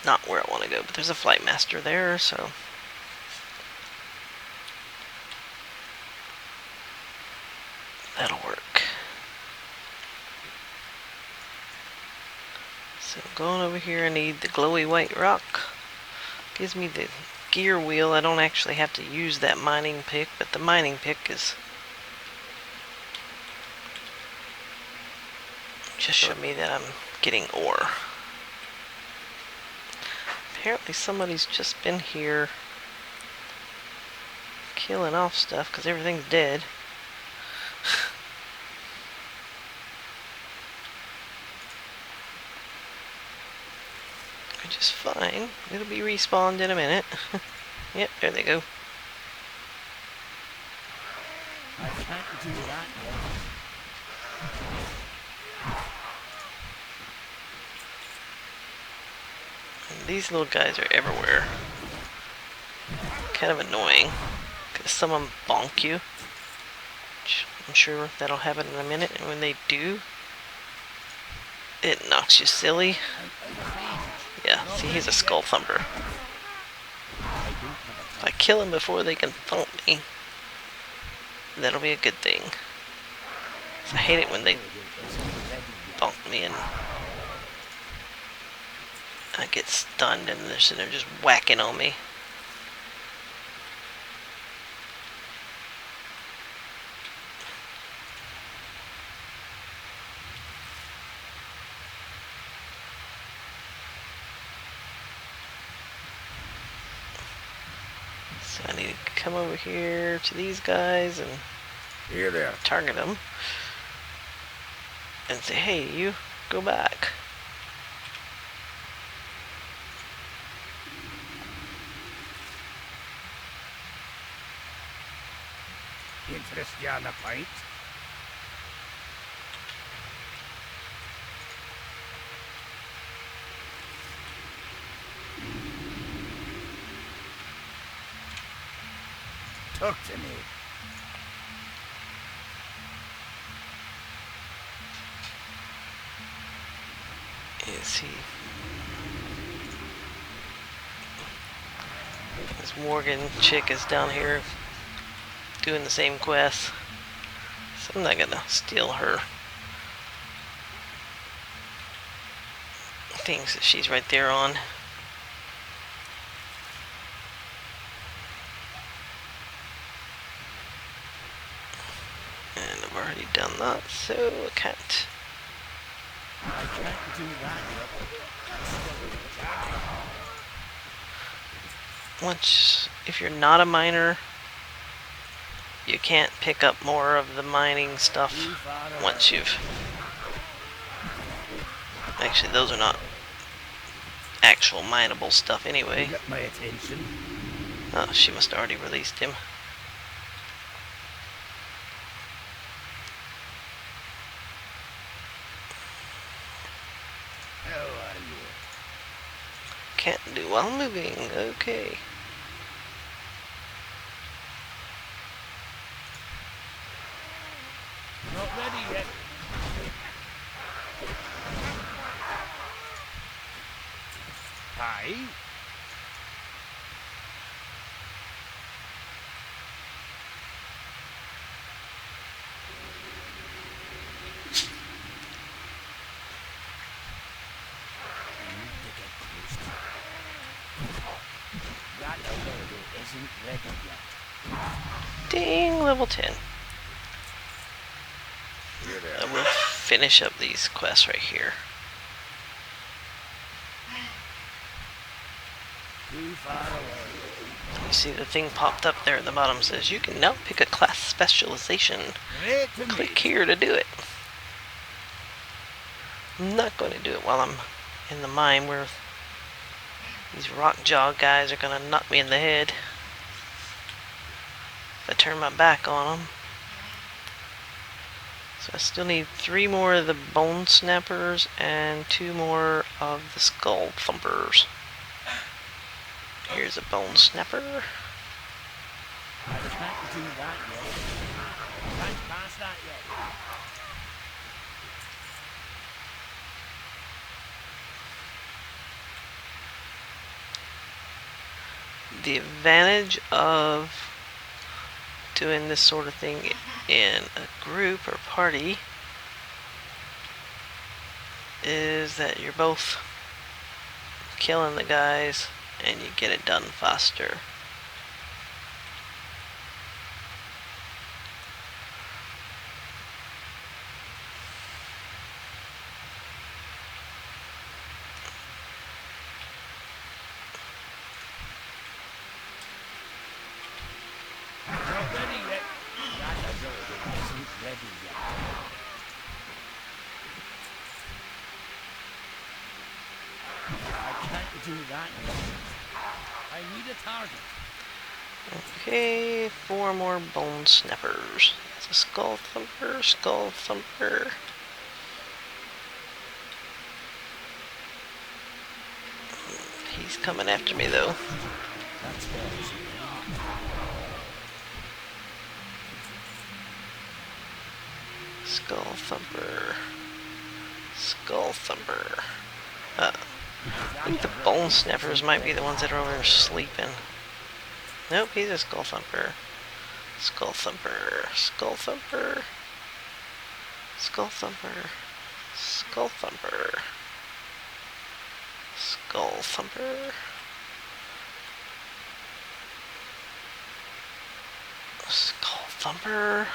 Not where I want to go, but there's a Flight Master there, so... that'll work. So going over here, I need the glowy white rock. Gives me the gear wheel. I don't actually have to use that mining pick, but the mining pick is just show me that I'm getting ore. Apparently somebody's just been here killing off stuff because everything's dead. Which is fine. It'll be respawned in a minute. Yep, there they go. I can't do that yet. And these little guys are everywhere. Kind of annoying. Because some of them bonk you. I'm sure that'll happen in a minute, and when they do, it knocks you silly. Yeah, see, he's a skull thumper. If I kill him before they can thump me, that'll be a good thing. I hate it when they thump me and I get stunned and they're sitting there just whacking on me. So I need to come over here to these guys and Here there. target them and say, hey, you, go back. Interest you on the pint? Talk to me. Is he? This Morgan chick is down here doing the same quest, so I'm not gonna steal her things that she's right there on. And I've already done that, so I can't. I can't do that Once, if you're not a miner, you can't pick up more of the mining stuff once you've... Actually, those are not actual mineable stuff anyway. Get my attention. Oh, she must have already released him. How are you? Can't do while moving. Okay. Not ready yet. Hi. That ability isn't ready yet. Ding, level 10. Here there. I will finish up these quests right here. Too far away. You see the thing popped up there at the bottom says you can now pick a class specialization. Great to Click meet you. here to do it. I'm not going to do it while I'm in the mine where these rock jaw guys are going to knock me in the head if I turn my back on them. So I still need 3 more of the bone snappers and 2 more of the skull thumpers. Here's a bone snapper. I can't do that yet. Can't pass that yet. The advantage of doing this sort of thing in a group or party is that you're both killing the guys and you get it done faster. Not ready yet. That ability isn't ready yet. I can't do that yet. I need a target. Okay, 4 more bone snappers. That's a skull thumper, skull thumper. He's coming after me though. That's better. Skull Thumper. Skull Thumper. I think the Bone Sniffers might be the ones that are over there sleeping. Nope, he's a Skull Thumper. Skull Thumper. Skull Thumper. Skull Thumper. Skull Thumper. Skull Thumper. Skull Thumper.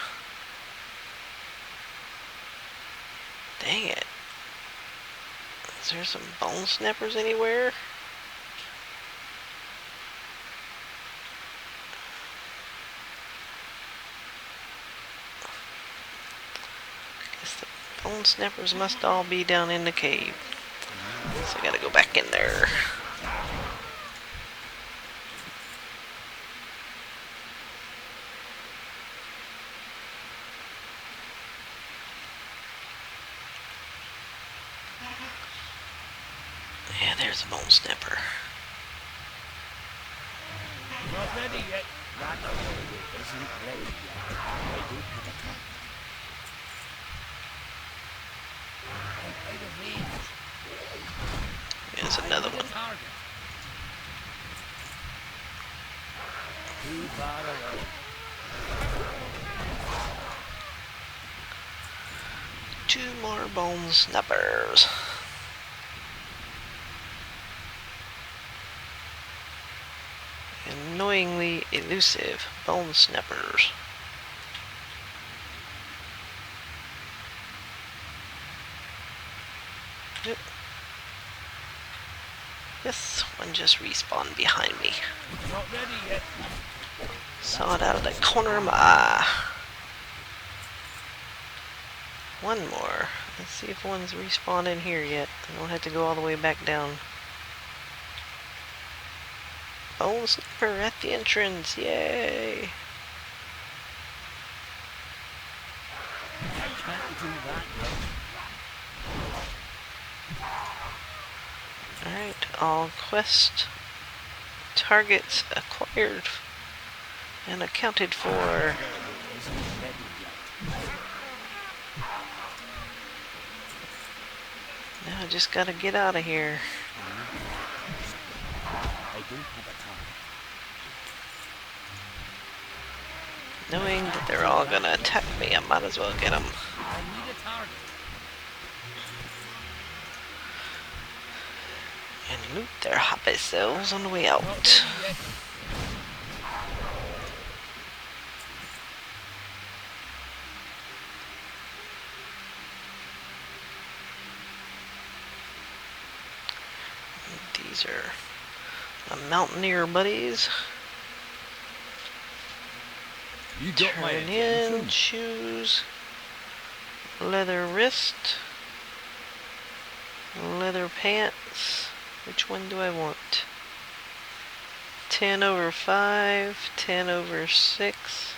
Dang it. Is there some Bone Snappers anywhere? Guess the Bone Snappers must all be down in the cave. So I gotta go back in there. Yeah, there's a Bone Snapper. Not ready yet. That ability isn't ready yet. I do have a target. I'm out of range. There's another one. Target. Too far away. Two more Bone Snappers. Annoyingly elusive Bone Snappers. Yep. This one just respawned behind me. Not ready yet. Saw it out of the corner of my eye. One more. Let's see if one's respawned in here yet. I don't have to go all the way back down. Bone Snapper at the entrance. Yay! I can't do that yet. Alright, all quest targets acquired and accounted for. Isn't ready yet. Now I just gotta get out of here. I do have a target. Knowing that they're all gonna attack me, I might as well get them. I need a target. And loot their happy selves on the way Not out. ready yet. These are my mountaineer buddies. You got my Turn in, attention. shoes, leather wrist, leather pants. Which one do I want? 10 over 5, 10 over 6,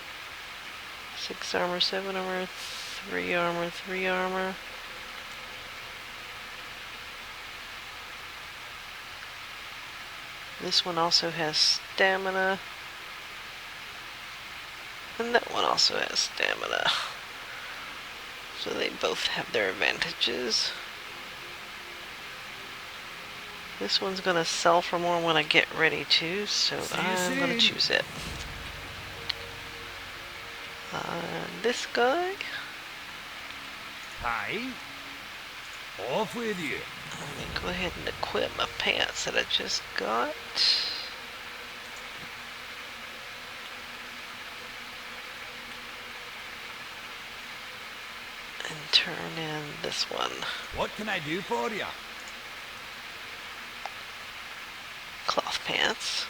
6 armor, 7 armor, 3 armor, 3 armor. This one also has stamina. And that one also has stamina. So they both have their advantages. This one's gonna sell for more when I get ready to, so See you I'm gonna soon. choose it. This guy, Hi. Off with you. let me go ahead and equip my pants that I just got. And turn in this one. What can I do for you? Cloth pants,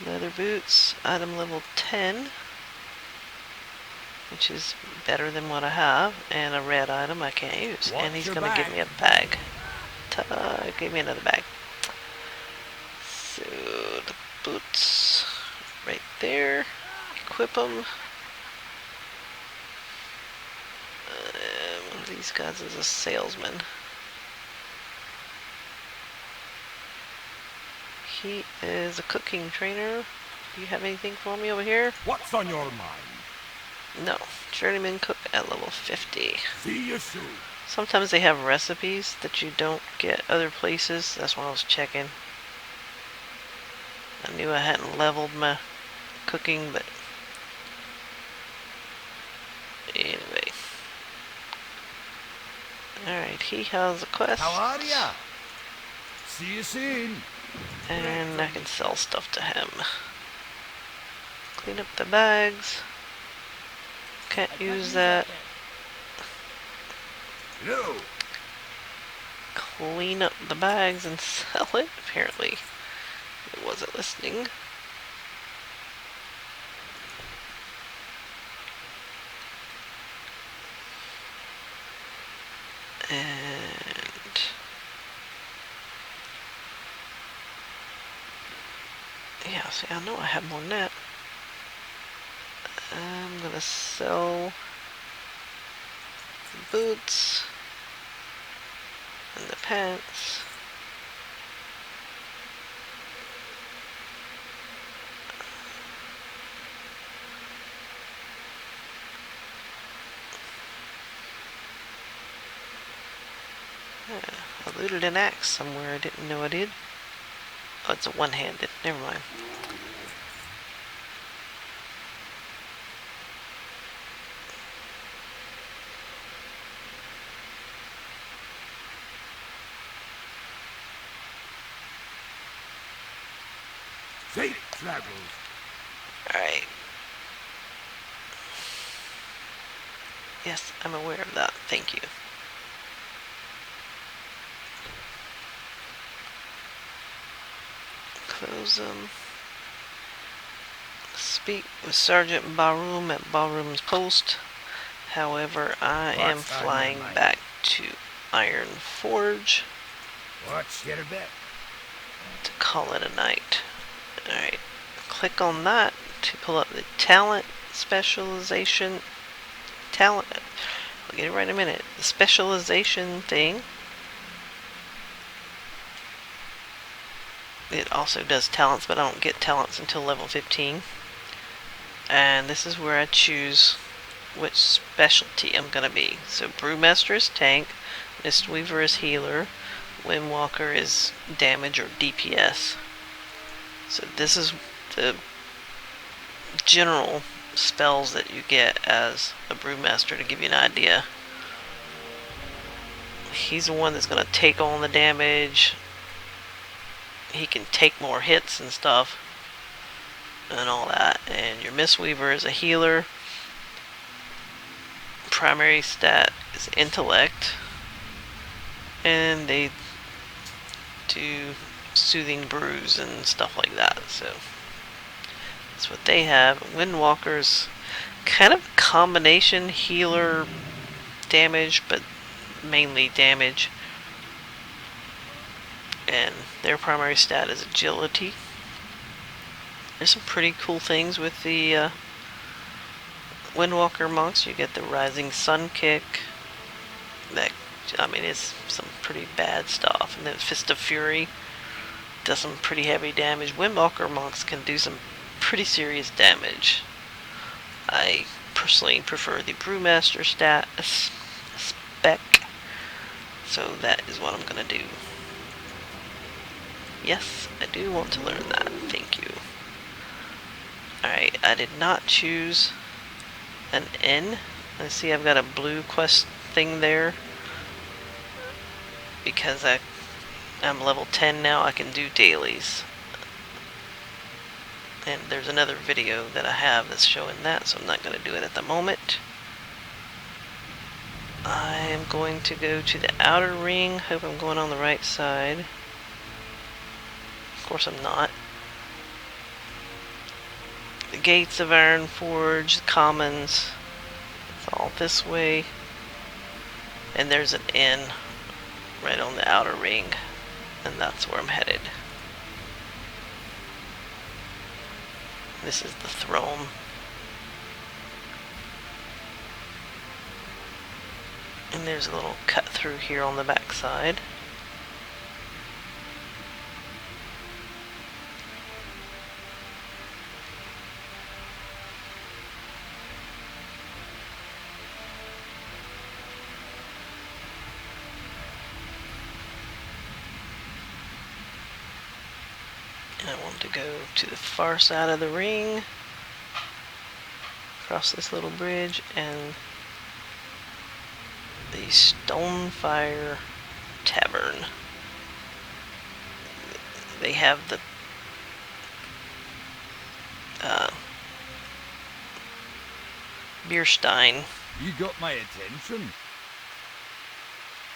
leather boots, item level 10, which is better than what I have, and a red item I can't use. Watch And he's your gonna give back. me a bag. Ta-da, give me another bag. So the boots right there, equip them. One of these guys is a salesman. He is a cooking trainer. Do you have anything for me over here? What's on your mind? No. Journeyman cook at level 50. See you soon. Sometimes they have recipes that you don't get other places. That's why I was checking. I knew I hadn't leveled my cooking, but anyway. Alright, he has a quest. How are ya? See you soon. And I can sell stuff to him. Clean up the bags. Can't use that. Hello. Clean up the bags and sell it. Apparently, it wasn't listening. And yeah, see, I know I have more than that. I'm gonna sell the boots and the pants. I looted an axe somewhere I didn't know I did. Oh, it's a one-handed. Never mind. Safe travels. Alright. Yes, I'm aware of that. Thank you. Close them. Speak with Sergeant Barroom at Barroom's post. However, I am What's on your flying mind? back to Iron Forge What's your bet? to call it a night. Alright, click on that to pull up the talent specialization. Talent. I'll get it right in a minute. The specialization thing. It also does talents, but I don't get talents until level 15. And this is where I choose which specialty I'm going to be. So Brewmaster is tank, Mistweaver is healer, Windwalker is damage or DPS. So this is the general spells that you get as a Brewmaster to give you an idea. He's the one that's going to take on the damage. He can take more hits and stuff and all that. And your Mistweaver is a healer. Primary stat is intellect, and they do soothing brews and stuff like that. So that's what they have. Windwalker's kind of a combination healer damage, but mainly damage. And their primary stat is agility. There's some pretty cool things with the Windwalker monks. You get the Rising Sun kick. That, I mean, it's some pretty bad stuff. And then Fist of Fury does some pretty heavy damage. Windwalker monks can do some pretty serious damage. I personally prefer the Brewmaster stat spec. So that is what I'm going to do. Yes, I do want to learn that. Thank you. Alright, I did not choose an N. Let's see, I've got a blue quest thing there. Because I'm level 10 now, I can do dailies. And there's another video that I have that's showing that, so I'm not going to do it at the moment. I am going to go to the outer ring. Hope I'm going on the right side. Of course I'm not. The gates of Iron Forge, the commons, it's all this way. And there's an inn right on the outer ring, and that's where I'm headed. This is the throne. And there's a little cut through here on the back side. I want to go to the far side of the ring, across this little bridge, and the Stonefire Tavern. They have the Bierstein You got my attention.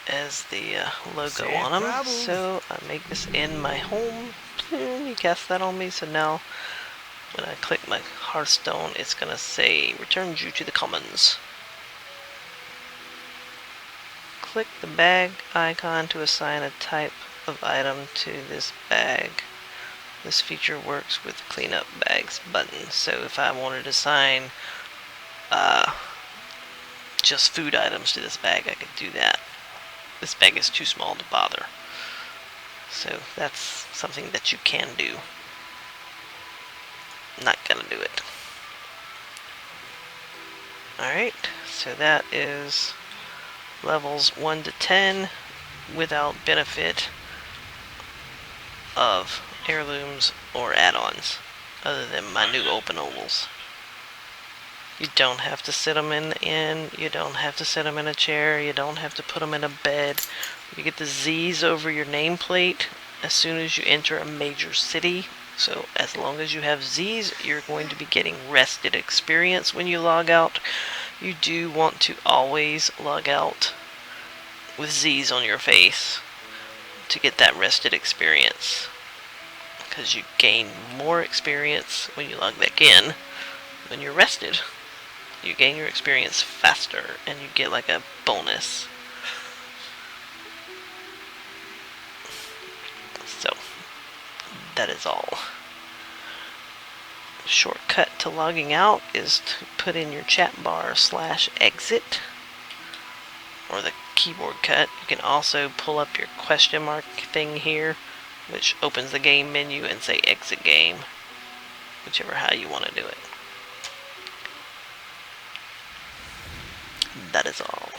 as the logo Safe on them. travels. So I make this in my home. You cast that on me, so now when I click my Hearthstone, it's gonna say returns you to the commons. Click the bag icon to assign a type of item to this bag. This feature works with cleanup bags button. So if I wanted to assign just food items to this bag, I could do that. This bag is too small to bother. So that's something that you can do. Not gonna do it. Alright, so that is levels 1 to 10 without benefit of heirlooms or add-ons, other than my new open ovals. You don't have to sit them in the inn, you don't have to sit them in a chair, you don't have to put them in a bed. You get the Z's over your nameplate as soon as you enter a major city. So as long as you have Z's, you're going to be getting rested experience when you log out. You do want to always log out with Z's on your face to get that rested experience, because you gain more experience when you log back in when you're rested. You gain your experience faster and you get like a bonus. So that is all. Shortcut to logging out is to put in your chat bar /exit, or the keyboard cut. You can also pull up your question mark thing here, which opens the game menu, and say exit game, whichever how you want to do it. That is all.